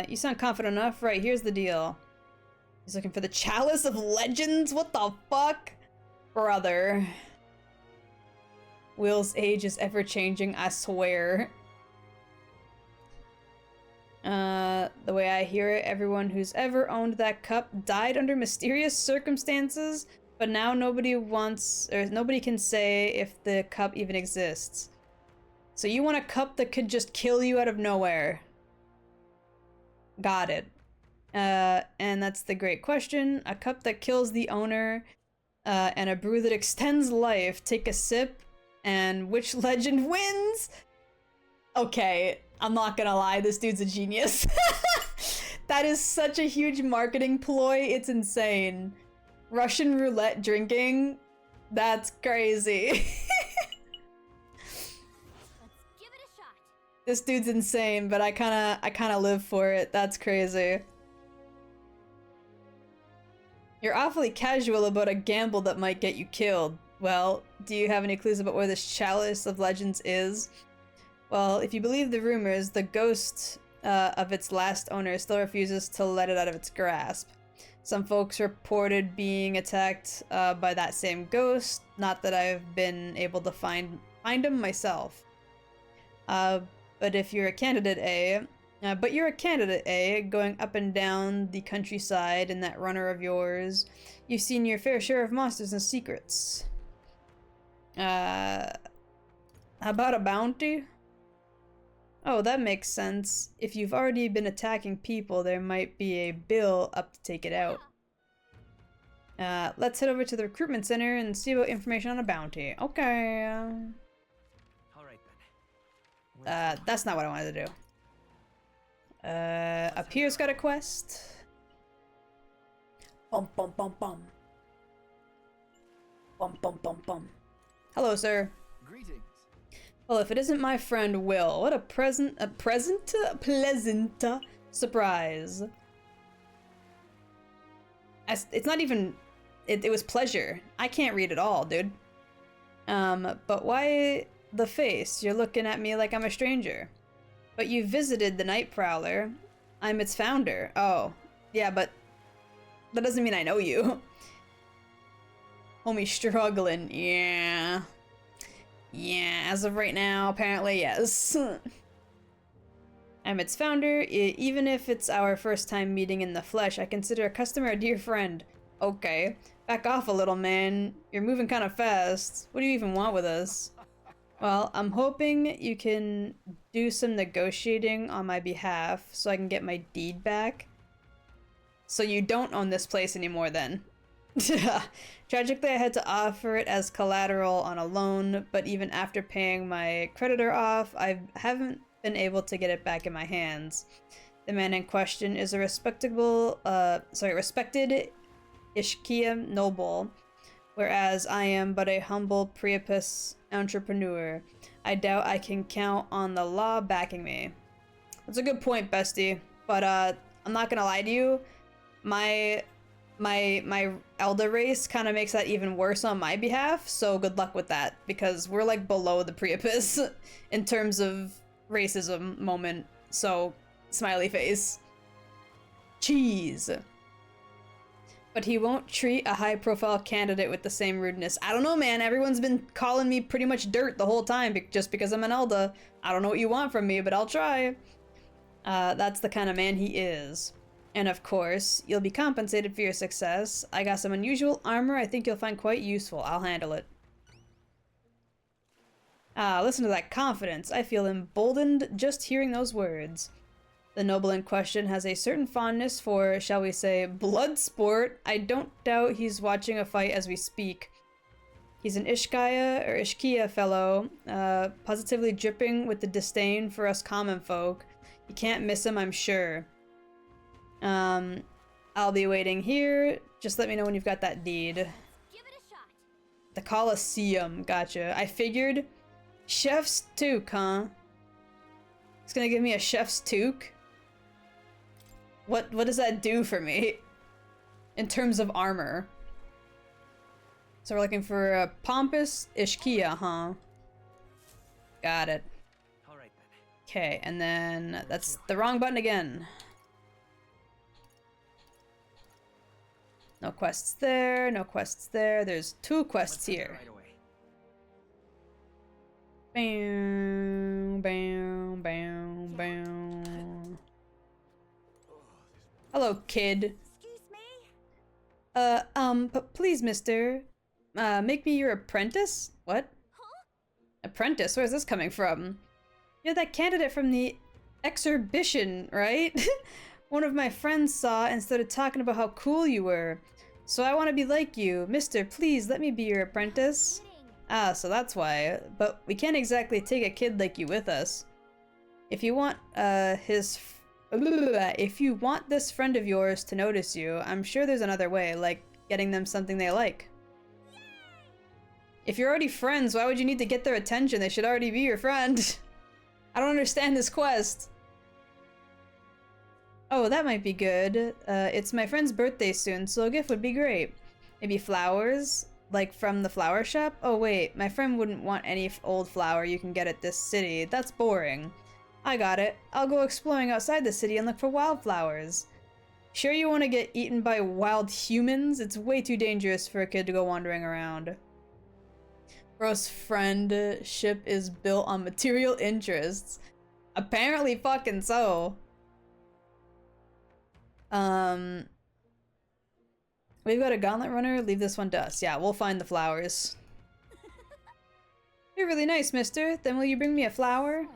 You sound confident enough. Right, here's the deal. He's looking for the Chalice of Legends? What the fuck? Brother. Will's age is ever-changing, I swear. The way I hear it, everyone who's ever owned that cup died under mysterious circumstances, but now nobody can say if the cup even exists. So you want a cup that could just kill you out of nowhere. Got it. And that's the great question. A cup that kills the owner, and a brew that extends life. Take a sip, and which legend wins? Okay, I'm not gonna lie, this dude's a genius. That is such a huge marketing ploy, it's insane. Russian roulette drinking? That's crazy. Let's give it a shot. This dude's insane, but I kinda live for it. That's crazy. You're awfully casual about a gamble that might get you killed. Well, do you have any clues about where this Chalice of Legends is? Well, if you believe the rumors, the ghost of its last owner still refuses to let it out of its grasp. Some folks reported being attacked by that same ghost. Not that I've been able to find him myself. But if you're a candidate A, going up and down the countryside in that runner of yours, you've seen your fair share of monsters and secrets. How about a bounty? Oh, that makes sense. If you've already been attacking people, there might be a bill up to take it out. Let's head over to the recruitment center and see about information on a bounty. Okay. Alright then. That's not what I wanted to do. Up here's got a quest. Bum bum bum bum. Bum bum bum bum. Hello, sir. Greetings. Well, if it isn't my friend Will, what a pleasant surprise. It's not even, it was pleasure. I can't read at all, dude. But why the face? You're looking at me like I'm a stranger. But you visited the Night Prowler. I'm its founder. Oh, yeah, but that doesn't mean I know you. Homie struggling, yeah. Yeah, as of right now, apparently yes. I'm its founder. Even if it's our first time meeting in the flesh, I consider a customer a dear friend. Okay, back off a little, man. You're moving kind of fast. What do you even want with us? Well, I'm hoping you can do some negotiating on my behalf so I can get my deed back. So you don't own this place anymore then. Tragically, I had to offer it as collateral on a loan, but even after paying my creditor off, I haven't been able to get it back in my hands. The man in question is a respected Ishkia noble, whereas I am but a humble Priapus entrepreneur. I doubt I can count on the law backing me. That's a good point, bestie, but I'm not gonna lie to you. My elder race kind of makes that even worse on my behalf, so good luck with that, because we're like below the Priapus in terms of racism moment, so smiley face. Cheese. But he won't treat a high-profile candidate with the same rudeness. I don't know, man. Everyone's been calling me pretty much dirt the whole time just because I'm an Elder. I don't know what you want from me, but I'll try. That's the kind of man he is. And of course, you'll be compensated for your success. I got some unusual armor I think you'll find quite useful. I'll handle it. Listen to that confidence. I feel emboldened just hearing those words. The noble in question has a certain fondness for, shall we say, blood sport. I don't doubt he's watching a fight as we speak. He's an Ishkia fellow, positively dripping with the disdain for us common folk. You can't miss him, I'm sure. I'll be waiting here. Just let me know when you've got that deed. Give it a shot. The Colosseum, gotcha. I figured. Chef's toque, huh? It's gonna give me a chef's toque? What does that do for me? In terms of armor. So we're looking for a pompous Ishkia, huh? Got it. Alright then. Okay, and then that's the wrong button again. No quests there, no quests there. There's 2 quests here. Right away. Bam, bam, bam, bam. Hello, kid. Excuse me? But please, mister, make me your apprentice? What? Huh? Apprentice? Where's this coming from? You're that candidate from the exhibition, right? One of my friends saw and started talking about how cool you were. So I want to be like you. Mister, please let me be your apprentice. Ah, so that's why. But we can't exactly take a kid like you with us. If you want if you want this friend of yours to notice you, I'm sure there's another way, like getting them something they like. If you're already friends, why would you need to get their attention? They should already be your friend. I don't understand this quest. Oh, that might be good. It's my friend's birthday soon, so a gift would be great. Maybe flowers? Like from the flower shop? Oh wait, my friend wouldn't want any old flower you can get at this city. That's boring. I got it. I'll go exploring outside the city and look for wildflowers. Sure you want to get eaten by wild humans? It's way too dangerous for a kid to go wandering around. Gross friendship is built on material interests. Apparently fucking so. We've got a gauntlet runner. Leave this one to us. Yeah, we'll find the flowers. You're really nice, mister. Then will you bring me a flower?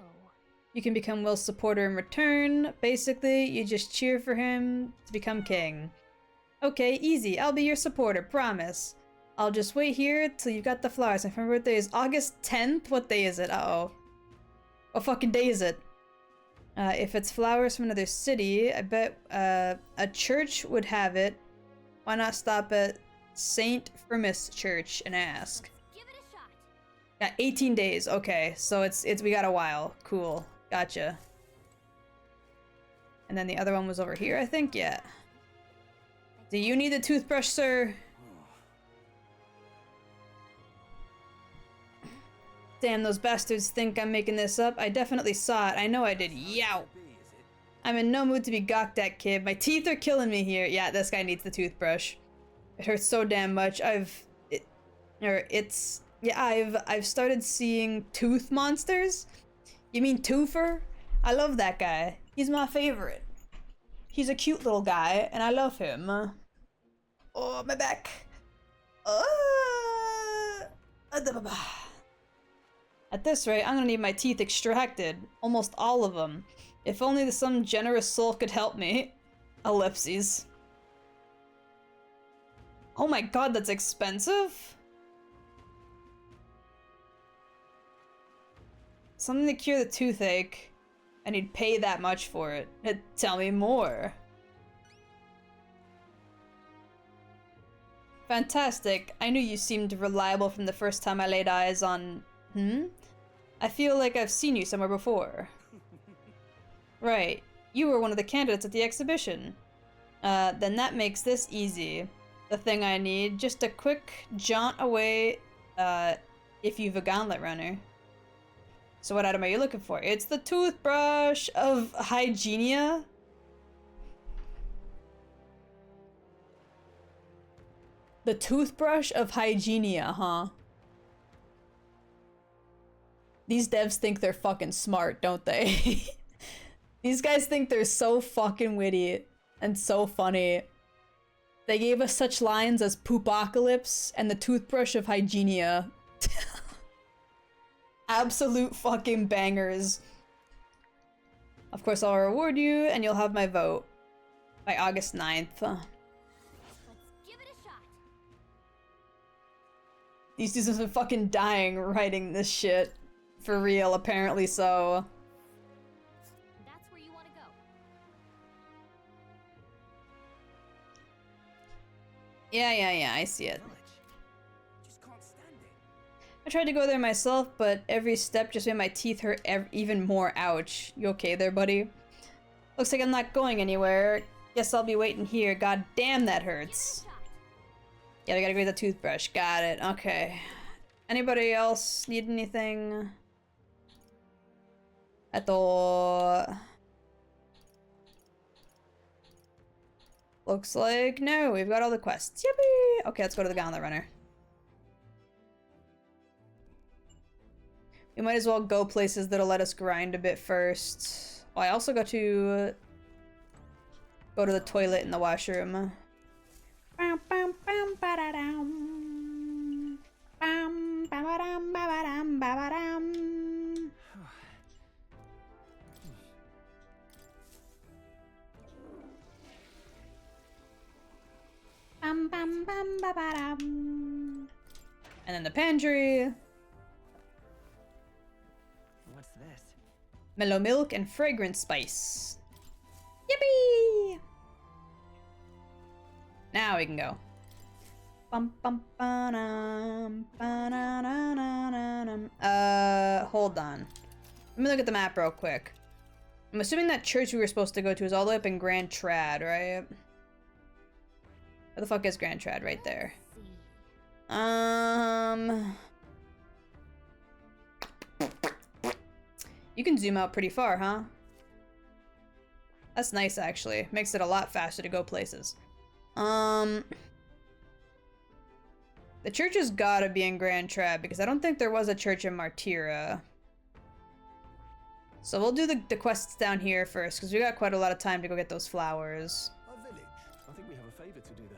You can become Will's supporter in return. Basically, you just cheer for him to become king. Okay, easy. I'll be your supporter, promise. I'll just wait here till you've got the flowers. My friend's birthday is August 10th? What day is it? Uh-oh. What fucking day is it? If it's flowers from another city, I bet a church would have it. Why not stop at St. Firmus Church and ask? Give it a shot. Yeah, 18 days. Okay, so it's we got a while. Cool. Gotcha. And then the other one was over here, I think? Yeah. Do you need a toothbrush, sir? Damn, those bastards think I'm making this up. I definitely saw it. I know I did. Yow! I'm in no mood to be gawked at, kid. My teeth are killing me here. Yeah, this guy needs the toothbrush. It hurts so damn much. I've started seeing tooth monsters. You mean Toofer? I love that guy. He's my favorite. He's a cute little guy, and I love him. Oh, my back. At this rate, I'm gonna need my teeth extracted. Almost all of them. If only some generous soul could help me. Ellipses. Oh my god, that's expensive? Something to cure the toothache. And he'd pay that much for it. Tell me more. Fantastic. I knew you seemed reliable from the first time I laid eyes on... I feel like I've seen you somewhere before. Right. You were one of the candidates at the exhibition. Then that makes this easy. The thing I need, just a quick jaunt away, if you've a gauntlet runner. So what item are you looking for? It's the toothbrush of Hygienia. The toothbrush of Hygienia, huh? These devs think they're fucking smart, don't they? These guys think they're so fucking witty and so funny. They gave us such lines as Poopocalypse and the toothbrush of Hygienia. Absolute fucking bangers. Of course, I'll reward you and you'll have my vote by August 9th. Let's give it a shot. These dudes have been fucking dying writing this shit. For real, apparently so. That's where you want to go. Yeah, I see it. I tried to go there myself, but every step just made my teeth hurt even more. Ouch. You okay there, buddy? Looks like I'm not going anywhere. Guess I'll be waiting here. God damn, that hurts. Yeah, we gotta go get the toothbrush. Got it. Okay. Anybody else need anything? Looks like no, we've got all the quests. Yippee! Okay, let's go to the Gauntlet Runner. We might as well go places that'll let us grind a bit first. Oh, I also got to go to the toilet in the washroom. Bam, bam, bam, ba-da-dum. Bam, ba-ba-dum, ba-ba-dum, ba-ba-dum. Bum, bum, bum, ba, ba, dum. And then the pantry. What's this? Mellow milk and fragrant spice. Yippee! Now we can go. Bum, bum, ba-dum, ba-da-da-da-da-dum. Hold on. Let me look at the map real quick. I'm assuming that church we were supposed to go to is all the way up in Grand Trad, right? Where the fuck is Grand Trad? Right there. You can zoom out pretty far, huh? That's nice, actually. Makes it a lot faster to go places. The church has gotta be in Grand Trad, because I don't think there was a church in Martira. So we'll do the quests down here first, because we got quite a lot of time to go get those flowers. A village. I think we have a favor to do there.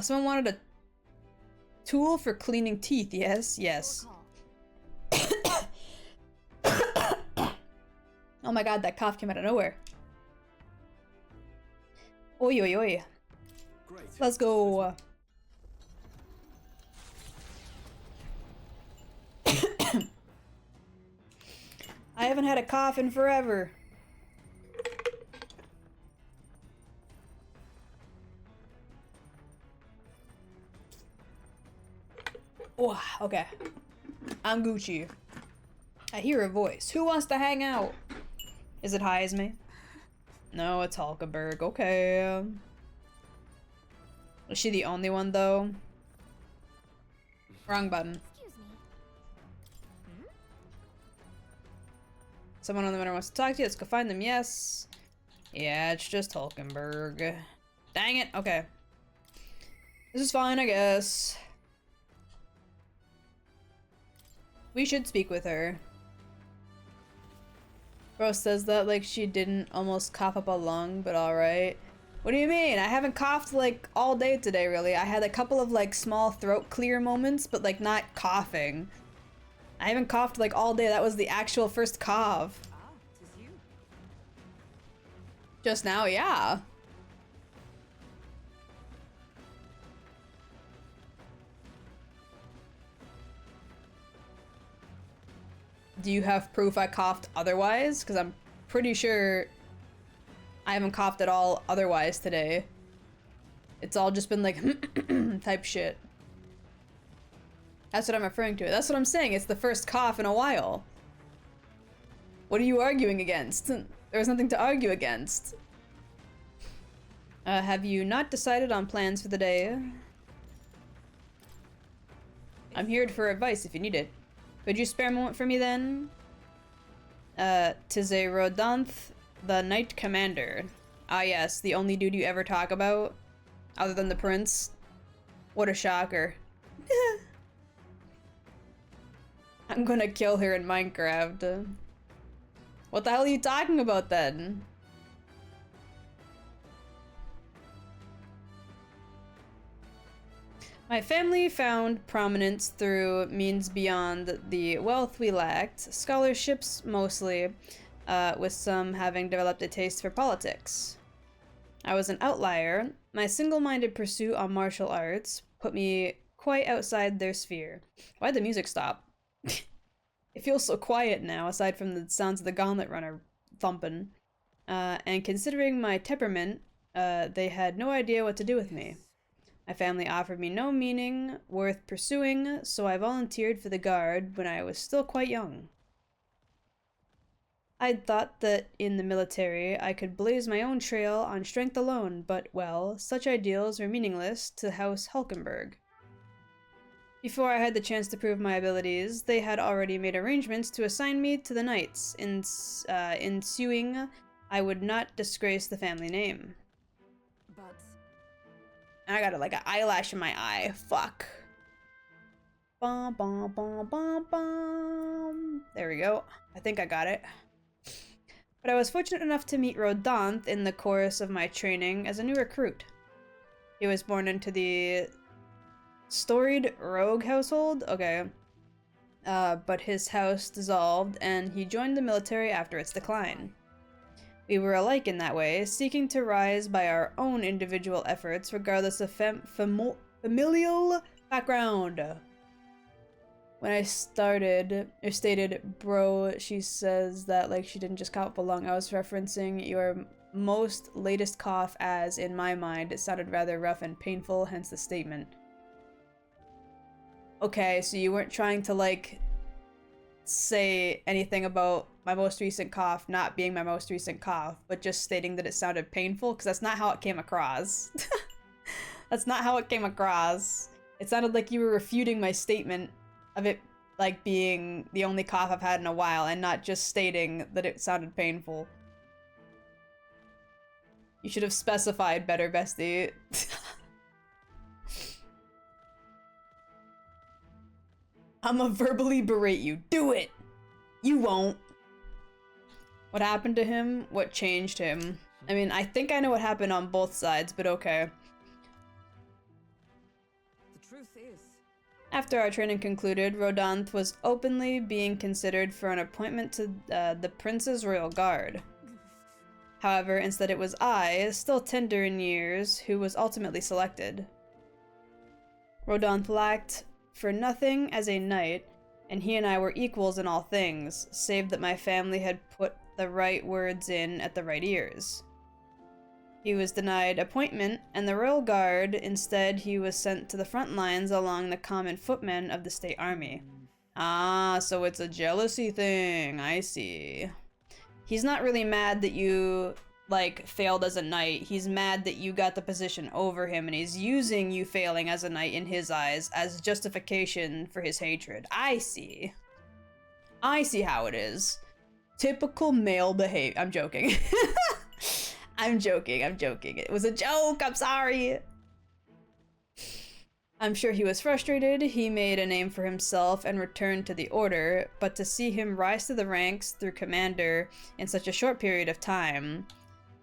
Someone wanted a tool for cleaning teeth. Yes, yes. Oh my god, that cough came out of nowhere. Oi, oi, oi. Great. Let's go. I haven't had a cough in forever. Oh, okay. I'm Gucci. I hear a voice. Who wants to hang out? Is it high as me? No, it's Hulkenberg. Okay. Was she the only one, though? Wrong button. Someone on the winner wants to talk to you. Let's go find them. Yes. Yeah, it's just Hulkenberg. Dang it. Okay. This is fine, I guess. We should speak with her. Bro says that like she didn't almost cough up a lung, but alright. What do you mean? I haven't coughed like all day today, really. I had a couple of like small throat clear moments, but like not coughing. I haven't coughed like all day. That was the actual first cough. Ah, 'tis you. Just now, yeah. Do you have proof I coughed otherwise? Because I'm pretty sure I haven't coughed at all otherwise today. It's all just been like type shit. That's what I'm referring to. That's what I'm saying. It's the first cough in a while. What are you arguing against? There was nothing to argue against. Have you not decided on plans for the day? I'm here for advice if you need it. Could you spare a moment for me then? 'Tis a Rodanth, the Knight Commander. Ah yes, the only dude you ever talk about? Other than the prince? What a shocker. I'm gonna kill her in Minecraft. What the hell are you talking about then? My family found prominence through means beyond the wealth we lacked, scholarships mostly, with some having developed a taste for politics. I was an outlier. My single-minded pursuit on martial arts put me quite outside their sphere. Why'd the music stop? It feels so quiet now, aside from the sounds of the gauntlet runner thumping. And considering my temperament, they had no idea what to do with me. My family offered me no meaning worth pursuing, so I volunteered for the Guard when I was still quite young. I'd thought that in the military I could blaze my own trail on strength alone, but, well, such ideals were meaningless to House Hulkenberg. Before I had the chance to prove my abilities, they had already made arrangements to assign me to the Knights, ensuing I would not disgrace the family name. But I got like an eyelash in my eye. Fuck. Bum, bum, bum, bum, bum. There we go. I think I got it. But I was fortunate enough to meet Rodanth in the course of my training as a new recruit. He was born into the storied rogue household? Okay. But his house dissolved and he joined the military after its decline. We were alike in that way, seeking to rise by our own individual efforts, regardless of familial background. When I stated, bro, she says that like she didn't just cough along. I was referencing your most latest cough as, in my mind, it sounded rather rough and painful, hence the statement. Okay, so you weren't trying to like say anything about my most recent cough not being my most recent cough, but just stating that it sounded painful, because that's not how it came across. That's not how it came across. It sounded like you were refuting my statement of it like being the only cough I've had in a while and not just stating that it sounded painful. You should have specified better, bestie. I'ma verbally berate you. Do it! You won't. What happened to him? What changed him? I mean, I think I know what happened on both sides, but okay. The truth is... After our training concluded, Rodanth was openly being considered for an appointment to the Prince's Royal Guard. However, instead it was I, still tender in years, who was ultimately selected. Rodanth lacked for nothing as a knight, and he and I were equals in all things, save that my family had put the right words in at the right ears. He was denied appointment, and the Royal Guard, instead he was sent to the front lines along the common footmen of the state army. Ah, so it's a jealousy thing, I see. He's not really mad that you, like, failed as a knight. He's mad that you got the position over him, and he's using you failing as a knight in his eyes as justification for his hatred. I see. I see how it is. Typical male behavior. I'm joking. I'm joking. It was a joke. I'm sorry. I'm sure he was frustrated. He made a name for himself and returned to the order, but to see him rise to the ranks through commander in such a short period of time,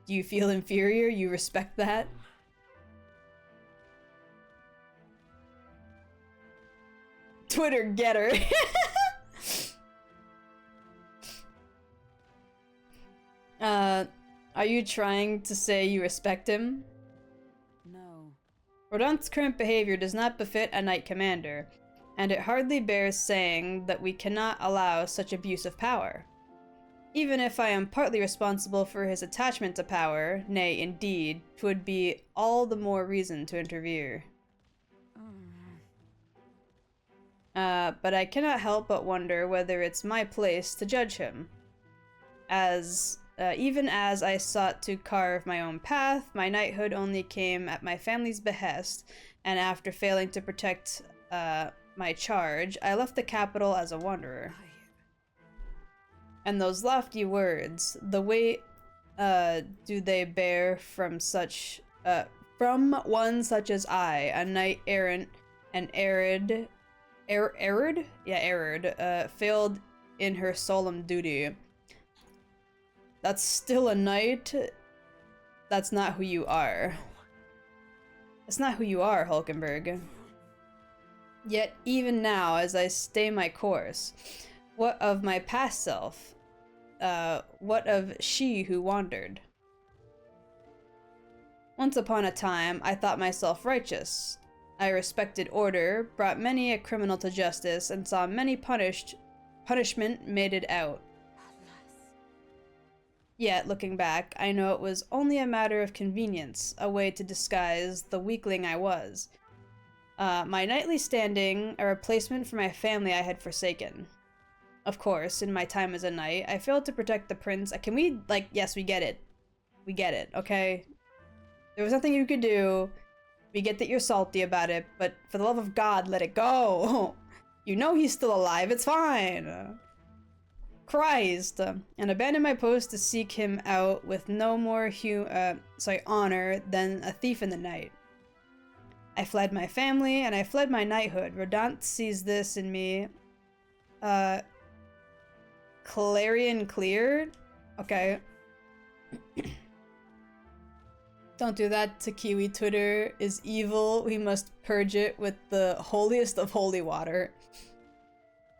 do you feel inferior? You respect that? Twitter getter. Are you trying to say you respect him? No. Rodanth's current behavior does not befit a knight commander, and it hardly bears saying that we cannot allow such abuse of power. Even if I am partly responsible for his attachment to power, nay, indeed, 'twould be all the more reason to interfere. But I cannot help but wonder whether it's my place to judge him. Even as I sought to carve my own path, my knighthood only came at my family's behest, and after failing to protect my charge, I left the capital as a wanderer. And those lofty words, the weight do they bear from one such as I, a knight errant and arid, failed in her solemn duty. That's still a knight. That's not who you are. That's not who you are, Hulkenberg. Yet even now, as I stay my course, what of my past self? What of she who wandered? Once upon a time, I thought myself righteous. I respected order, brought many a criminal to justice, and saw many punishment meted out. Yet, looking back, I know it was only a matter of convenience, a way to disguise the weakling I was. My knightly standing, a replacement for my family I had forsaken. Of course, in my time as a knight, I failed to protect the prince. Can we, like, yes, we get it. We get it, okay? There was nothing you could do. We get that you're salty about it, but for the love of God, let it go. You know he's still alive, it's fine. Christ, and abandoned my post to seek him out with no more honor than a thief in the night. I fled my family, and I fled my knighthood. Rodanth sees this in me. Clarion clear? Okay. Don't do that to Kiwi. Twitter is evil. We must purge it with the holiest of holy water.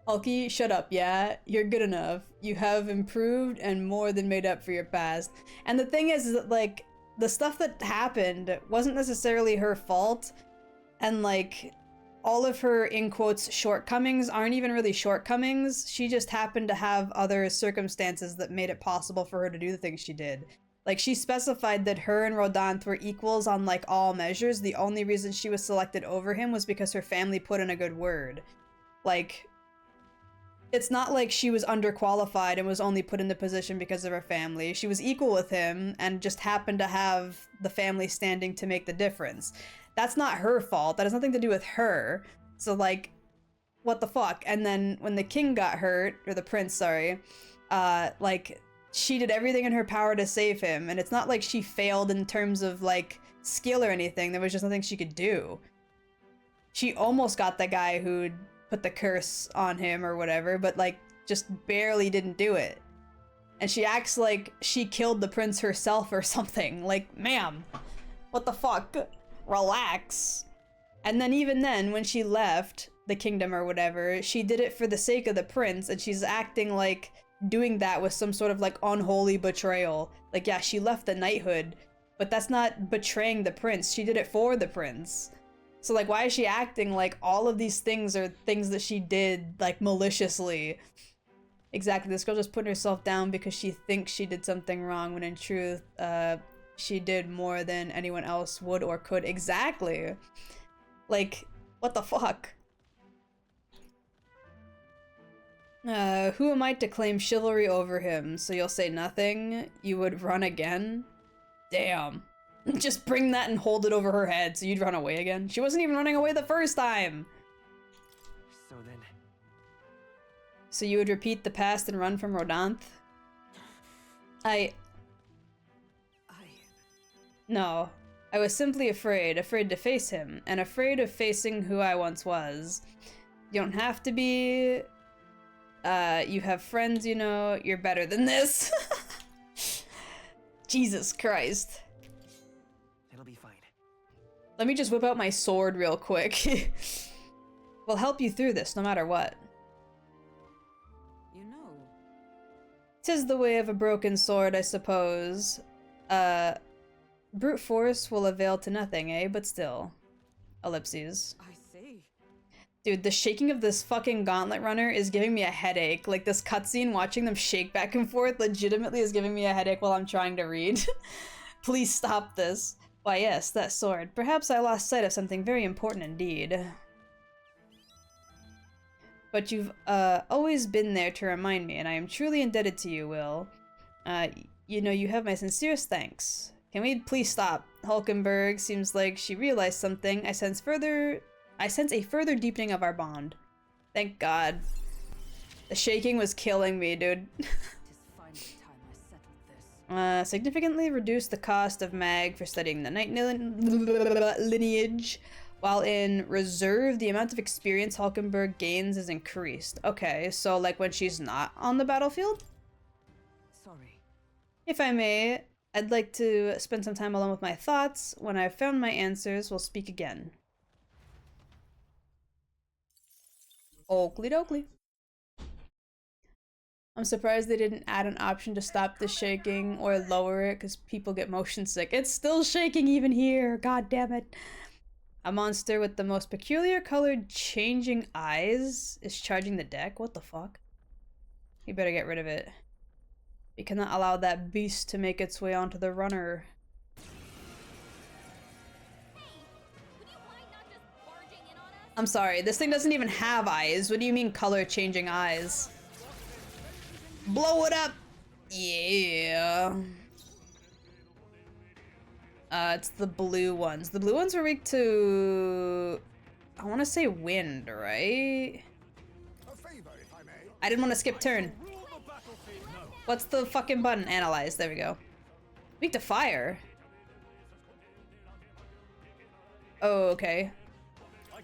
Hulky, shut up, yeah? You're good enough. You have improved and more than made up for your past. And the thing is that, like, the stuff that happened wasn't necessarily her fault, and, like, all of her, in quotes, shortcomings aren't even really shortcomings. She just happened to have other circumstances that made it possible for her to do the things she did. Like, she specified that her and Rodant were equals on, like, all measures. The only reason she was selected over him was because her family put in a good word. Like, it's not like she was underqualified and was only put in the position because of her family. She was equal with him and just happened to have the family standing to make the difference. That's not her fault. That has nothing to do with her. So, like, what the fuck? And then when the king got hurt, or the prince, sorry, like, she did everything in her power to save him. And it's not like she failed in terms of, like, skill or anything. There was just nothing she could do. She almost got the guy who'd put the curse on him or whatever, but, like, just barely didn't do it. And she acts like she killed the prince herself or something. Like, ma'am, what the fuck? Relax. And then even then, when she left the kingdom or whatever, she did it for the sake of the prince, and she's acting like doing that was some sort of, like, unholy betrayal. Like, yeah, she left the knighthood, but that's not betraying the prince. She did it for the prince. So, like, why is she acting like all of these things are things that she did, like, maliciously? Exactly, this girl just put herself down because she thinks she did something wrong, when in truth, she did more than anyone else would or could. Exactly. Like, what the fuck? Who am I to claim chivalry over him? So you'll say nothing? You would run again? Damn. Just bring that and hold it over her head so you'd run away again. She wasn't even running away the first time. So then... So you would repeat the past and run from Rodanthe? No. I was simply afraid to face him, and afraid of facing who I once was. You don't have to be... you have friends, you know, you're better than this. Jesus Christ. It'll be fine. Let me just whip out my sword real quick. We'll help you through this, no matter what. You know... 'Tis the way of a broken sword, I suppose. Brute force will avail to nothing, eh? But still. Ellipses. I see. Dude, the shaking of this fucking gauntlet runner is giving me a headache. Like, this cutscene, watching them shake back and forth, legitimately is giving me a headache while I'm trying to read. Please stop this. Why yes, that sword. Perhaps I lost sight of something very important indeed. But you've, always been there to remind me, and I am truly indebted to you, Will. You know, you have my sincerest thanks. Can we please stop? Hulkenberg seems like she realized something. I sense a further deepening of our bond. Thank God. The shaking was killing me, dude. Significantly reduce the cost of mag for studying the Knight lineage, while in reserve, the amount of experience Hulkenberg gains is increased. Okay, so like when she's not on the battlefield? Sorry. If I may, I'd like to spend some time alone with my thoughts. When I've found my answers, we'll speak again. Oakley dokley. I'm surprised they didn't add an option to stop the shaking or lower it because people get motion sick. It's still shaking even here. God damn it. A monster with the most peculiar colored changing eyes is charging the deck. What the fuck? You better get rid of it. We cannot allow that beast to make its way onto the runner. I'm sorry, this thing doesn't even have eyes. What do you mean color changing eyes? Blow it up! Yeah. It's the blue ones. The blue ones were weak to... I want to say wind, right? I didn't want to skip turn. What's the fucking button? Analyze. There we go. Weak to fire. Oh, okay.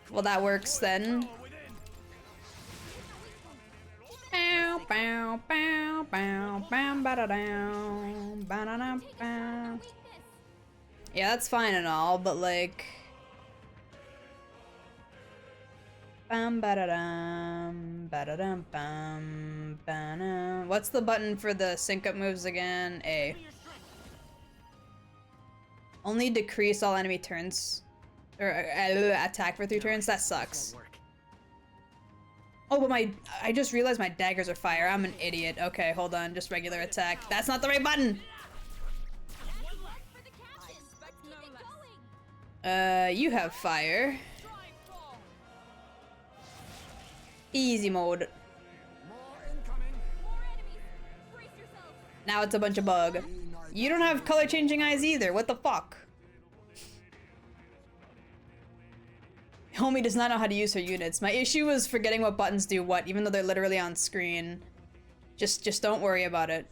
Well, that works then. Bow, bow, bow, bow, bow, ba-da-down, ba-da-dum-bow. Yeah, that's fine and all, but like... Bam ba-da-dum, ba-da-dum, bam, ba-dum. What's the button for the sync up moves again? A. Only decrease all enemy turns. Or attack for 3 turns? That sucks. Oh, but I just realized my daggers are fire. I'm an idiot. Okay, hold on. Just regular attack. That's not the right button! You have fire. Easy mode. Now it's a bunch of bug. You don't have color changing eyes either. What the fuck? Homie does not know how to use her units. My issue was forgetting what buttons do what, even though they're literally on screen. Just don't worry about it.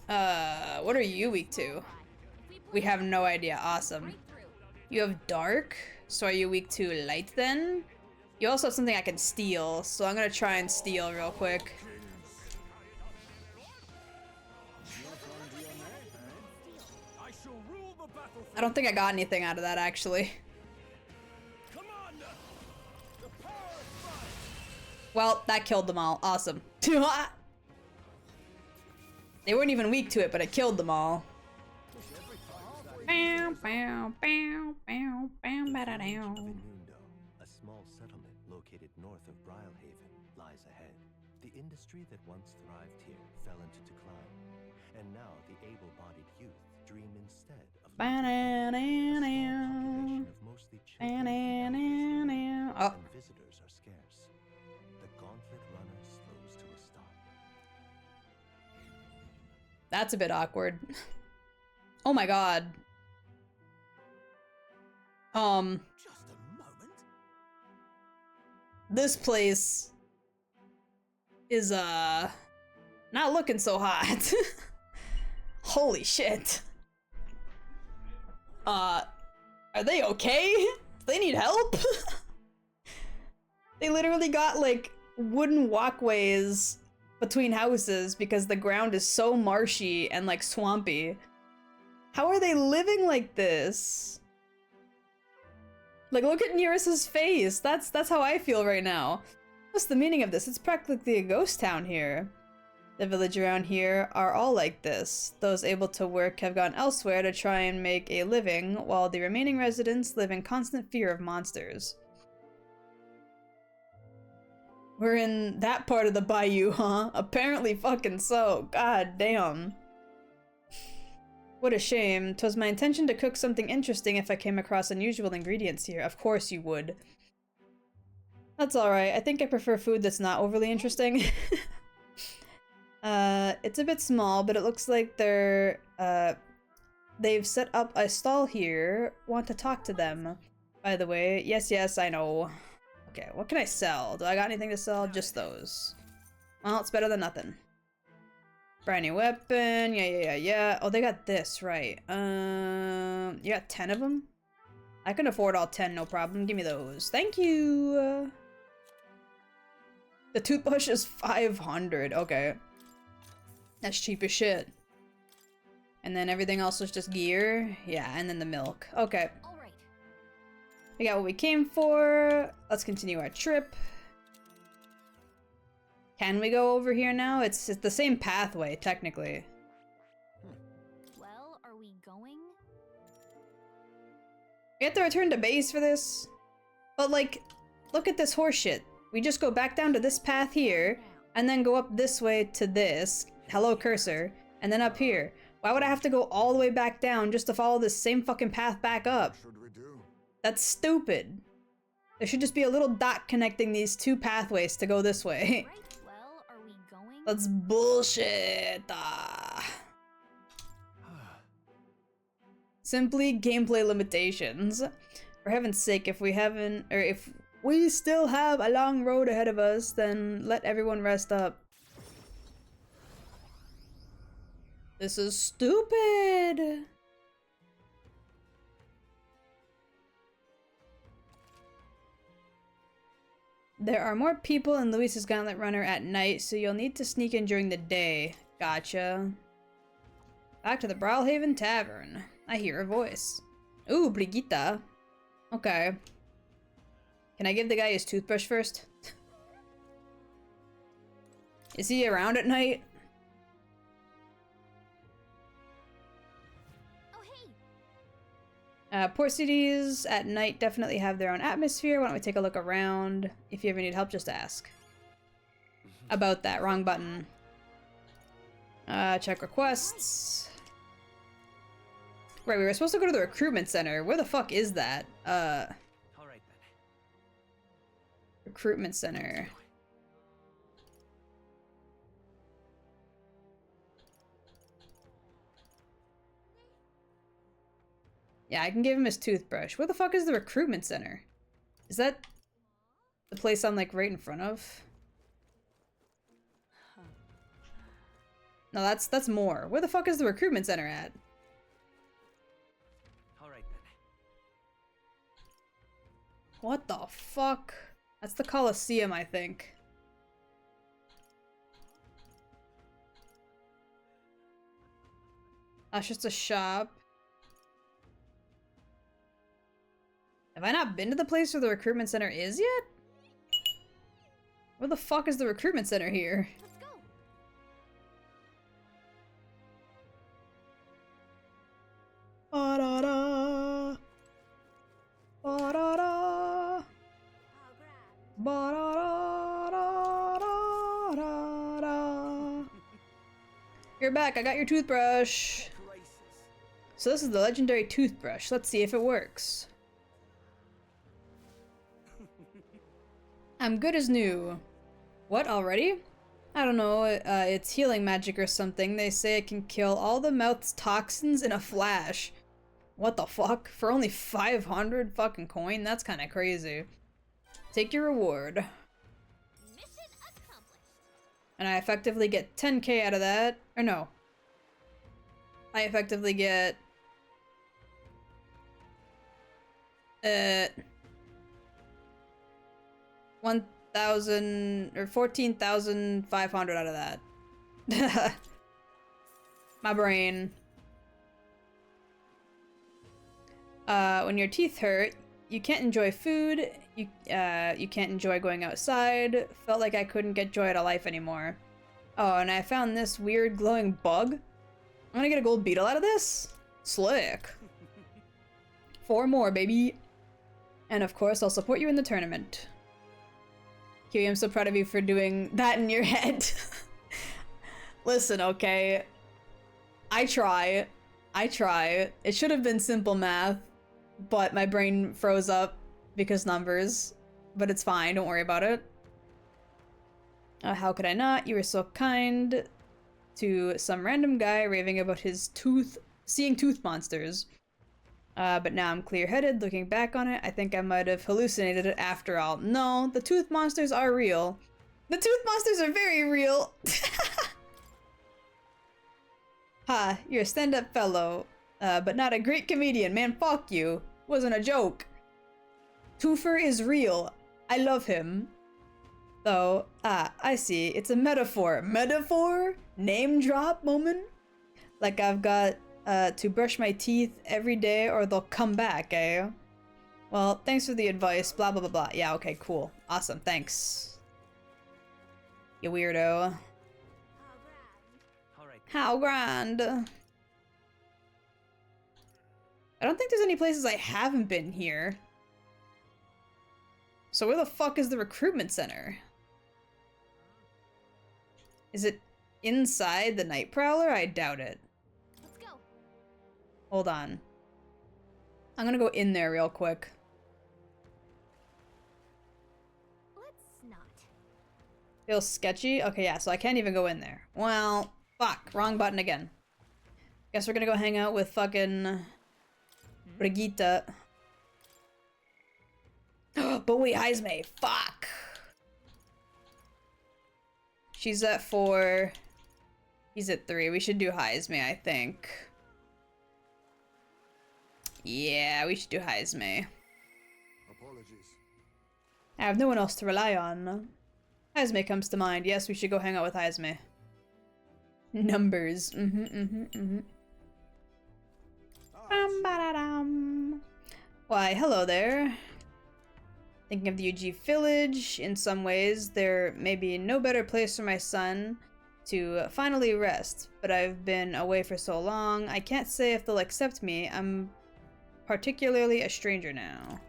What are you weak to? We have no idea. Awesome. You have dark? So are you weak to light then? You also have something I can steal, so I'm gonna try and steal real quick. I don't think I got anything out of that, actually. Well, that killed them all. Awesome. They weren't even weak to it, but it killed them all. A small settlement located north of Brylehaven lies ahead. The industry that once thrived here fell into decline, and now the able-bodied youth dream instead of a small population of mostly children and visitors are scarce. The Gauntlet Runner slows to a stop. That's a bit awkward. Oh my god. Just a moment. This place is, not looking so hot. Holy shit. Are they okay? Do they need help? They literally got, like, wooden walkways between houses because the ground is so marshy and, like, swampy. How are they living like this? Like, look at Neris's face. That's how I feel right now. What's the meaning of this? It's practically a ghost town here. The village around here are all like this. Those able to work have gone elsewhere to try and make a living, while the remaining residents live in constant fear of monsters. We're in that part of the bayou, huh? Apparently fucking so. God damn. What a shame. 'Twas my intention to cook something interesting if I came across unusual ingredients here. Of course you would. That's alright. I think I prefer food that's not overly interesting. It's a bit small, but it looks like they've set up a stall here. Want to talk to them. By the way, yes, I know. Okay, what can I sell? Do I got anything to sell? Just those. Well, it's better than nothing. Brand new weapon. Yeah. Oh, they got this, right. You got 10 of them? I can afford all 10, no problem. Give me those. Thank you. The toothbrush is 500. Okay. That's cheap as shit. And then everything else was just gear. Yeah, and then the milk. Okay. We got what we came for. Let's continue our trip. Can we go over here now? It's the same pathway, technically. Well, are we going? We have to return to base for this? But, like, look at this horseshit. We just go back down to this path here, and then go up this way to this. Hello, cursor. And then up here. Why would I have to go all the way back down just to follow this same fucking path back up? What should we do? That's stupid. There should just be a little dot connecting these two pathways to go this way. Well, are we going? That's bullshit. Simply gameplay limitations. For heaven's sake, if we still have a long road ahead of us, then let everyone rest up. This is stupid. There are more people in Luis's Gauntlet Runner at night, so you'll need to sneak in during the day. Gotcha. Back to the Brawlhaven Tavern. I hear a voice. Ooh, Brigitte. Okay. Can I give the guy his toothbrush first? Is he around at night? Port cities at night definitely have their own atmosphere. Why don't we take a look around? If you ever need help, just ask. About that. Wrong button. Check requests. Right, we were supposed to go to the recruitment center. Where the fuck is that? Alright then. Recruitment center. Yeah, I can give him his toothbrush. Where the fuck is the recruitment center? Is that the place I'm like right in front of? No, that's more. Where the fuck is the recruitment center at? Alright then. What the fuck? That's the Coliseum, I think. That's just a shop. Have I not been to the place where the recruitment center is yet? Where the fuck is the recruitment center here? Let's go. Ba-da-da. Ba-da-da. Ba-da-da-da-da-da-da. You're back, I got your toothbrush. So this is the legendary toothbrush. Let's see if it works. I'm good as new. What, already? I don't know, it's healing magic or something. They say it can kill all the mouth's toxins in a flash. What the fuck? For only 500 fucking coin? That's kinda crazy. Take your reward. Mission accomplished. And I effectively get 10k out of that. Or no. I effectively get... 1,000 or 14,500 out of that. My brain. When your teeth hurt, you can't enjoy food. You can't enjoy going outside. Felt like I couldn't get joy out of life anymore. Oh, and I found this weird glowing bug. I'm gonna get a gold beetle out of this. Slick. 4 more, baby. And of course, I'll support you in the tournament. Kiwi, I'm so proud of you for doing that in your head. Listen, okay. I try. It should have been simple math, but my brain froze up because numbers. But it's fine, don't worry about it. How could I not? You were so kind to some random guy raving about his seeing tooth monsters. But now I'm clear-headed, looking back on it, I think I might have hallucinated it after all. No, the tooth monsters are real. The tooth monsters are very real! Ha, you're a stand-up fellow, but not a great comedian. Man, fuck you. Wasn't a joke. Toofer is real. I love him. Though, I see. It's a metaphor. Metaphor? Name drop moment? Like I've got to brush my teeth every day or they'll come back, eh? Well, thanks for the advice, blah blah blah blah. Yeah, okay, cool. Awesome, thanks. You weirdo. How grand. I don't think there's any places I haven't been here. So where the fuck is the recruitment center? Is it inside the Night Prowler? I doubt it. Let's go. Hold on. I'm gonna go in there real quick. Let's not. Feels sketchy? Okay, yeah, so I can't even go in there. Well, fuck. Wrong button again. Guess we're gonna go hang out with fucking Brigitte. But wait, Heisme. Fuck. She's at 4. He's at 3. We should do Heisme, I think. Yeah, we should do Heisme. Apologies. I have no one else to rely on. Heisme comes to mind. Yes, we should go hang out with Heisme. Numbers. Why, hello there. Thank Thinking of the UG village, in some ways, there may be no better place for my son to finally rest, but I've been away for so long, I can't say if they'll accept me. I'm particularly a stranger now.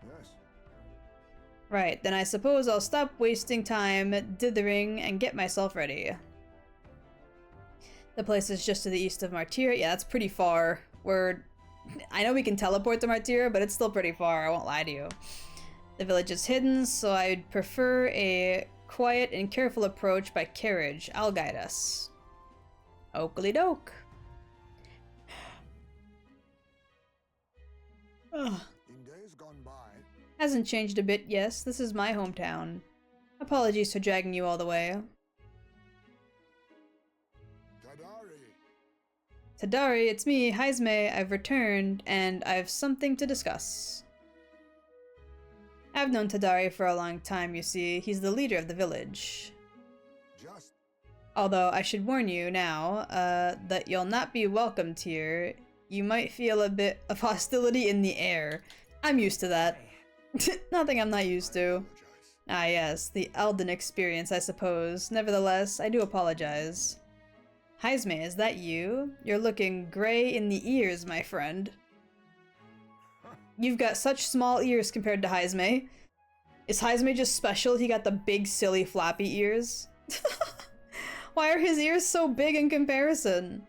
Yes. Right, then I suppose I'll stop wasting time dithering and get myself ready. The place is just to the east of Martyr. Yeah, that's pretty far. I know we can teleport to Martyr, but it's still pretty far, I won't lie to you. The village is hidden, so I'd prefer a quiet and careful approach by carriage. I'll guide us. Oakley doke. Ugh. In days gone by, Hasn't changed a bit, yes. This is my hometown. Apologies for dragging you all the way. Tadari, it's me, Haizme. I've returned, and I've something to discuss. I've known Tadari for a long time, you see. He's the leader of the village. Although I should warn you now, that you'll not be welcomed here. You might feel a bit of hostility in the air. I'm used to that. Nothing I'm not used to. Ah yes, the Elden experience, I suppose. Nevertheless, I do apologize. Haizme, is that you? You're looking gray in the ears, my friend. You've got such small ears compared to Haizme. Is Haizme just special? He got the big, silly, floppy ears? Why are his ears so big in comparison?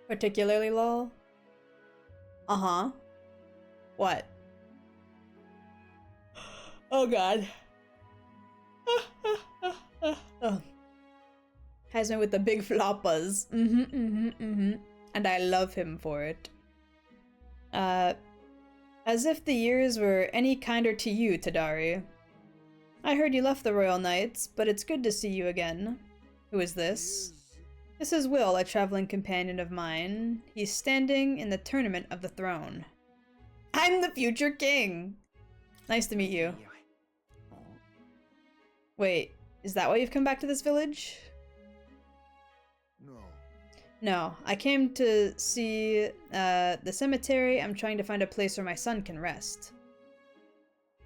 Particularly lol? Uh-huh. What? Oh god. Oh. Haizme with the big floppas. And I love him for it. As if the years were any kinder to you, Tadari. I heard you left the Royal Knights, but it's good to see you again. Who is this? This is Will, a traveling companion of mine. He's standing in the Tournament of the Throne. I'm the future king! Nice to meet you. Wait, is that why you've come back to this village? No, I came to see the cemetery. I'm trying to find a place where my son can rest.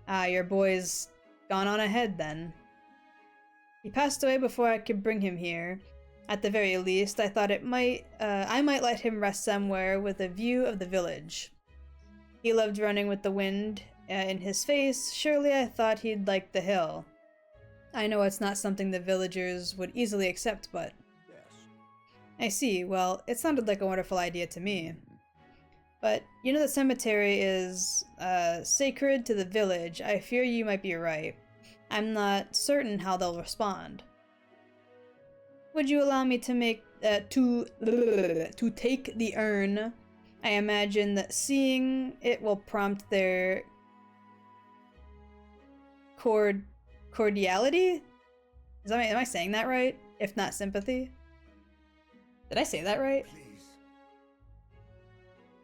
Ah, your boy's gone on ahead then. He passed away before I could bring him here. At the very least, I thought I might let him rest somewhere with a view of the village. He loved running with the wind in his face. Surely I thought he'd like the hill. I know it's not something the villagers would easily accept, but... I see. Well, it sounded like a wonderful idea to me. But, you know the cemetery is, sacred to the village. I fear you might be right. I'm not certain how they'll respond. Would you allow me to make, to take the urn? I imagine that seeing it will prompt their... cordiality? Am I saying that right? If not sympathy? Did I say that right? Please.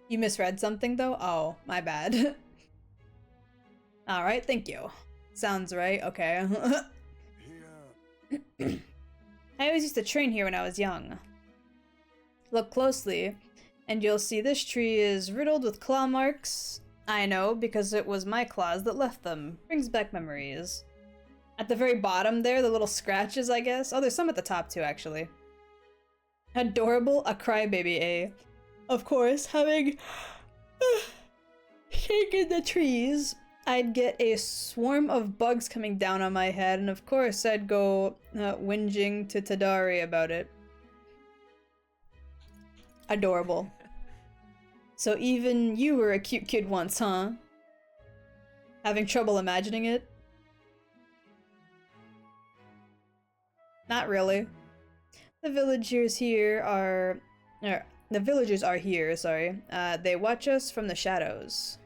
You misread something though? Oh, my bad. Alright, thank you. Sounds right, okay. I always used to train here when I was young. Look closely, and you'll see this tree is riddled with claw marks. I know, because it was my claws that left them. Brings back memories. At the very bottom there, the little scratches, I guess. Oh, there's some at the top too, actually. Adorable, a crybaby, eh? Of course, having shaken the trees, I'd get a swarm of bugs coming down on my head, and of course I'd go whinging to Tadari about it. Adorable. So even you were a cute kid once, huh? Having trouble imagining it? Not really. The villagers are here, sorry. They watch us from the shadows.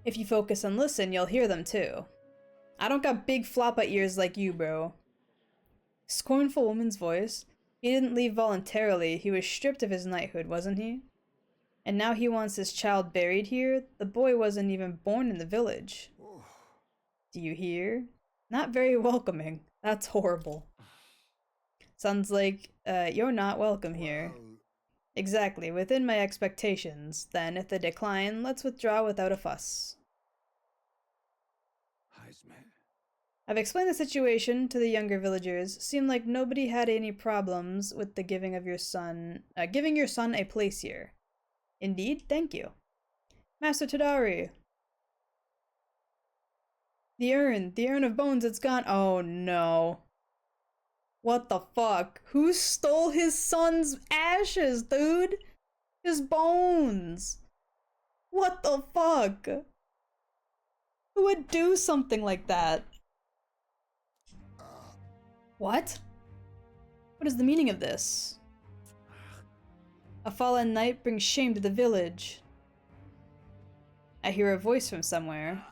If you focus and listen, you'll hear them too. I don't got big floppa ears like you, bro. Scornful woman's voice. He didn't leave voluntarily. He was stripped of his knighthood, wasn't he? And now he wants his child buried here? The boy wasn't even born in the village. Do you hear? Not very welcoming. That's horrible. Sounds like, you're not welcome here. Exactly, within my expectations. Then, if they decline, let's withdraw without a fuss. I've explained the situation to the younger villagers. Seemed like nobody had any problems with the giving your son a place here. Indeed, thank you. Master Tadari. The urn of bones, it's gone. Oh no. What the fuck? Who stole his son's ashes, dude? His bones. What the fuck? Who would do something like that? What? What is the meaning of this? A fallen knight brings shame to the village. I hear a voice from somewhere.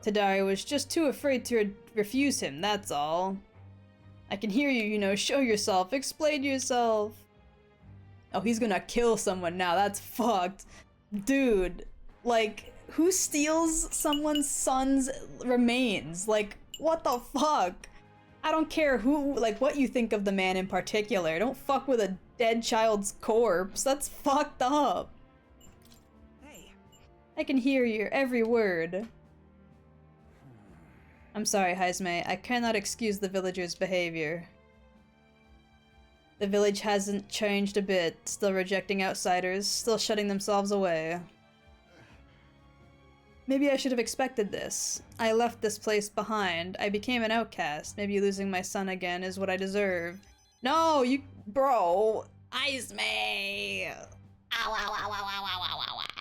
Tadari was just too afraid to refuse him, that's all. I can hear you, you know, show yourself, explain yourself. Oh, he's gonna kill someone now, that's fucked. Dude, like, who steals someone's son's remains? Like, what the fuck? I don't care who, like, what you think of the man in particular. Don't fuck with a dead child's corpse. That's fucked up. Hey. I can hear your every word. I'm sorry, Haizme. I cannot excuse the villagers' behavior. The village hasn't changed a bit. Still rejecting outsiders. Still shutting themselves away. Maybe I should have expected this. I left this place behind. I became an outcast. Maybe losing my son again is what I deserve. No, you- bro! Haizme! Ow, ow, ow, ow, ow, ow, ow, ow, ow.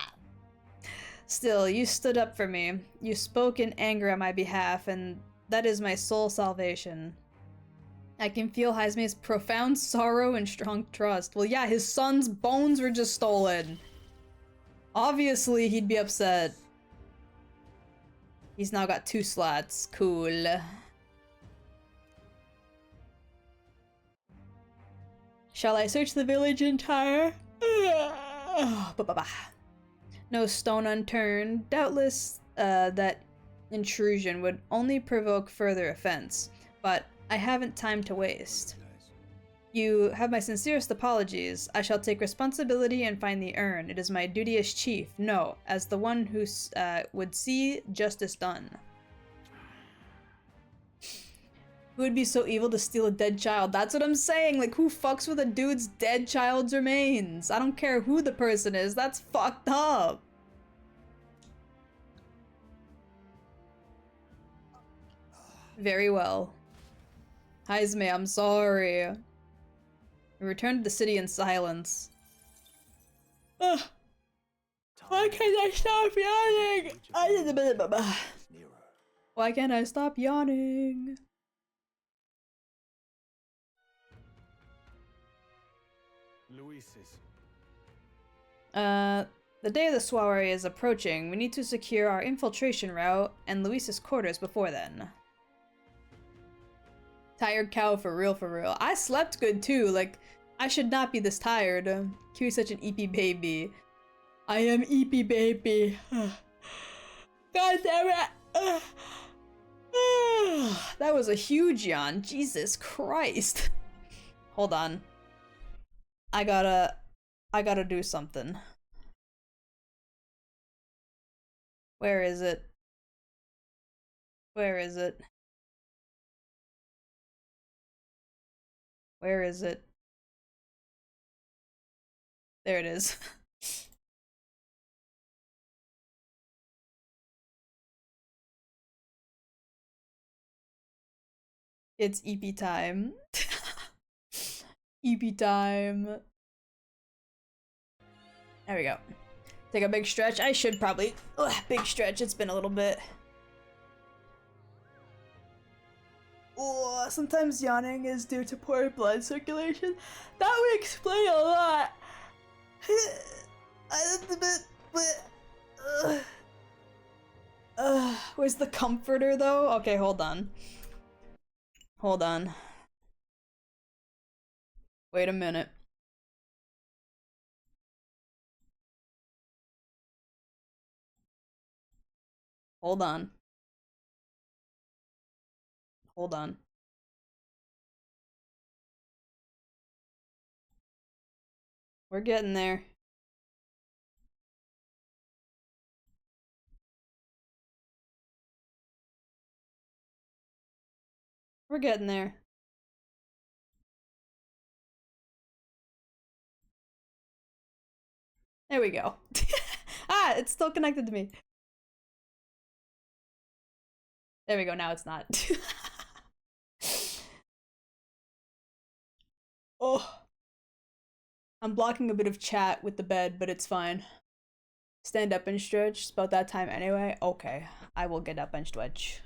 Still, you stood up for me. You spoke in anger on my behalf, and that is my sole salvation. I can feel Haizme's profound sorrow and strong trust. Well, yeah, his son's bones were just stolen. Obviously, he'd be upset. He's now got 2 slots. Cool. Shall I search the village entire? No stone unturned. Doubtless, that intrusion would only provoke further offense. But I haven't time to waste. You have my sincerest apologies. I shall take responsibility and find the urn. It is my duty as chief, no, as the one who would see justice done. Who would be so evil to steal a dead child? That's what I'm saying, like, who fucks with a dude's dead child's remains? I don't care who the person is, that's fucked up. Very well. Haizme, I'm sorry. We returned to the city in silence. Ugh. Why can't I stop yawning? Why can't I stop yawning? Luis's. The day of the soiree is approaching. We need to secure our infiltration route and Luis's quarters before then. Tired cow for real, for real. I slept good too, like, I should not be this tired. Kiwi's such an EP baby. I am EP baby. God damn it. That was a huge yawn. Jesus Christ. Hold on. I gotta do something. Where is it? Where is it? Where is it? There it is. It's EP time. EP time. There we go. Take a big stretch. I should probably... big stretch. It's been a little bit. Oh, sometimes yawning is due to poor blood circulation. That would explain a lot. Where's the comforter though? Okay, hold on. Hold on. Wait a minute. Hold on. Hold on. We're getting there. We're getting there. There we go. Ah, it's still connected to me. There we go, now it's not. Oh. I'm blocking a bit of chat with the bed, but it's fine. Stand up and stretch. It's about that time anyway. Okay, I will get up and stretch.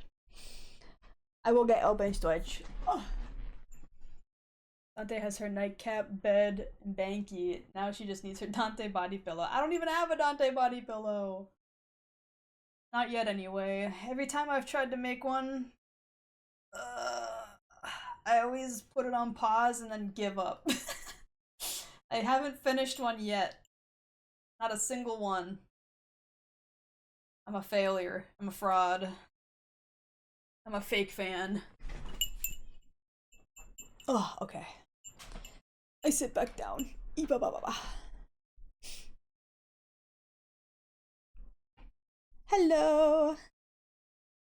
I will get up and stretch. Oh. Dante has her nightcap, bed, and banky. Now she just needs her Dante body pillow. I don't even have a Dante body pillow. Not yet, anyway. Every time I've tried to make one, I always put it on pause and then give up. I haven't finished one yet. Not a single one. I'm a failure. I'm a fraud. I'm a fake fan. Oh, okay. I sit back down. Hello!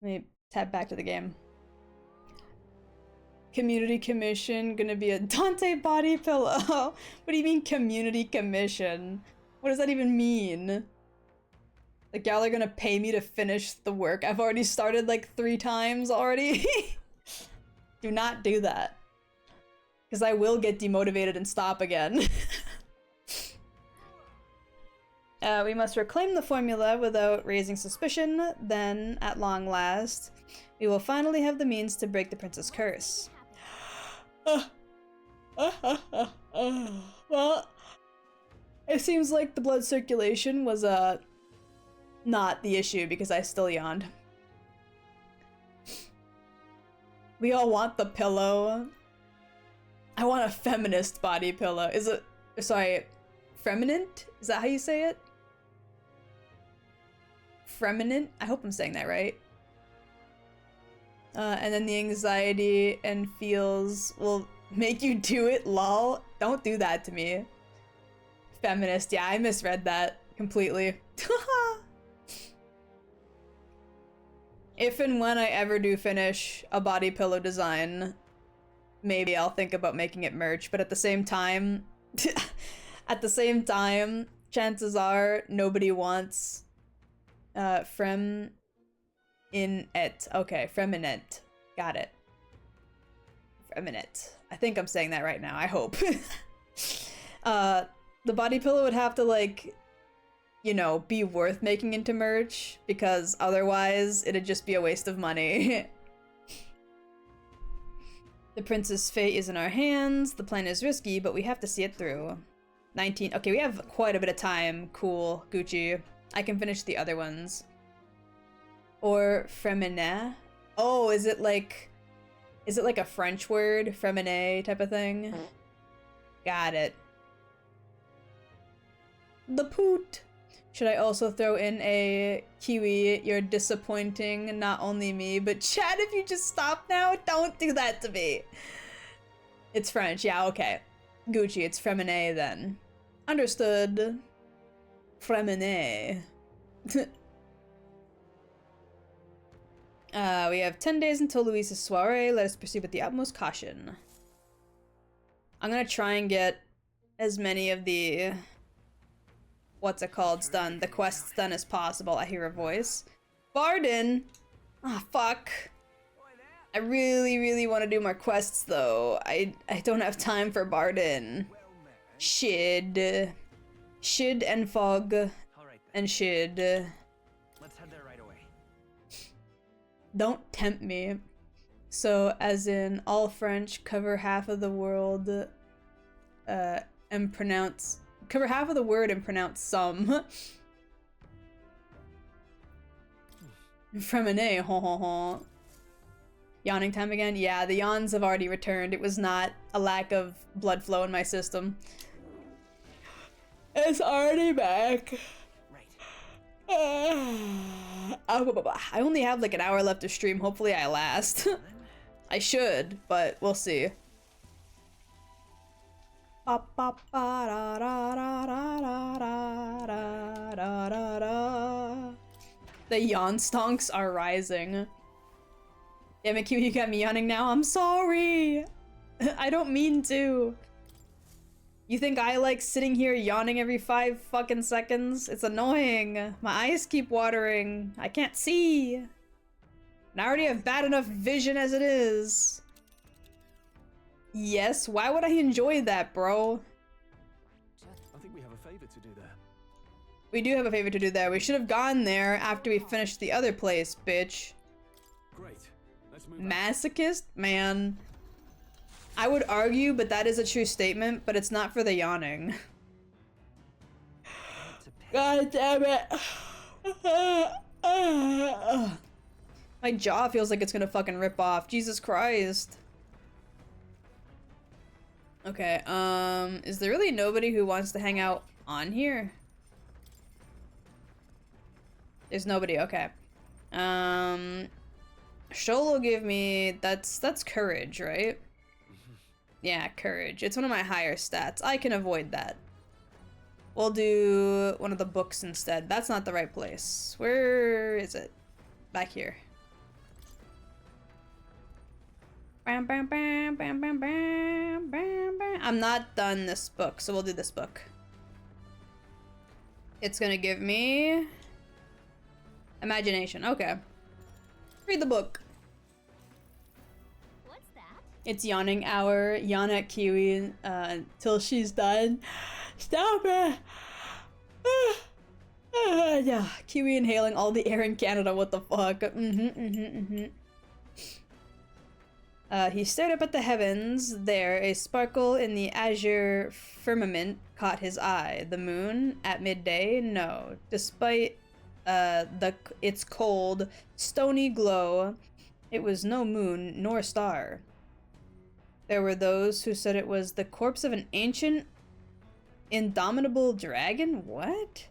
Let me tap back to the game. Community commission, gonna be a Dante body pillow. What do you mean community commission? What does that even mean? Like, y'all are gonna pay me to finish the work I've already started like 3 times already? Do not do that. Because I will get demotivated and stop again. We must reclaim the formula without raising suspicion, then, at long last, we will finally have the means to break the prince's curse. Well, it seems like the blood circulation was, not the issue because I still yawned. We all want the pillow. I want a feminist body pillow. Is it, sorry, feminine? Is that how you say it? Feminine? I hope I'm saying that right. And then the anxiety and feels will make you do it, lol. Don't do that to me. Feminist, yeah, I misread that completely. If and when I ever do finish a body pillow design, maybe I'll think about making it merch, but at the same time, chances are nobody wants frem in it. Okay, feminine. Got it. Feminine. I think I'm saying that right now. I hope. The body pillow would have to, like, you know, be worth making into merch, because otherwise it'd just be a waste of money. The prince's fate is in our hands. The plan is risky, but we have to see it through. 19. Okay, we have quite a bit of time. Cool. Gucci. I can finish the other ones. Or féminin. Oh, is it like a French word? Féminin type of thing? Got it. The poot. Should I also throw in a Kiwi? You're disappointing not only me, but chat, if you just stop now, don't do that to me. It's French, yeah, okay. Gucci, it's féminin then. Understood. Féminin. We have 10 days until Luis's soiree. Let us proceed with the utmost caution. I'm gonna try and get as many of the... what's it called? Done. The quests done as possible. I hear a voice. Barden! Ah, fuck. I really, really want to do more quests, though. I don't have time for Barden. Shid. Shid and Fog. And Shid. Let's head there right away. Don't tempt me. So, as in, all French, cover half of the world, and pronounce... cover half of the word and pronounce some. Féminin, ho ho ho. Yawning time again? Yeah, the yawns have already returned. It was not a lack of blood flow in my system. It's already back. I only have like an hour left to stream. Hopefully I last. I should, but we'll see. Ba, ba, ba, da, da, da, da, da, da, da, da, da. The yawn stonks are rising. Damn it, Kiwi, you got me yawning now. I'm sorry. I don't mean to. You think I like sitting here yawning every 5 fucking seconds? It's annoying. My eyes keep watering. I can't see. And I already have bad enough vision as it is. Yes, why would I enjoy that, bro? I think we have a favor to do there. We do have a favor to do there. We should have gone there after we finished the other place, bitch. Great. Let's move. Masochist? Man. I would argue, but that is a true statement, but it's not for the yawning. God damn it. My jaw feels like it's gonna fucking rip off. Jesus Christ. Okay, is there really nobody who wants to hang out on here? There's nobody, okay. Shoal will give me, that's courage, right? Yeah, courage. It's one of my higher stats. I can avoid that. We'll do one of the books instead. That's not the right place. Where is it? Back here. Bam, bam, bam, bam, bam, bam, bam, bam. I'm not done this book, so we'll do this book. It's gonna give me imagination. Okay. Read the book. What's that? It's yawning hour. Yawn at Kiwi until she's done. Stop it! Yeah, Kiwi inhaling all the air in Canada. What the fuck? He stared up at the heavens. There, a sparkle in the azure firmament caught his eye. The moon at midday? No. Despite its cold, stony glow, it was no moon nor star. There were those who said it was the corpse of an ancient, indomitable dragon? What?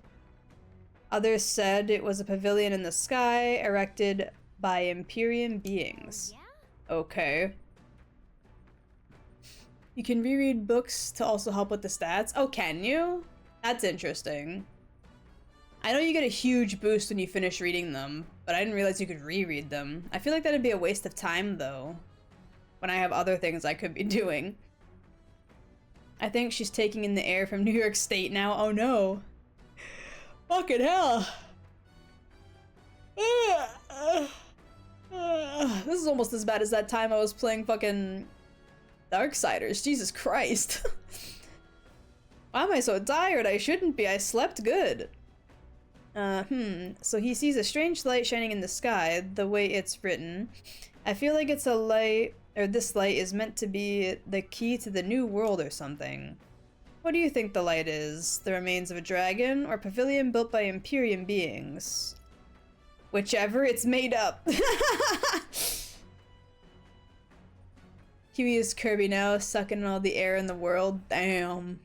Others said it was a pavilion in the sky, erected by Empyrean beings. Yeah? Okay. You can reread books to also help with the stats. Oh, can you? That's interesting. I know you get a huge boost when you finish reading them, but I didn't realize you could reread them. I feel like that'd be a waste of time, though, when I have other things I could be doing. I think she's taking in the air from New York State now. Oh no. Fucking hell. This is almost as bad as that time I was playing fucking Darksiders. Jesus Christ. Why am I so tired? I shouldn't be. I slept good. So he sees a strange light shining in the sky, the way it's written. I feel like it's a light, or this light is meant to be the key to the new world or something. What do you think the light is? The remains of a dragon, or pavilion built by Empyrean beings? Whichever, it's made up. Kiwi is Kirby now, sucking in all the air in the world. Damn.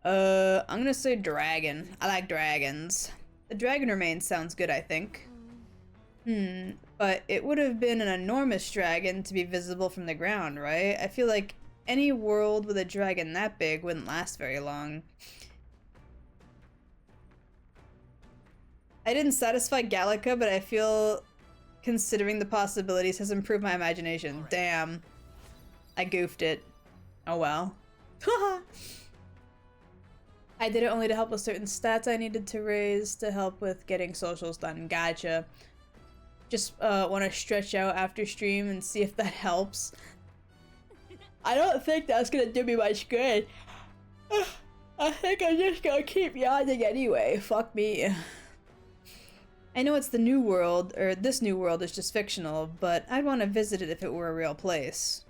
I'm gonna say dragon. I like dragons. The dragon remains sounds good, I think. But it would have been an enormous dragon to be visible from the ground, right? I feel like any world with a dragon that big wouldn't last very long. I didn't satisfy Gallica, but I feel considering the possibilities has improved my imagination. Right. Damn. I goofed it. Oh well. I did it only to help with certain stats I needed to raise to help with getting socials done. Gotcha. Just want to stretch out after stream and see if that helps. I don't think that's gonna do me much good. I think I'm just gonna keep yawning anyway. Fuck me. I know it's the new world, or this new world is just fictional, but I'd want to visit it if it were a real place.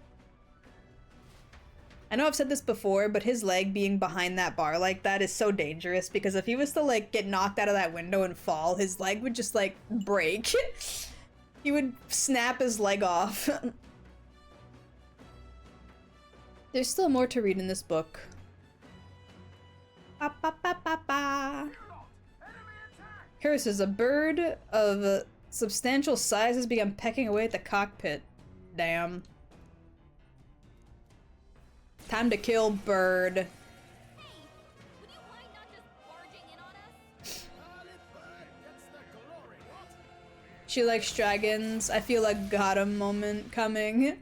I know I've said this before, but his leg being behind that bar like that is so dangerous, because if he was to like get knocked out of that window and fall, his leg would just like break. He would snap his leg off. There's still more to read in this book. Ba, ba, ba, ba, ba. Curses, a bird of substantial size has begun pecking away at the cockpit. Damn. Time to kill bird. She likes dragons. I feel like got him moment coming.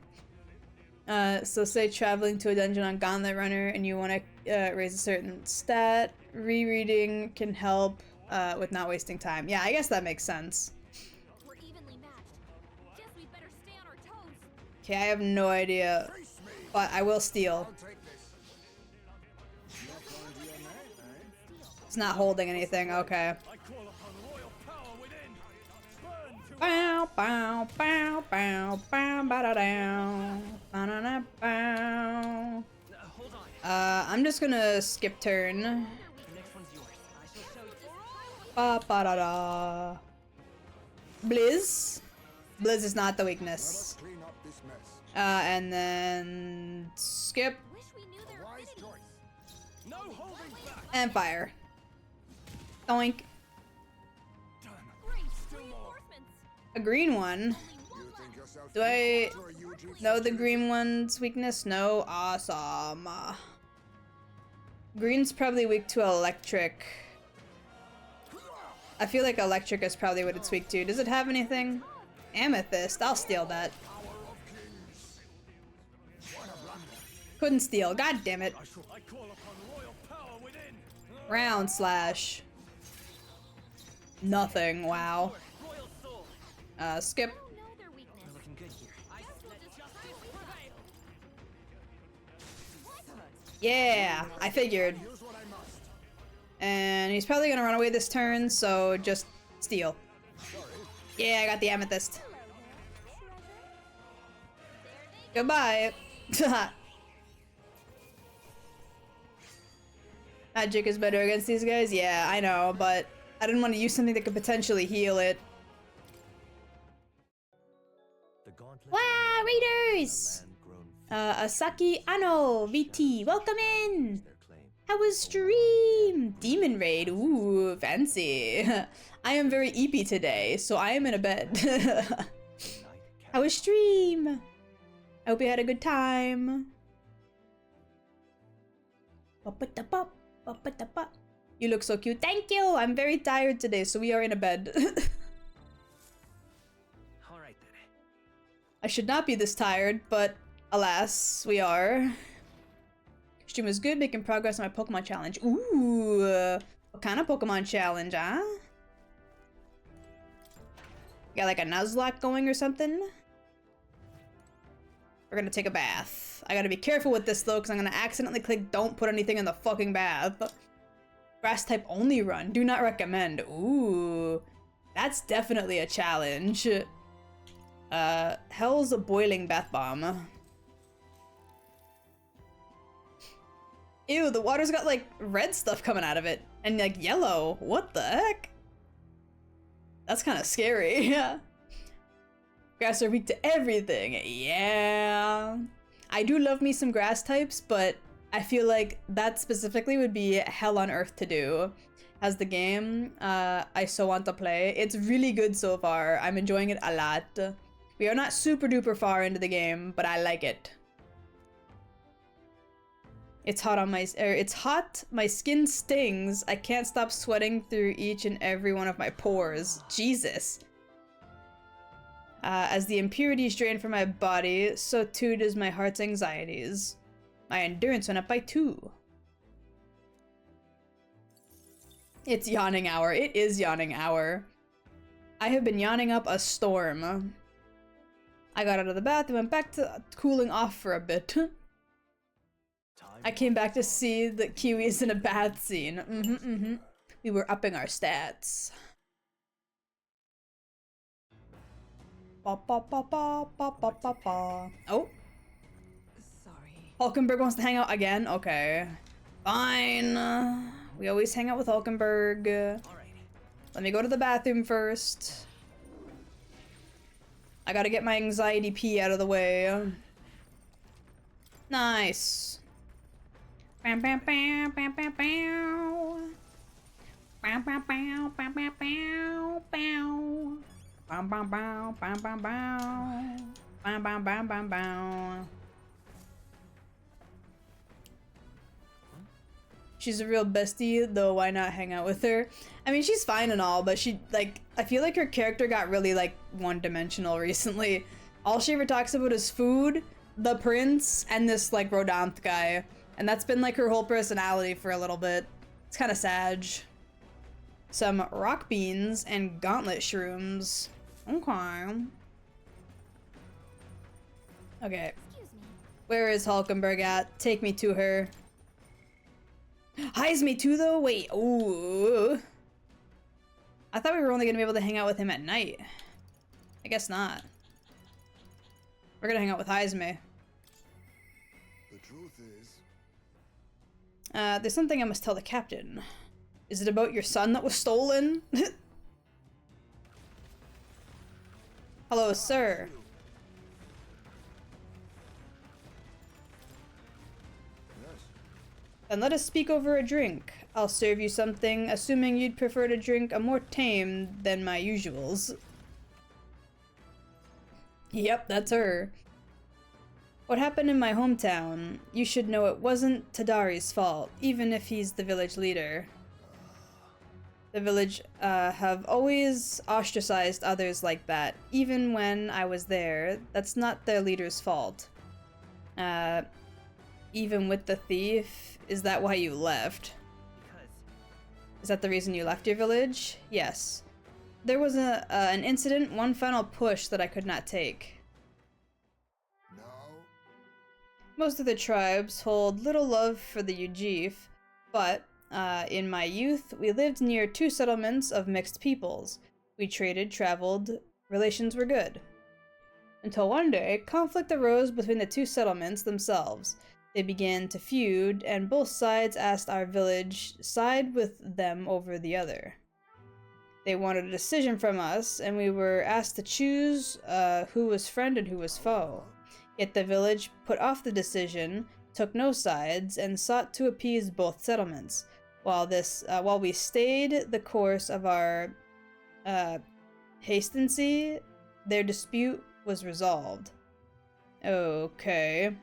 So say traveling to a dungeon on Gauntlet Runner and you want to raise a certain stat. Rereading can help with not wasting time. Yeah, I guess that makes sense. We're evenly matched. Guess we better stay on our toes. Okay, I have no idea, but I will steal. It's not holding anything. Okay. Bow, bow, bow, bow, bow, ba da down. Bow. I'm just gonna skip turn. Ba ba da da. Blizz. Blizz is not the weakness. And then skip. And fire. Doink. A green one? Do I know the green one's weakness? No? Awesome. Green's probably weak to electric. I feel like electric is probably what it's weak to. Does it have anything? Amethyst. I'll steal that. Couldn't steal. God damn it. Round slash. Nothing. Wow. Skip. Yeah, I figured. And he's probably gonna run away this turn, so just steal. Yeah, I got the amethyst. Goodbye. Magic is better against these guys? Yeah, I know, but I didn't want to use something that could potentially heal it. Wow, Raiders! Asaki Ano VT, welcome in! How was stream? Demon Raid, ooh, fancy. I am very eepy today, so I am in a bed. How was stream? I hope you had a good time. You look so cute. Thank you! I'm very tired today, so we are in a bed. Alright then. I should not be this tired, but alas, we are. Stream was good, making progress on my Pokemon challenge. Ooh, what kind of Pokemon challenge, huh? Got like a Nuzlocke going or something? We're gonna take a bath. I gotta be careful with this though, because I'm gonna accidentally click don't put anything in the fucking bath. Grass type only run, do not recommend. Ooh, that's definitely a challenge. Hell's a boiling bath bomb. Ew, the water's got like red stuff coming out of it. And like yellow. What the heck? That's kind of scary. Yeah. Grass are weak to everything. Yeah. I do love me some grass types, but I feel like that specifically would be hell on earth to do. As the game I so want to play. It's really good so far. I'm enjoying it a lot. We are not super duper far into the game, but I like it. It's hot on my it's hot, my skin stings. I can't stop sweating through each and every one of my pores. Jesus. As the impurities drain from my body, so too does my heart's anxieties. My endurance went up by 2. It's yawning hour. It is yawning hour. I have been yawning up a storm. I got out of the bath and went back to cooling off for a bit. I came back to see the Kiwis in a bath scene. We were upping our stats. Ba, ba, ba, ba, ba, ba, ba, ba. Oh. Sorry. Hulkenberg wants to hang out again? Okay. Fine. We always hang out with Hulkenberg. Let me go to the bathroom first. I gotta get my anxiety pee out of the way. Nice. Bam bam bam bam bam bam. Bam bam bam bam bam bam bam. Bam bam bam bam bam bam. Bam bam bam bam bam. she's a real bestie, though why not hang out with her? I mean, she's fine and all, but she, like, I feel like her character got really, like, one-dimensional recently. All she ever talks about is food, the prince, and this, like, Rodanth guy. And that's been, like, her whole personality for a little bit. It's kind of sad. Some rock beans and gauntlet shrooms. Okay. Okay. Where is Hulkenberg at? Take me to her. Highs me too, though? Wait, ooh. I thought we were only gonna be able to hang out with him at night. I guess not. We're gonna hang out with Heisme. The truth is... There's something I must tell the captain. Is it about your son that was stolen? Hello, sir. Then let us speak over a drink. I'll serve you something, assuming you'd prefer to drink a more tame than my usuals. Yep, that's her. What happened in my hometown? You should know it wasn't Tadari's fault, even if he's the village leader. The village have always ostracized others like that, even when I was there. That's not their leader's fault. Even with the thief, is that why you left? Is that the reason you left your village? Yes. There was an incident, one final push that I could not take. No. Most of the tribes hold little love for the Ujif, but in my youth, we lived near 2 settlements of mixed peoples. We traded, traveled, relations were good. Until one day, conflict arose between the 2 settlements themselves. They began to feud, and both sides asked our village side with them over the other. They wanted a decision from us, and we were asked to choose who was friend and who was foe. Yet the village put off the decision, took no sides, and sought to appease both settlements. While we stayed the course of our hastency, their dispute was resolved. Okay.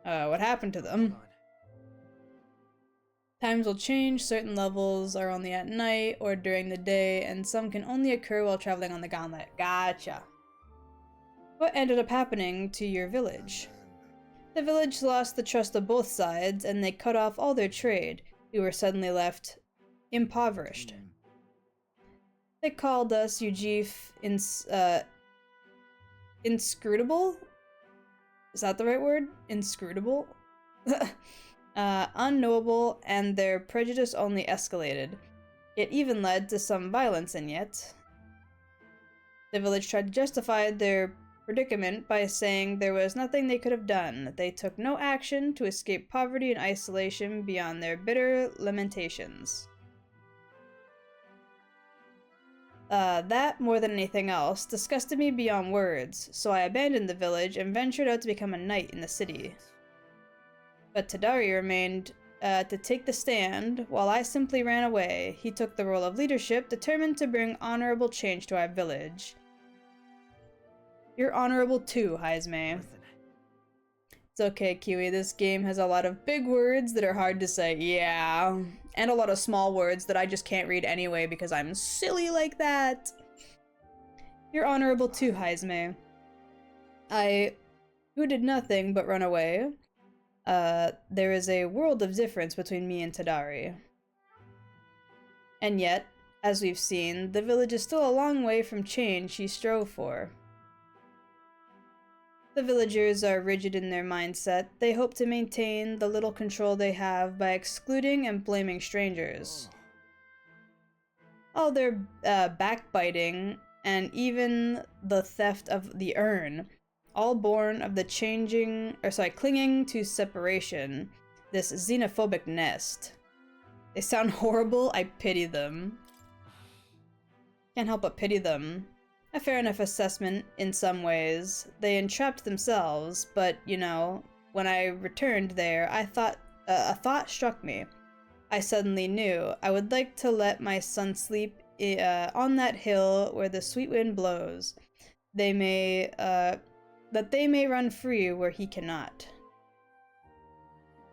What happened to them? Times will change, certain levels are only at night or during the day, and some can only occur while traveling on the gauntlet. Gotcha. What ended up happening to your village? The village lost the trust of both sides, and they cut off all their trade. We were suddenly left impoverished. They called us Ujif inscrutable? Is that the right word? Inscrutable? Unknowable, and their prejudice only escalated. It even led to some violence, and yet the village tried to justify their predicament by saying there was nothing they could have done. They took no action to escape poverty and isolation beyond their bitter lamentations. That, more than anything else, disgusted me beyond words, so I abandoned the village and ventured out to become a knight in the city. But Tadari remained to take the stand, while I simply ran away. He took the role of leadership, determined to bring honorable change to our village. You're honorable too, Heisme. It's okay, Kiwi, this game has a lot of big words that are hard to say, yeah. And a lot of small words that I just can't read anyway because I'm silly like that. You're honorable too, Heisme. Who did nothing but run away. There is a world of difference between me and Tadari. And yet, as we've seen, the village is still a long way from change he strove for. The villagers are rigid in their mindset. They hope to maintain the little control they have by excluding and blaming strangers. All their backbiting and even the theft of the urn, all born of the clinging to separation, this xenophobic nest. They sound horrible, I pity them. Can't help but pity them. A fair enough assessment in some ways. They entrapped themselves, but, you know, when I returned there, a thought struck me. I suddenly knew I would like to let my son sleep on that hill where the sweet wind blows. That they may run free where he cannot.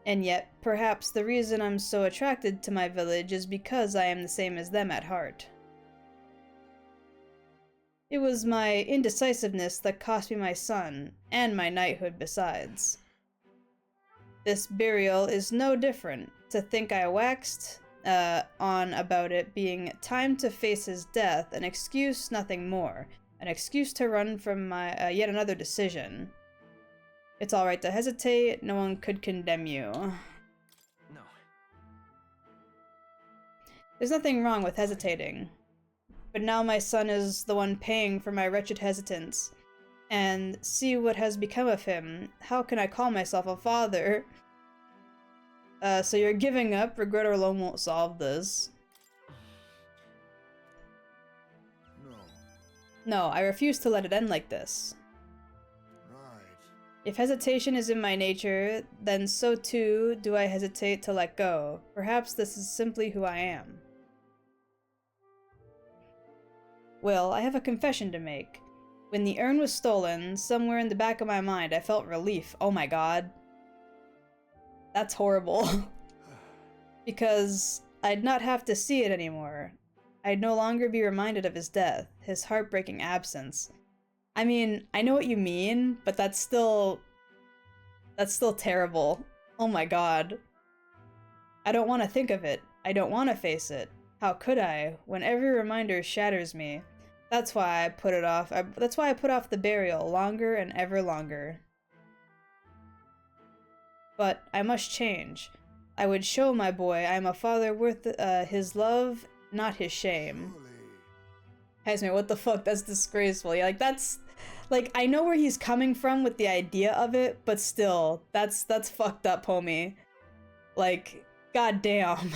And yet, perhaps the reason I'm so attracted to my village is because I am the same as them at heart. It was my indecisiveness that cost me my son, and my knighthood besides. This burial is no different. To think I waxed on about it being time to face his death, an excuse, nothing more. An excuse to run from my yet another decision. It's alright to hesitate, no one could condemn you. No. There's nothing wrong with hesitating. But now my son is the one paying for my wretched hesitance. And see what has become of him. How can I call myself a father? So you're giving up? Regret alone won't solve this. No, I refuse to let it end like this. If hesitation is in my nature, then so too do I hesitate to let go. Perhaps this is simply who I am. Well, I have a confession to make. When the urn was stolen, somewhere in the back of my mind I felt relief. Oh my god. That's horrible. Because I'd not have to see it anymore. I'd no longer be reminded of his death, his heartbreaking absence. I mean, I know what you mean, but that's still terrible. Oh my god. I don't want to think of it. I don't want to face it. How could I, when every reminder shatters me? That's why I put it off. That's why I put off the burial longer and ever longer. But I must change. I would show my boy I am a father worth his love, not his shame. Heisman, what the fuck? That's disgraceful. Yeah, like that's, like, I know where he's coming from with the idea of it, but still, that's fucked up, homie. Like, goddamn.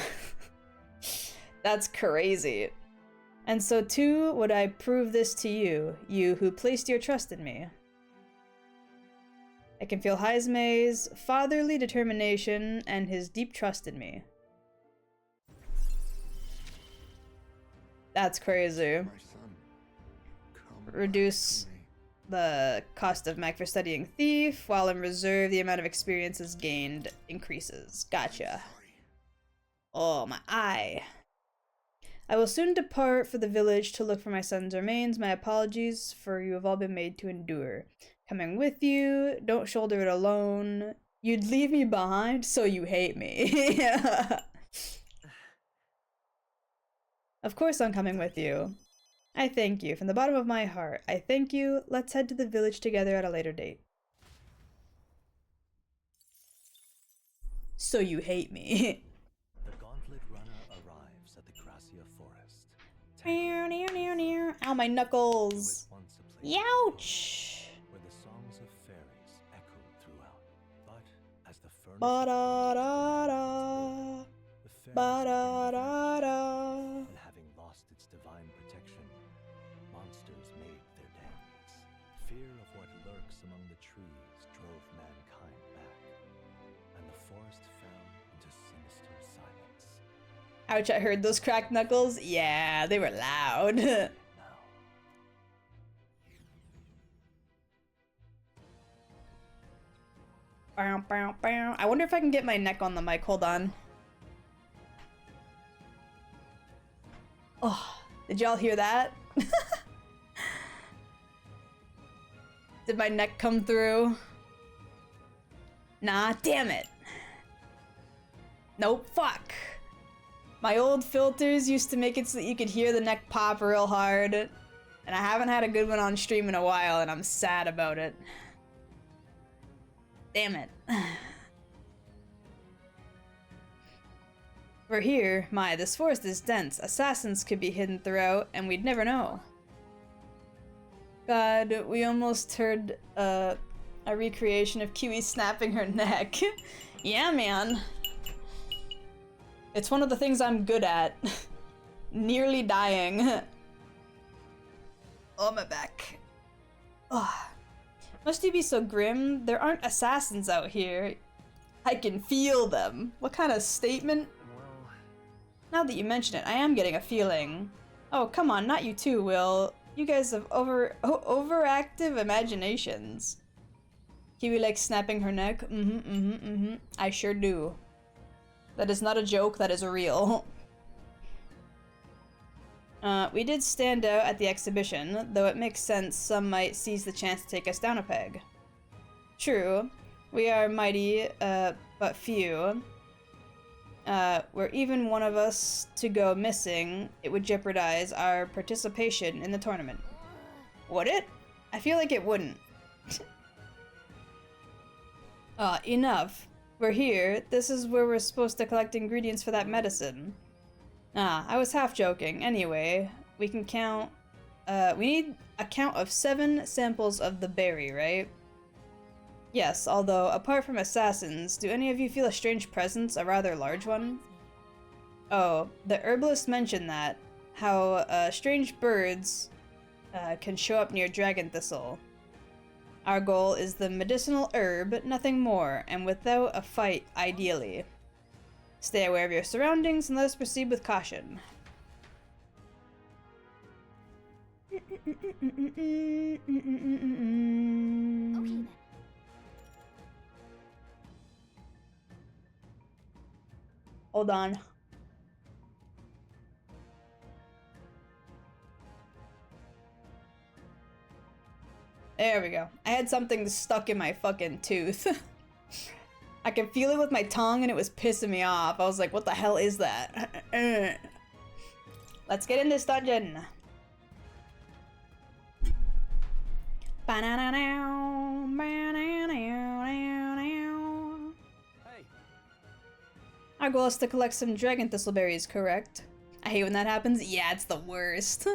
That's crazy. And so too would I prove this to you, you who placed your trust in me. I can feel Heismay's fatherly determination and his deep trust in me. That's crazy. Reduce the cost of mech for studying thief, while in reserve the amount of experiences gained increases. Gotcha. Oh, my eye. I will soon depart for the village to look for my son's remains. My apologies, for you have all been made to endure. Coming with you, don't shoulder it alone. You'd leave me behind, so you hate me. Of course I'm coming with you. I thank you, from the bottom of my heart. I thank you. Let's head to the village together at a later date. So you hate me. The gauntlet runner arrives at the Gracia Forest. Ow, my knuckles. Youch. Where the songs of fairies echoed throughout. But as the furnace Ba-da-da-da. Ba-da-da-da. and having lost its divine protection, monsters made their dance. Fear of what lurks among the trees drove mankind back, and the forest fell into sinister silence. Ouch, I heard those cracked knuckles. Yeah, they were loud. Bow, bow, bow. I wonder if I can get my neck on the mic. Hold on. Oh, did y'all hear that? Did my neck come through? Nah, damn it. Nope, fuck. My old filters used to make it so that you could hear the neck pop real hard. And I haven't had a good one on stream in a while, and I'm sad about it. Damn it. We're here. My, this forest is dense. Assassins could be hidden throughout, and we'd never know. God, we almost heard a recreation of Kiwis snapping her neck. Yeah, man. It's one of the things I'm good at. Nearly dying. Oh, my back. Oh. Must you be so grim? There aren't assassins out here. I can feel them. What kind of statement? Well, now that you mention it, I am getting a feeling. Oh, come on, not you too, Will. You guys have overactive imaginations. Kiwi likes snapping her neck. I sure do. That is not a joke, that is real. We did stand out at the exhibition, though it makes sense some might seize the chance to take us down a peg. True, we are mighty, but few. Were even one of us to go missing, it would jeopardize our participation in the tournament. Would it? I feel like it wouldn't. Enough. We're here. This is where we're supposed to collect ingredients for that medicine. I was half joking. Anyway, we can count... we need a count of 7 samples of the berry, right? Yes, although, apart from assassins, do any of you feel a strange presence, a rather large one? Oh, the herbalist mentioned that. How, strange birds, can show up near dragon thistle. Our goal is the medicinal herb, nothing more, and without a fight, ideally. Stay aware of your surroundings and let us proceed with caution. Okay then. Hold on. There we go. I had something stuck in my fucking tooth. I could feel it with my tongue and it was pissing me off. I was like, what the hell is that? Let's get in this dungeon. Our goal is to collect some dragon thistleberries, correct? I hate when that happens. Yeah, it's the worst.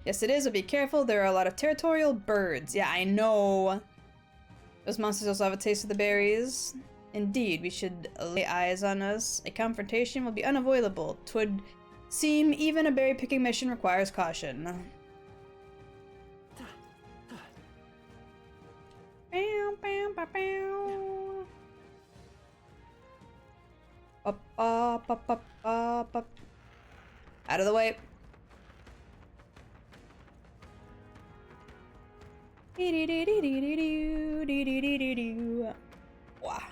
Yes, it is, but be careful. There are a lot of territorial birds. Yeah, I know. Those monsters also have a taste of the berries. Indeed, we should lay eyes on us. A confrontation will be unavoidable. 'Twould seem even a berry picking mission requires caution. Bow, bow, bow, bow. Up, up, up, up, up, up. Out of the way. Wow.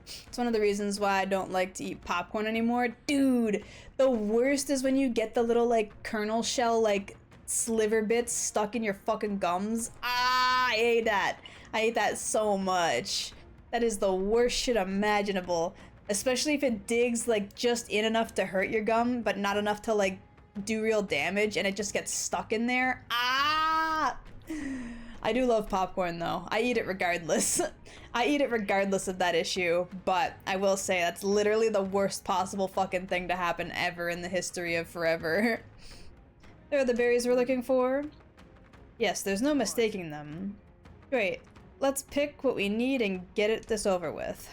It's one of the reasons why I don't like to eat popcorn anymore. Dude, the worst is when you get the little, like, kernel shell, like, sliver bits stuck in your fucking gums. Ah, I hate that. I hate that so much. That is the worst shit imaginable. Especially if it digs, like, just in enough to hurt your gum, but not enough to, like, do real damage, and it just gets stuck in there. Ah! I do love popcorn, though. I eat it regardless. I eat it regardless of that issue, but I will say that's literally the worst possible fucking thing to happen ever in the history of forever. There are the berries we're looking for. Yes, there's no mistaking them. Great. Let's pick what we need and get this over with.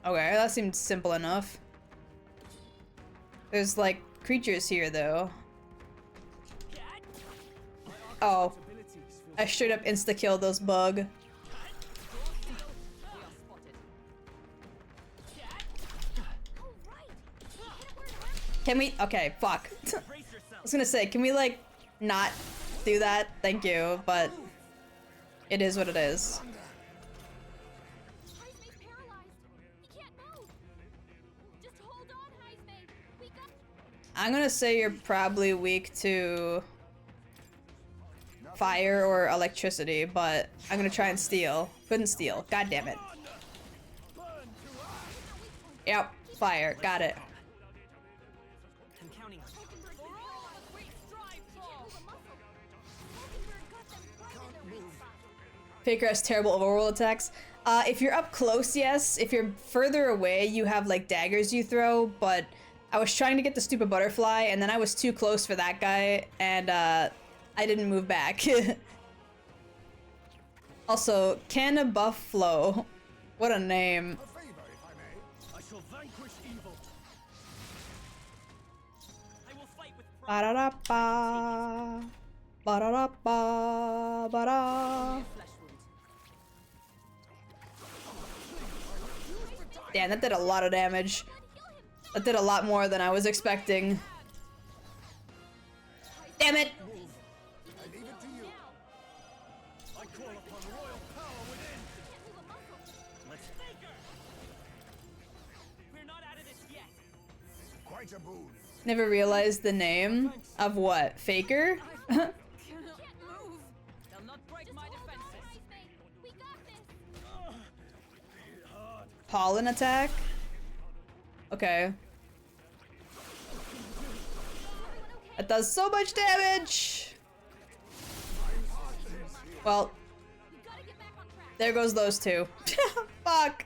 Okay, that seemed simple enough. There's, like, creatures here, though. Oh. I straight up insta-killed those bug. Can we? Okay, fuck. I was gonna say, can we, like, not do that? Thank you, but it is what it is. I'm gonna say you're probably weak to fire or electricity, but I'm gonna try and steal. Couldn't steal. God damn it. Yep, fire. Got it. Faker has terrible overworld attacks. If you're up close, yes. If you're further away, you have, like, daggers you throw, but I was trying to get the stupid butterfly, and then I was too close for that guy, and, I didn't move back. Also, Canna Buff Flow. What a name. Ba-da-da-ba. Ba-da-da-ba. Ba-da. Damn, that did a lot of damage. That did a lot more than I was expecting. Damn it! call upon royal power within. Let's We're not out of this yet. Quite a boon. Never realized the name of what? Faker? Cannot move. They'll not break my defenses. We got this. Pollen attack? Okay. It does so much damage! Well, there goes those two. Fuck!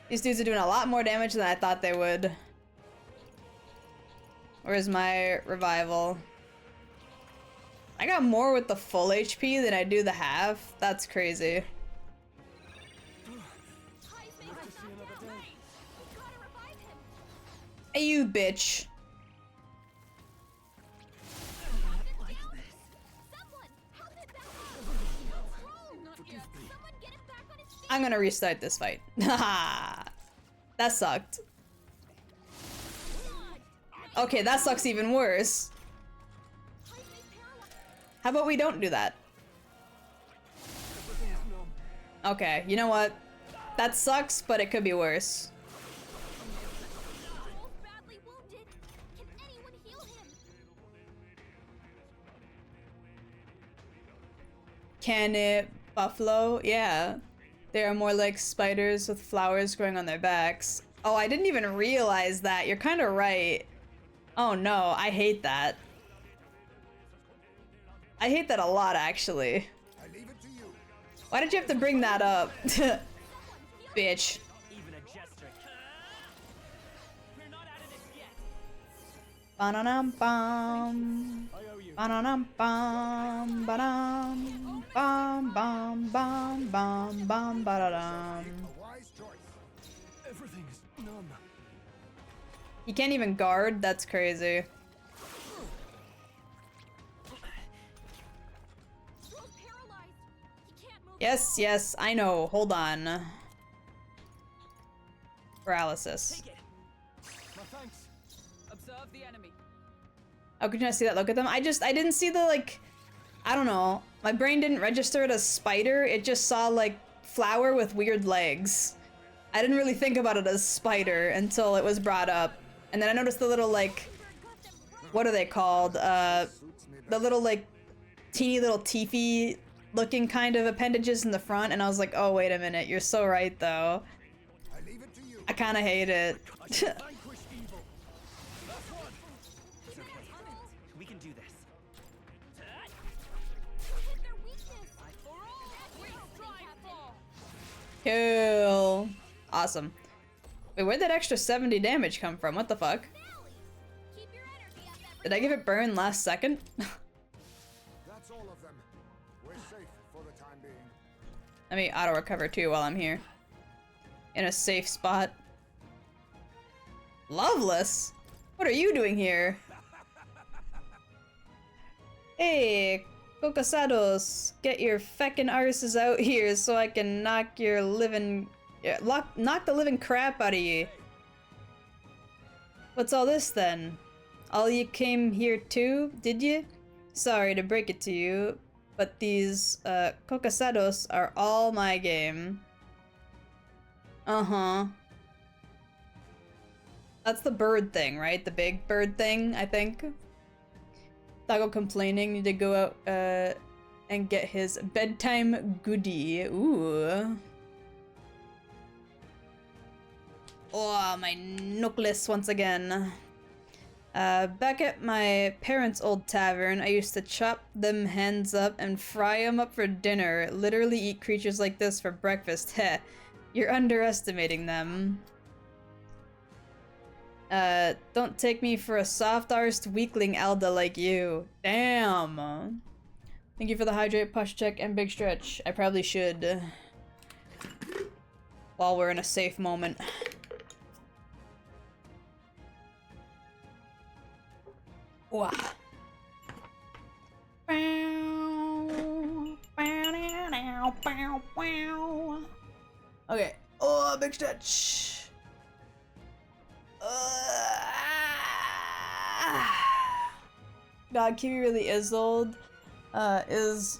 These dudes are doing a lot more damage than I thought they would. Where's my revival? I got more with the full HP than I do the half. That's crazy. Hey, you bitch. I'm gonna restart this fight. Haha. That sucked. Okay, that sucks even worse. How about we don't do that? Okay, you know what? That sucks, but it could be worse. Can it buffalo? Yeah. They are more like spiders with flowers growing on their backs. Oh, I didn't even realize that. You're kind of right. Oh no, I hate that. I hate that a lot, actually. Why did you have to bring that up? Bitch. Ba-na-nam bum. Ba-na-nam bum. Ba-dum. Bum bum bum bum bum ba-da-dum. Everything's numb. You can't even guard? That's crazy. Yes, yes, I know. Hold on. Paralysis. My thanks. Observe the enemy. How could you not see that? Look at them. I didn't see the, like, I don't know. My brain didn't register it as spider. It just saw, like, flower with weird legs. I didn't really think about it as spider until it was brought up. And then I noticed the little, like, what are they called? The little, like, teeny little teethy looking kind of appendages in the front, and I was like, oh, wait a minute, you're so right, though. I kind of hate it. We can do this. Cool. Awesome. Wait, where'd that extra 70 damage come from? What the fuck? Did I give it burn last second? That's all of them. We're safe for the time being. Let me auto recover too while I'm here. In a safe spot. Loveless? What are you doing here? Hey, Cocosados, get your feckin' arses out here so I can knock your living... knock the living crap out of you. What's all this then? All you came here too, did you? Sorry to break it to you, but these, Cocosados are all my game. Uh-huh. That's the bird thing, right? The big bird thing, I think. Taco complaining, need to go out, and get his bedtime goodie. Ooh. Oh, my knuckles once again. Back at my parents' old tavern, I used to chop them hens up and fry them up for dinner. Literally eat creatures like this for breakfast. Heh. You're underestimating them. Don't take me for a soft-arsed weakling Elda like you. Damn. Thank you for the hydrate, push check, and big stretch. I probably should. While we're in a safe moment. Wow. Okay. Oh, big stretch. God, Kiwi really is old. Is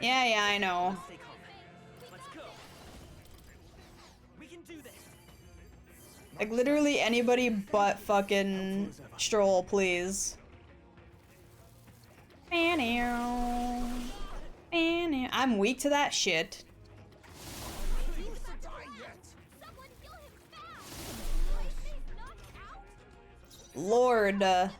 Yeah, I know. Stay calm. Let's go. We can do this. Like, literally anybody but fucking Stroll, please. I'm weak to that shit. Lord. Everything's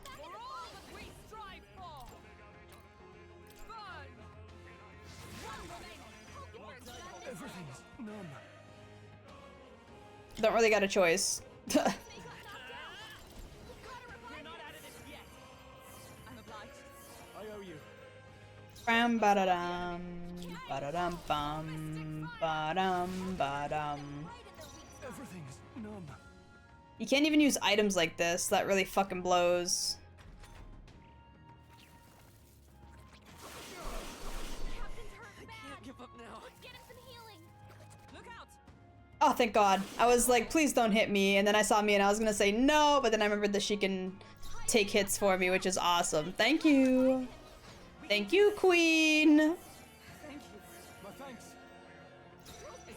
numb. Don't really got a choice. We're not out of this yet. I'm obliged. I owe you. Bam ba-da-dum, ba-da-dum bum, ba-dum ba-dum. Everything's numb. You can't even use items like this. That really fucking blows. I can't give up now. Oh, thank God. I was like, please don't hit me. And then I saw me and I was gonna say no, but then I remembered that she can take hits for me, which is awesome. Thank you. Thank you, Queen. Thank you. My thanks. Is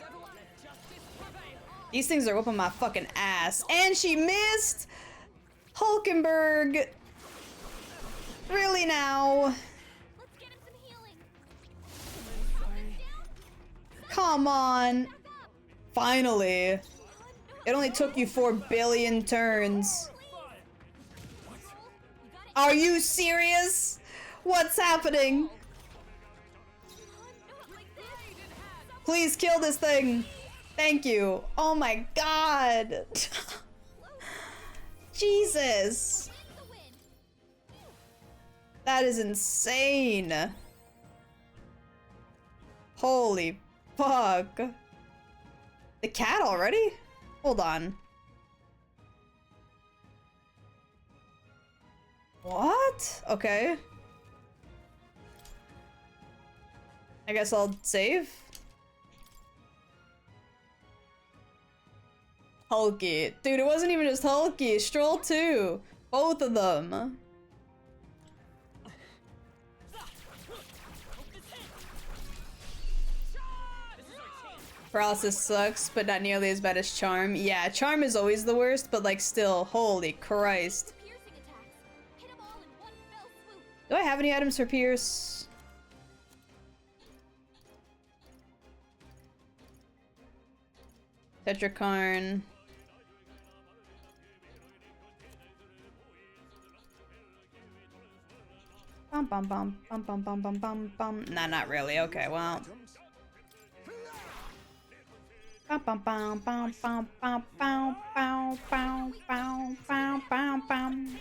everyone... Let justice prevail. These things are whooping my fucking ass. And she missed! Hulkenberg! Really now? Come on. Finally. It only took you 4 billion turns. Are you serious? What's happening? Please kill this thing. Thank you. Oh my God. Jesus. That is insane. Holy fuck. The cat already? Hold on. What? Okay. I guess I'll save. Hulky. Dude, it wasn't even just Hulky. Stroll too. Both of them. Paralysis sucks, but not nearly as bad as Charm. Yeah, Charm is always the worst, but like still, holy Christ. Do I have any items for Pierce? Tetrakarn. Bum bum bum bum bum bum bum bum bum. Nah, not really. Okay, well. Bum bum bum bum bum bum bum bum bum bum bum bum bum.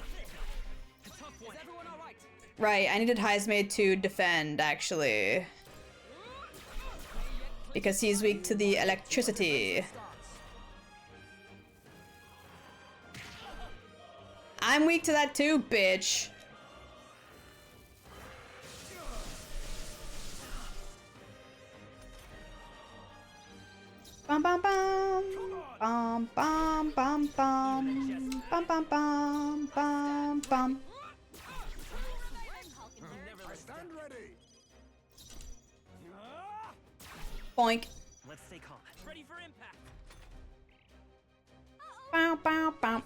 Right, I needed Heismade to defend, actually. Because he's weak to the electricity. I'm weak to that too, bitch. Bum bum bum. Bum bum bum bum. Bum bum bum bum bum. I stand ready. Boink. Let's stay calm. Ready for impact. Bow bow bow.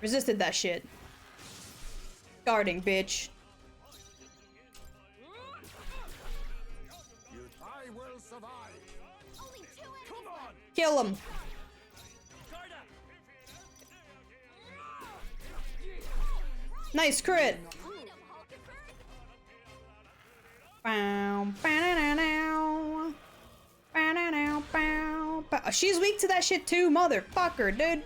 Resisted that shit. Guarding, bitch. I will survive. Kill him. Nice crit. Bow, bow, bow, bow, bow. She's weak to that shit too, motherfucker, dude.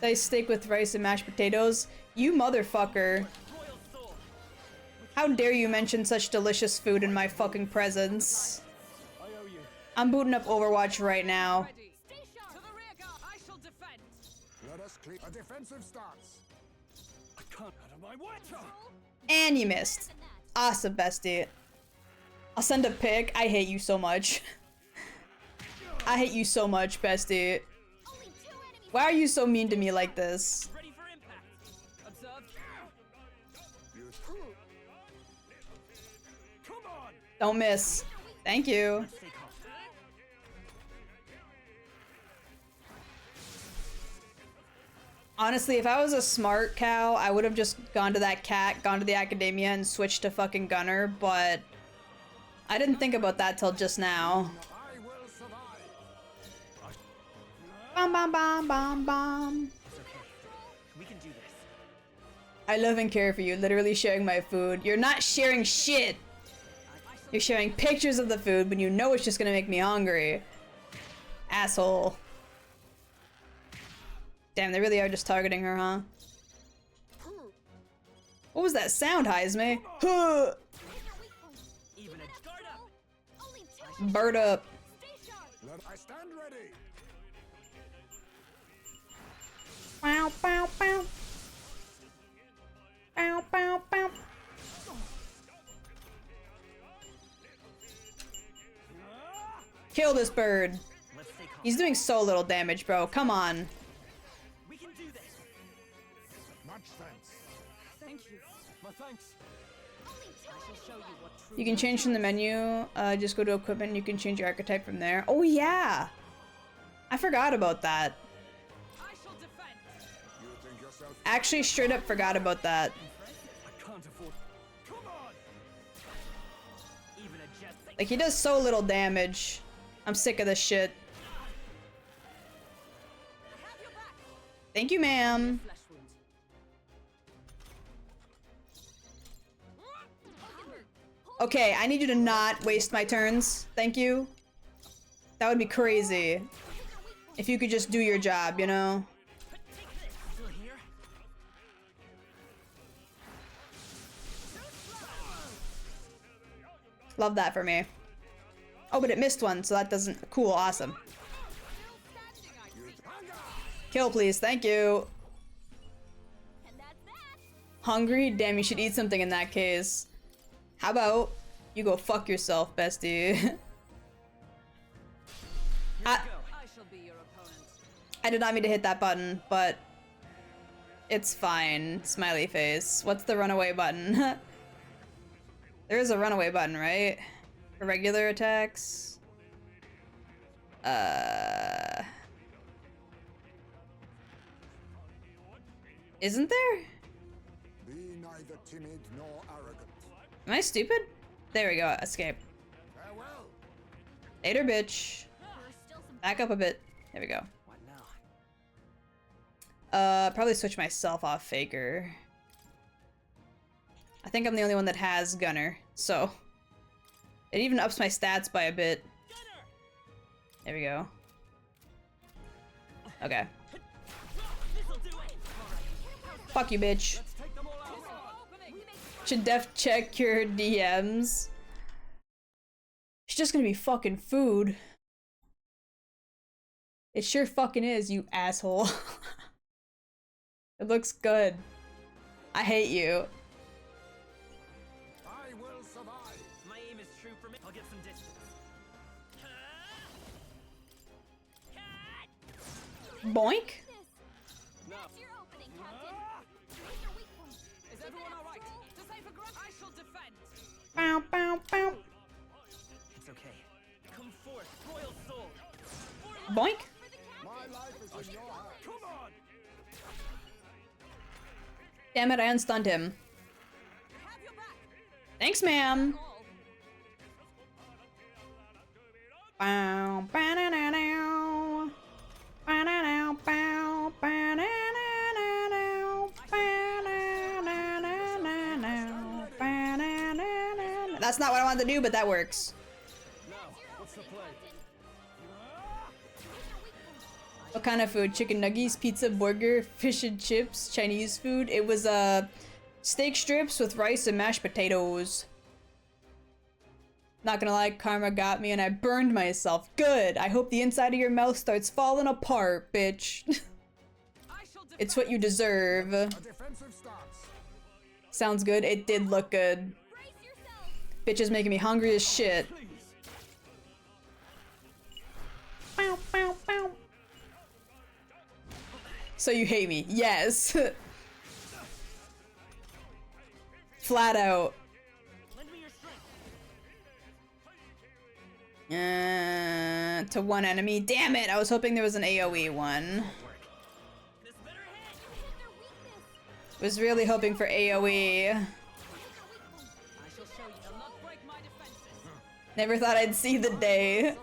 They steak with rice and mashed potatoes. You motherfucker. How dare you mention such delicious food in my fucking presence? I'm booting up Overwatch right now. Let us clear a defensive stance. I can't out of my way. And you missed. Awesome, bestie. I'll send a pic. I hate you so much. I hate you so much, bestie. Why are you so mean to me like this? Ready for impact. Observe. Come on. Don't miss. Thank you. Honestly, if I was a smart cow, I would have just gone to that cat, gone to the academia, and switched to fucking Gunner, but I didn't think about that till just now. Bom bom bom bom bom. We can do this. I love and care for you, literally sharing my food. You're not sharing shit! You're sharing pictures of the food when you know it's just gonna make me hungry. Asshole. Damn, they really are just targeting her, huh? What was that sound, Heisme? Huh. Bird up. I stand ready. Bow, bow, bow. Bow, bow, bow. Kill this bird. He's doing so little damage, bro. Come on. We can do this. Much thanks. Thank you. My thanks. I shall show you what true You can change from the menu. Just go to equipment. You can change your archetype from there. Oh yeah, I forgot about that. I shall defend. You think yourself Actually, straight up forgot about that. I can't afford. Come on. Even a jet. Like, he does so little damage. I'm sick of this shit. Thank you, ma'am. flesh wound. Okay, I need you to not waste my turns. Thank you. That would be crazy. If you could just do your job, you know? Still here? Love that for me. Oh, but it missed one, so that doesn't... Cool, awesome. Kill, please. Thank you. Hungry? Damn, you should eat something in that case. How about you go fuck yourself, bestie? I shall be your opponent. I did not mean to hit that button, but it's fine. Smiley face. What's the runaway button? There is a runaway button, right? For regular attacks? Isn't there? be neither timid nor arrogant. Am I stupid? There we go. Escape. Farewell. Later, bitch. Back up a bit. There we go. What now? Probably switch myself off Faker. I think I'm the only one that has Gunner, so it even ups my stats by a bit. There we go. Okay. Fuck you, bitch. Should def check your DMs. It's just gonna be fucking food. It sure fucking is, you asshole. It looks good. I hate you. I will survive. My aim is true for me. I'll get some distance. Boink. Is everyone alright? To save a grunt, I shall defend. Bow, bow, bow. It's okay. Come forth, royal soul. Boink. My life is in your hands. Come on. Damn it, I unstunned him. Thanks, ma'am. Bow, ba-na-na-now. Ba-na-now, bow, ba-na-na-na-now. Ba-na-na-na-now. Ba-na-na-na-now. That's not what I wanted to do, but that works. Now, what's the play? What kind of food? Chicken nuggets, pizza, burger, fish and chips, Chinese food? It was steak strips with rice and mashed potatoes. Not gonna lie, karma got me and I burned myself. Good. I hope the inside of your mouth starts falling apart, bitch. It's what you deserve. A defensive stance. Sounds good. It did look good. Bitch is making me hungry as shit. So you hate me? Yes. Flat out. To one enemy. Damn it! I was hoping there was an AoE one. Was really hoping for AoE. Never thought I'd see the day.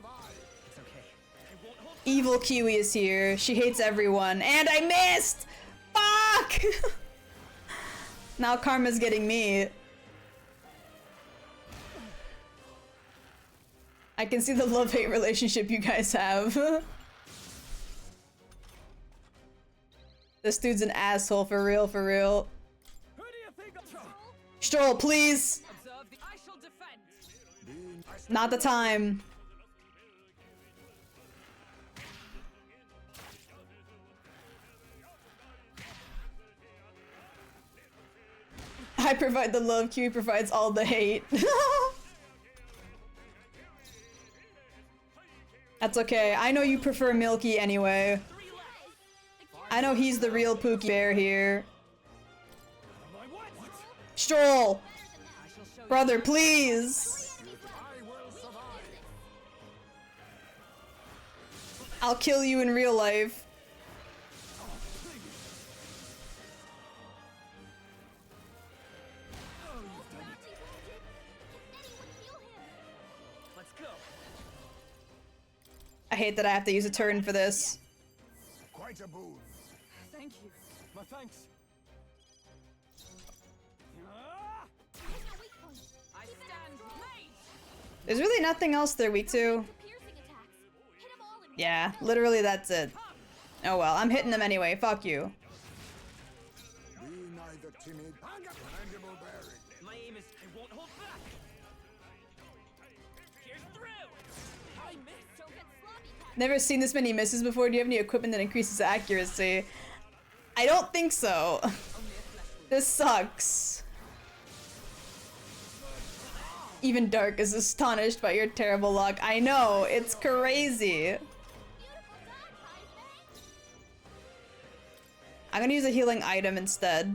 Evil Kiwi is here. She hates everyone. And I missed! Fuck! Now karma's getting me. I can see the love-hate relationship you guys have. This dude's an asshole, for real, for real. Stroll, please! Not the time. I provide the love, Kiwi provides all the hate. That's okay. I know you prefer Milky anyway. I know he's the real Pookie Bear here. Stroll! Brother, please! I'll kill you in real life. I hate that I have to use a turn for this. Quite a boon. Thank you. My thanks. I stand made. There's really nothing else they're weak to. Yeah, literally that's it. Oh well, I'm hitting them anyway. Fuck you. Be neither timid nor bearing. My aim is I won't hold back. Here's through. I missed. Don't get sloppy, Captain. Never seen this many misses before. Do you have any equipment that increases accuracy? I don't think so. This sucks. Even Dark is astonished by your terrible luck. I know, it's crazy. I'm gonna use a healing item instead.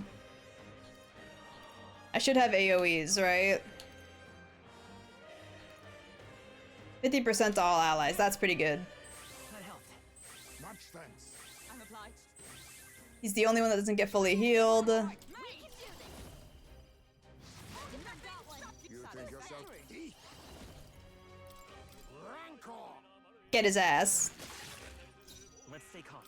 I should have AoEs, right? 50% to all allies, that's pretty good. Much thanks. I'm obliged. He's the only one that doesn't get fully healed. You think yourself deep? Rancor. Get his ass. Let's stay calm.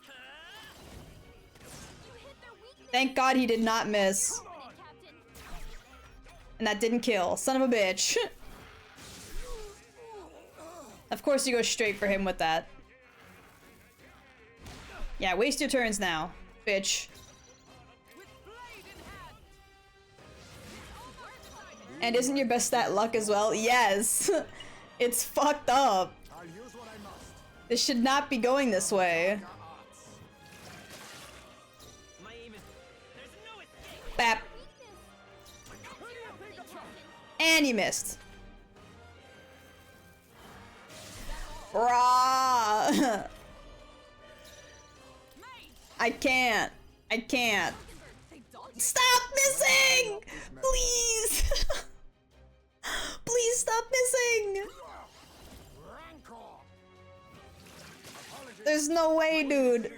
Thank God he did not miss. And that didn't kill. Son of a bitch. Of course you go straight for him with that. Yeah, waste your turns now, bitch. And isn't your best stat luck as well? Yes. It's fucked up. I'll use what I must. This should not be going this way. My aim is there's no escape. Bap. And you missed. Rah. I can't. I can't. Stop missing! Please! Please stop missing! There's no way, dude.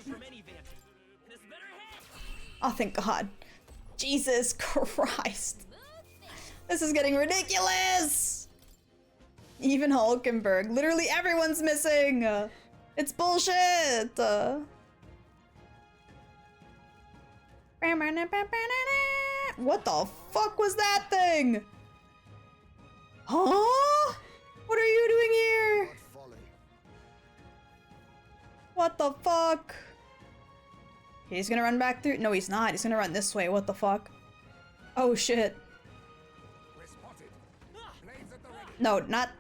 Oh, thank God. Jesus Christ. This is getting ridiculous! Even Hulkenberg. Literally everyone's missing! It's bullshit! What the fuck was that thing? Huh? What are you doing here? What the fuck? He's gonna run back through. No, he's not. He's gonna run this way. What the fuck? Oh shit. No, not.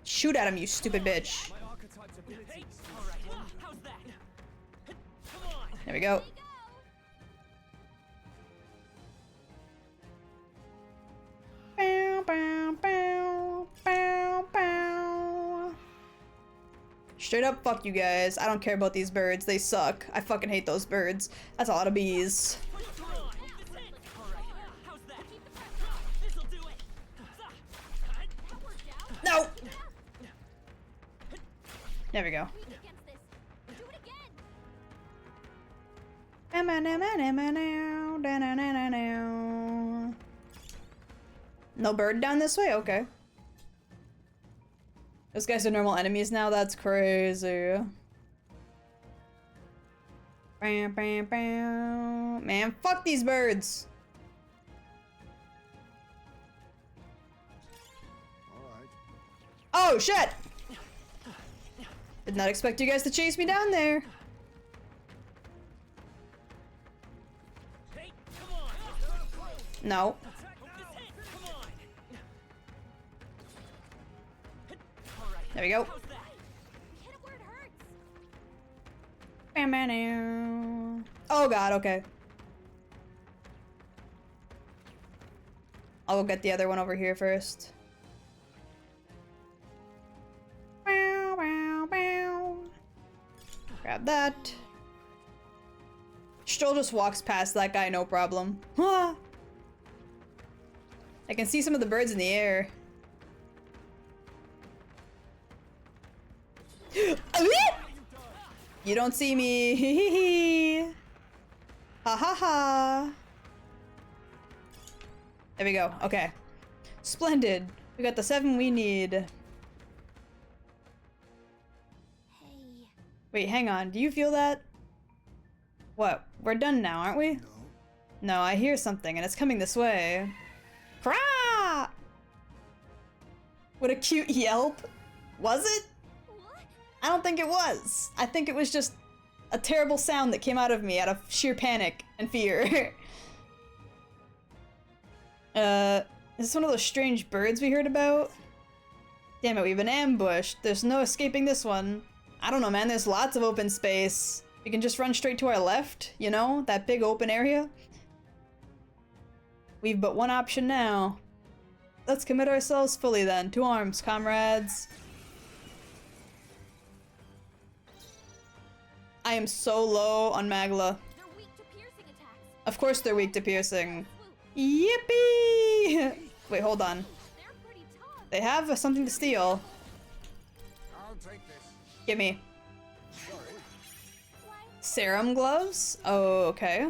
Shoot at him, you stupid bitch. There we go. Bow, bow, bow, bow, bow. Straight up, fuck you guys. I don't care about these birds. They suck. I fucking hate those birds. That's a lot of bees. No! There we go. No bird down this way? Okay. Those guys are normal enemies now? That's crazy. Bam, bam, bam. Man, fuck these birds! Oh, shit! Did not expect you guys to chase me down there. No. There we go. Oh god, okay. I'll go get the other one over here first. Grab that. Stroll just walks past that guy, no problem. I can see some of the birds in the air. You don't see me. Ha ha ha. There we go. Okay. Splendid. We got the 7 we need. Hey. Wait, hang on. Do you feel that? What? We're done now, aren't we? No, I hear something and it's coming this way. Crah! What a cute yelp. Was it? I don't think it was. I think it was just a terrible sound that came out of me out of sheer panic and fear. Is this one of those strange birds we heard about? Damn it, we've been ambushed. There's no escaping this one. I don't know, man. There's lots of open space. We can just run straight to our left, you know? That big open area. We've but one option now. Let's commit ourselves fully then. To arms, comrades. I am so low on Magla. Of course they're weak to piercing. Yippee! Wait, hold on. They have something to steal. Give me. Serum gloves? Oh, okay.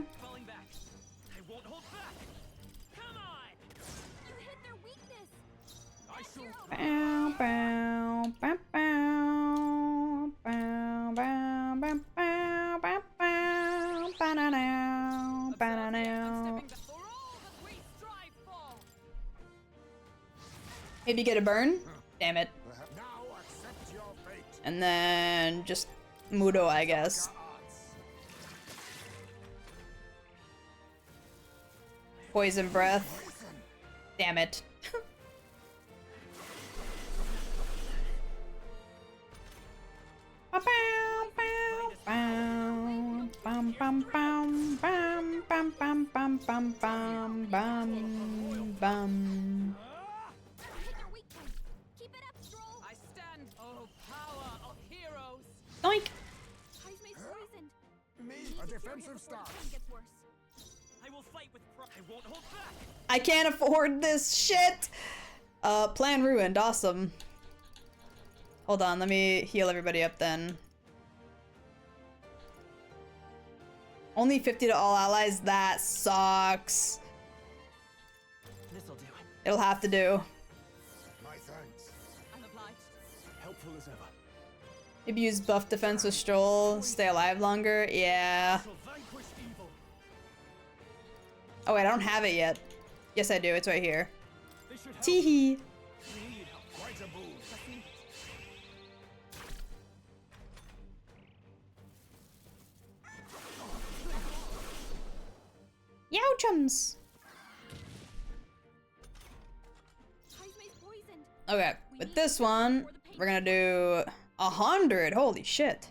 Bow, bow, bow, bow, bow, bow, bow, bow, bow, bow, ba-na-now, ba-na-now. Maybe get a burn? Damn it. And then just Mudo, I guess. Poison breath. Damn it. Bam bam bam bam bam bam bam bam bam bam bam. I stand. Oh, power of heroes. Doink. Me, a defensive start. I will fight with pride. I won't hold back. I can't afford this shit. Plan ruined. Awesome. Hold on, let me heal everybody up then. Only 50 to all allies? That sucks. This'll do. It'll have to do. My thanks. I'm obliged. Helpful as ever. Maybe use buff defense with Stroll. Stay alive longer. Yeah. Oh wait, I don't have it yet. Yes I do, it's right here. Teehee. Youchums! Okay, with this one, we're gonna do 100. Holy shit.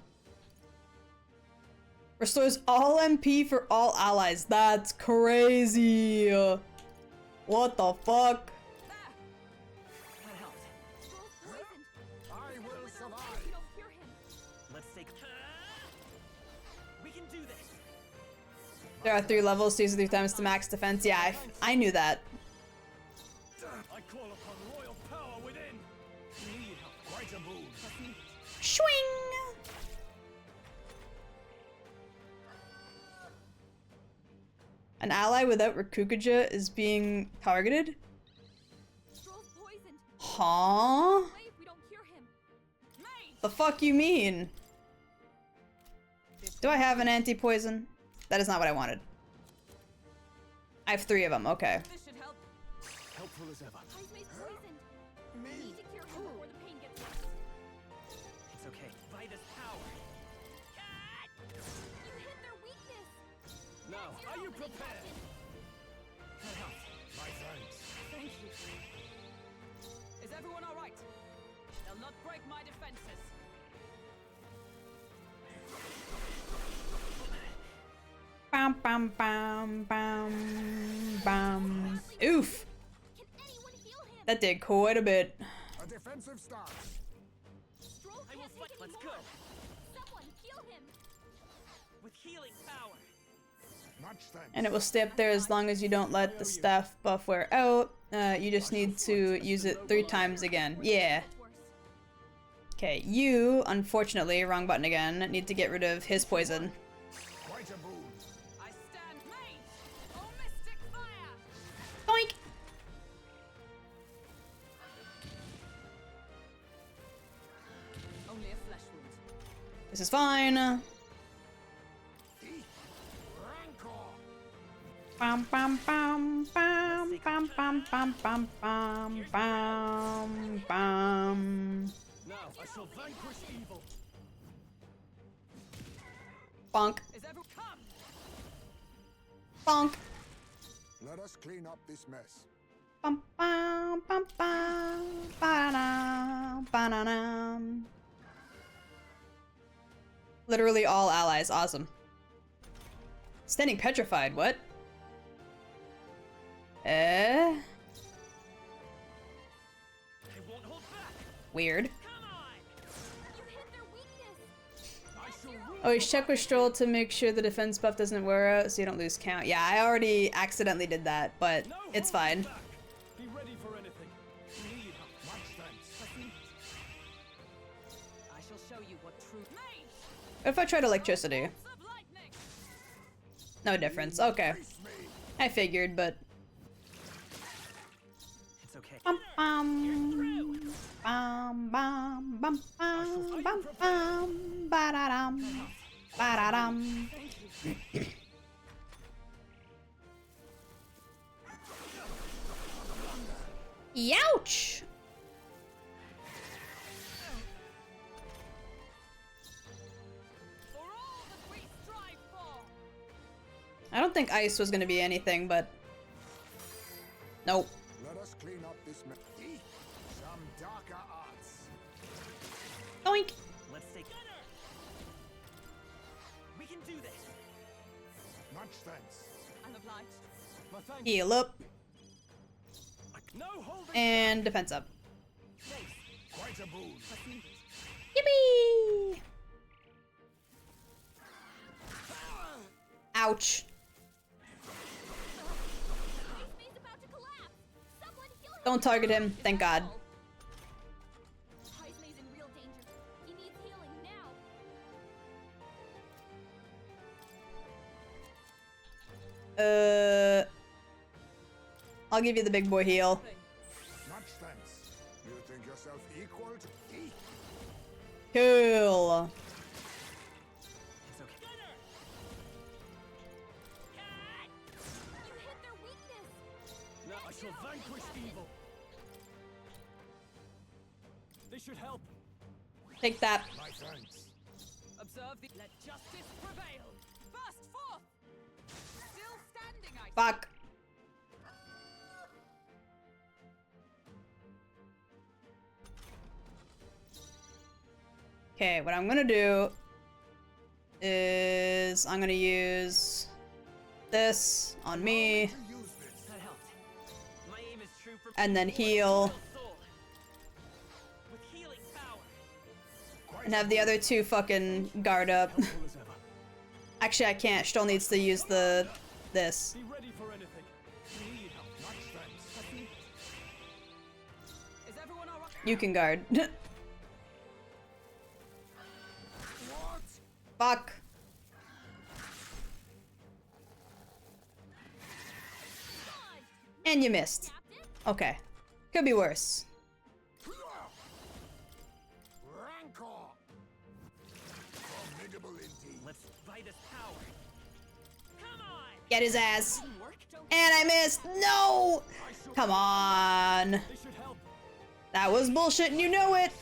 Restores all MP for all allies. That's crazy. What the fuck? Let's take. We can do this. There are 3 levels, so use it 3 times to max defense. Yeah, I knew that. I call upon royal power within. Need help. Quite a boon. Swing! An ally without Rakukuja is being targeted? Huh? The fuck you mean? Do I have an anti-poison? That is not what I wanted. I have 3 of them, okay. This should help. Helpful as ever. Heismay's poisoned. We need to cure him before the pain gets worse. It's okay. Vida's power. You hit their weakness. Now, are you prepared? That helped. My thanks. Thank you. Is everyone alright? They'll not break my defenses. Bam, bam, bam, bam, bam. Oof. That did quite a bit. A defensive start. I will fight. Let's go. Someone heal him. With healing power. Much thanks. And it will stay up there as long as you don't let the staff buff wear out. You just need to use it 3 times again. Yeah. Okay, you, unfortunately, wrong button again, need to get rid of his poison. Quite a boon. I stand made. Oh, mystic fire. Boink! Only a flesh wound. This is fine. Bam, bam, bam, bam, bam, bam, bam, bam, bam, bam, bam. Now, I shall vanquish evil. Bonk. Is everyone come? Bonk. Let us clean up this mess. Bum, bam, bum, bam, ba-da-da, ba-da-da. Literally all allies. Awesome. Standing petrified. What? I won't hold back. Weird. Come on. You hit their weakness. I shall rule. Always check with Stroll to make sure the defense buff doesn't wear out so you don't lose count. Yeah, I already accidentally did that, but it's fine. Back. Be ready for anything. Need help. Much thanks. I shall show you what true made. What if I tried electricity? Of lightning. No difference. Okay. I figured, but... It's okay. Bum, bum, bum, bum, bum, bum, bum, bum, ba-da-dum, ba-da-dum. Youch! For all that we strive for. I don't think ice was gonna be anything, but... Nope. Let us clean up this mess. Some darker arts. Doink! Let's take. We can do this. Much thanks. I'm obliged. My thanks. Heal up. No holding. And defense up. Quite a boon. Yippee! Ouch. Heismay's about to collapse. Someone heal him. Don't target him, thank God. Heismay's in real danger. He needs healing now. I'll give you the big boy heal. Much thanks. You think yourself equal to me? Cool. It's okay. You hit their weakness. Now I shall vanquish evil. This should help. Take that. My thanks. Observe the. Let justice prevail. Burst forth. Still standing, I. Fuck. Okay, what I'm gonna do is I'm gonna use this on me That helped. My aim is true for and then heal soul. With healing power. And have the other two fucking guard up. Actually, I can't. Still needs to use this. Be ready for anything. We need help, not strength. Is everyone all right? You can guard. What? Fuck. And you missed. Okay. Could be worse. Rancor. Formidable indeed. Let's fight his power. Come on! Get his ass. And I missed. No! Come on. That was bullshit and you know it.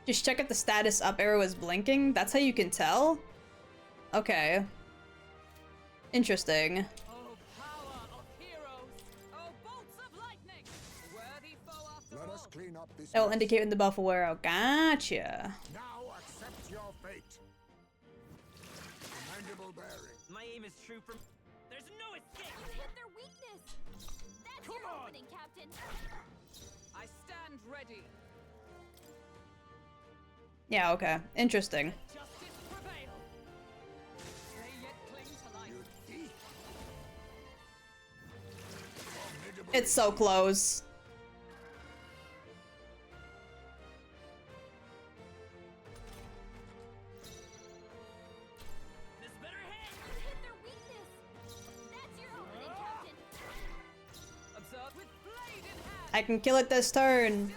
Just check if the status up arrow is blinking. That's how you can tell? Okay. Interesting. Let us clean up this That will mess. indicate when the buff will wear out. Gotcha. Now accept your fate. Commendable bearing. My aim is true from. There's no escape! You hit their weakness! That's your opening, Captain! I stand ready. Yeah, okay. Interesting. Justice prevail. They yet cling to life. It's so close. You hit their weakness! That's your opening, Captain! Observe with blade in hand. I can kill it this turn.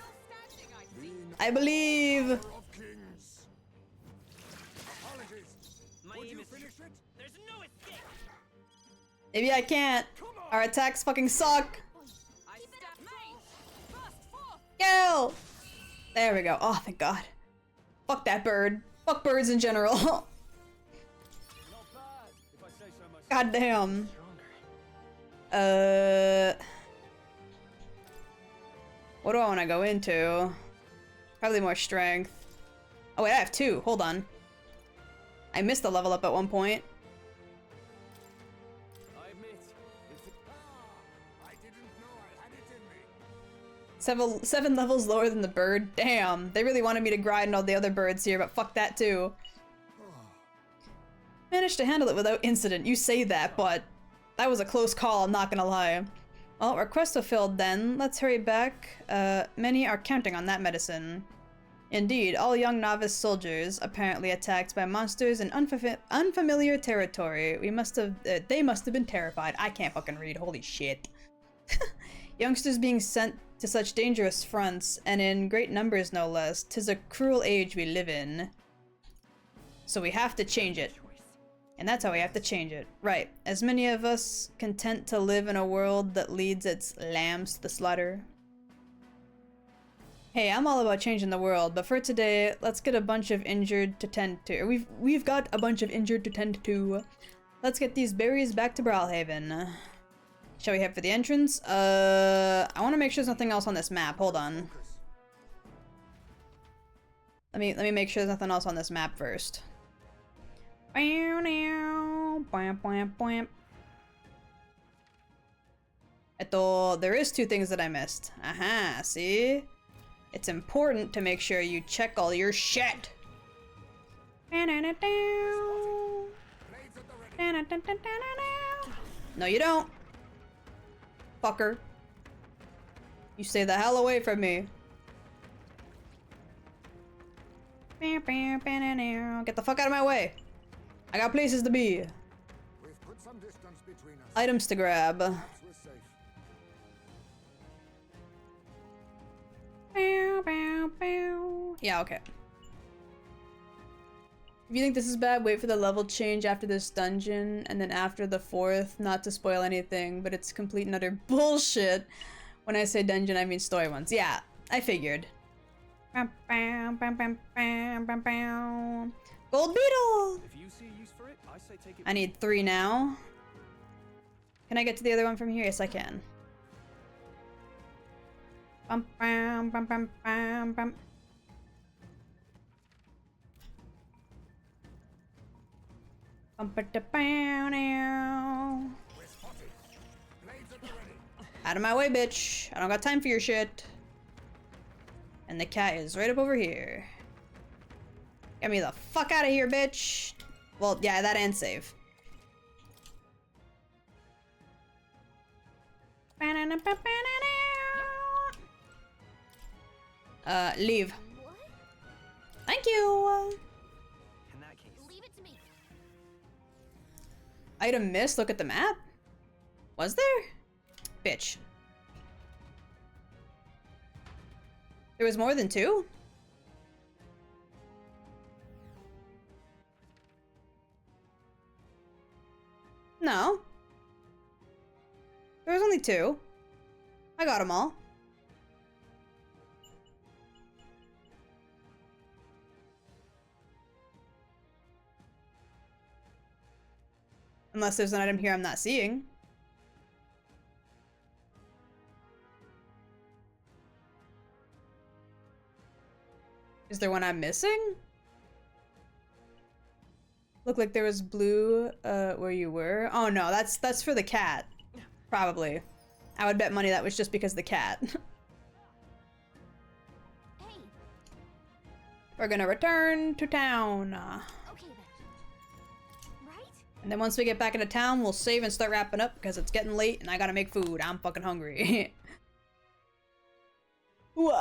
I believe. Of kings. Apologies. My Would aim you is finish it? There's no escape! Maybe I can't. Our attacks fucking suck. I step main. Burst forth. Kill! There we go. Oh, thank God. Fuck that bird. Fuck birds in general. Not bad, if I say so myself. God damn. What do I want to go into? Probably more strength. Oh wait, I have two. Hold on. I missed the level up at one point. I admit, I didn't know I had it in me. Seven levels lower than the bird. Damn. They really wanted me to grind all the other birds here, but fuck that too. Managed to handle it without incident. You say that, but that was a close call, I'm not gonna lie. Well, request fulfilled then. Let's hurry back. Many are counting on that medicine. Indeed, all young novice soldiers, apparently attacked by monsters in unfamiliar territory. They must have been terrified. I can't fucking read, holy shit. Youngsters being sent to such dangerous fronts, and in great numbers no less. 'Tis a cruel age we live in. So we have to change it. And that's how we have to change it. Right. As many of us content to live in a world that leads its lambs to the slaughter. Hey, I'm all about changing the world, but for today, let's get a bunch of injured to tend to. We've got a bunch of injured to tend to. Let's get these berries back to Brawlhaven. Shall we head for the entrance? I want to make sure there's nothing else on this map. Hold on. Let me make sure there's nothing else on this map first. There is two things that I missed. Aha, see? It's important to make sure you check all your shit. No, you don't. Fucker. You stay the hell away from me. Get the fuck out of my way. I got places to be. We've put some distance between us. Items to grab. We're safe. Yeah, okay. If you think this is bad, wait for the level change after this dungeon, and then after the fourth, not to spoil anything, but it's complete and utter bullshit. When I say dungeon, I mean story ones. Yeah, I figured. Gold beetle! if you see use for it, I say take it. I need 3 now. Can I get to the other one from here? Yes, I can. Bum, bam, bum, bum, bam, bum. Out of my way, bitch. I don't got time for your shit. And the cat is right up over here. Get me the fuck out of here, bitch. Well, yeah, that and save. Leave. Thank you. In that case, Leave it to me. Item missed. Look at the map. Was there? Bitch. There was more than 2? No. There was only 2. I got them all. Unless there's an item here I'm not seeing. Is there one I'm missing? Looked like there was blue where you were. Oh no, that's for the cat. Probably. I would bet money that was just because of the cat. Hey. We're gonna return to town. Okay then. Right? And then once we get back into town, we'll save and start wrapping up because it's getting late and I gotta make food. I'm fucking hungry. Ooh.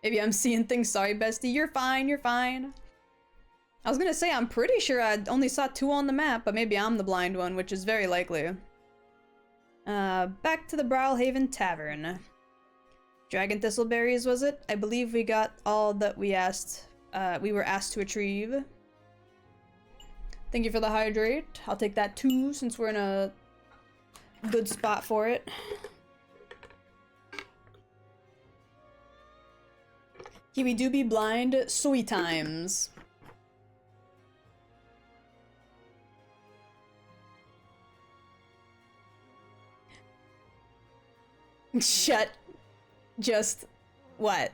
Maybe I'm seeing things. Sorry, bestie. You're fine. You're fine. I was gonna say, I'm pretty sure I only saw 2 on the map, but maybe I'm the blind one, which is very likely. Back to the Brawlhaven Tavern. Dragon Thistleberries, was it? I believe we got all that we were asked to retrieve. Thank you for the hydrate. I'll take that too, since we're in a good spot for it. Kiwi do be blind, sweet times. Shut. Just. What?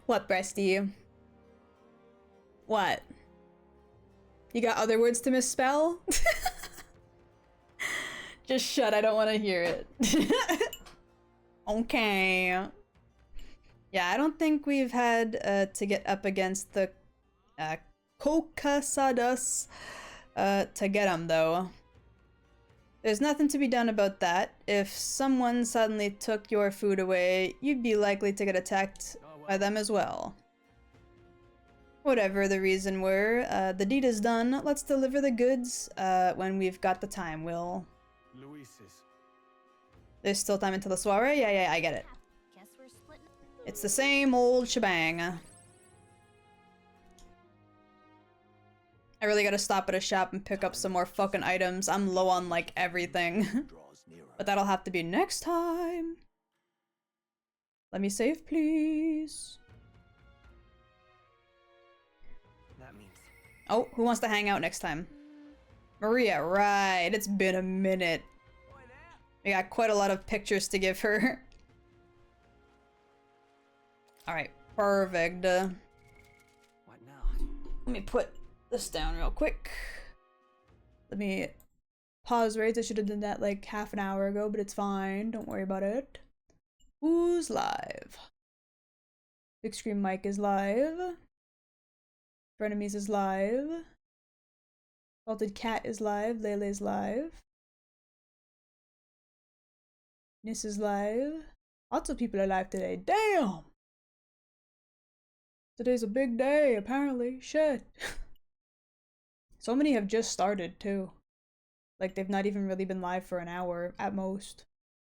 What, breasty? What? You got other words to misspell? Just shut, I don't want to hear it. Okay. Yeah, I don't think we've had to get up against the Kokasadas to get them, though. There's nothing to be done about that. If someone suddenly took your food away, you'd be likely to get attacked by them as well. Whatever the reason were, the deed is done. Let's deliver the goods when we've got the time, Will. Luis's. There's still time until the soiree? Yeah, I get it. Guess we're splitting. It's the same old shebang. I really gotta stop at a shop and pick up some more fucking items. I'm low on, like, everything. But that'll have to be next time. Let me save, please. that means Oh, who wants to hang out next time? Maria, right. It's been a minute. We got quite a lot of pictures to give her. Alright, perfect. what now? Let me put this down real quick. Let me pause raids. I should have done that like half an hour ago, but it's fine. Don't worry about it. Who's live? Big Screen Mike is live. Frenemies is live. Salted Cat is live. Lele's live. Nis is live. Lots of people are live today. Damn! Today's a big day, apparently. Shit. So many have just started, too. Like, they've not even really been live for an hour, at most.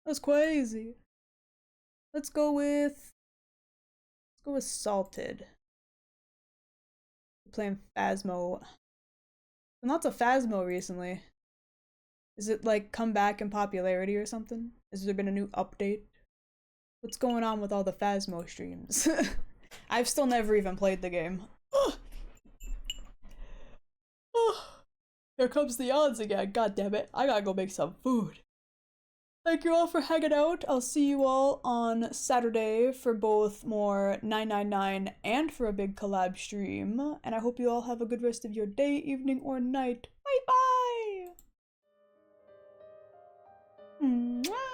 That's crazy. Let's go with Salted. We're playing Phasmo. Been lots of Phasmo recently. Is it, like, come back in popularity or something? Has there been a new update? What's going on with all the Phasmo streams? I've still never even played the game. Here comes the odds again. God damn it. I gotta go make some food. Thank you all for hanging out. I'll see you all on Saturday for both more 999 and for a big collab stream. And I hope you all have a good rest of your day, evening, or night. Bye bye! Mwah!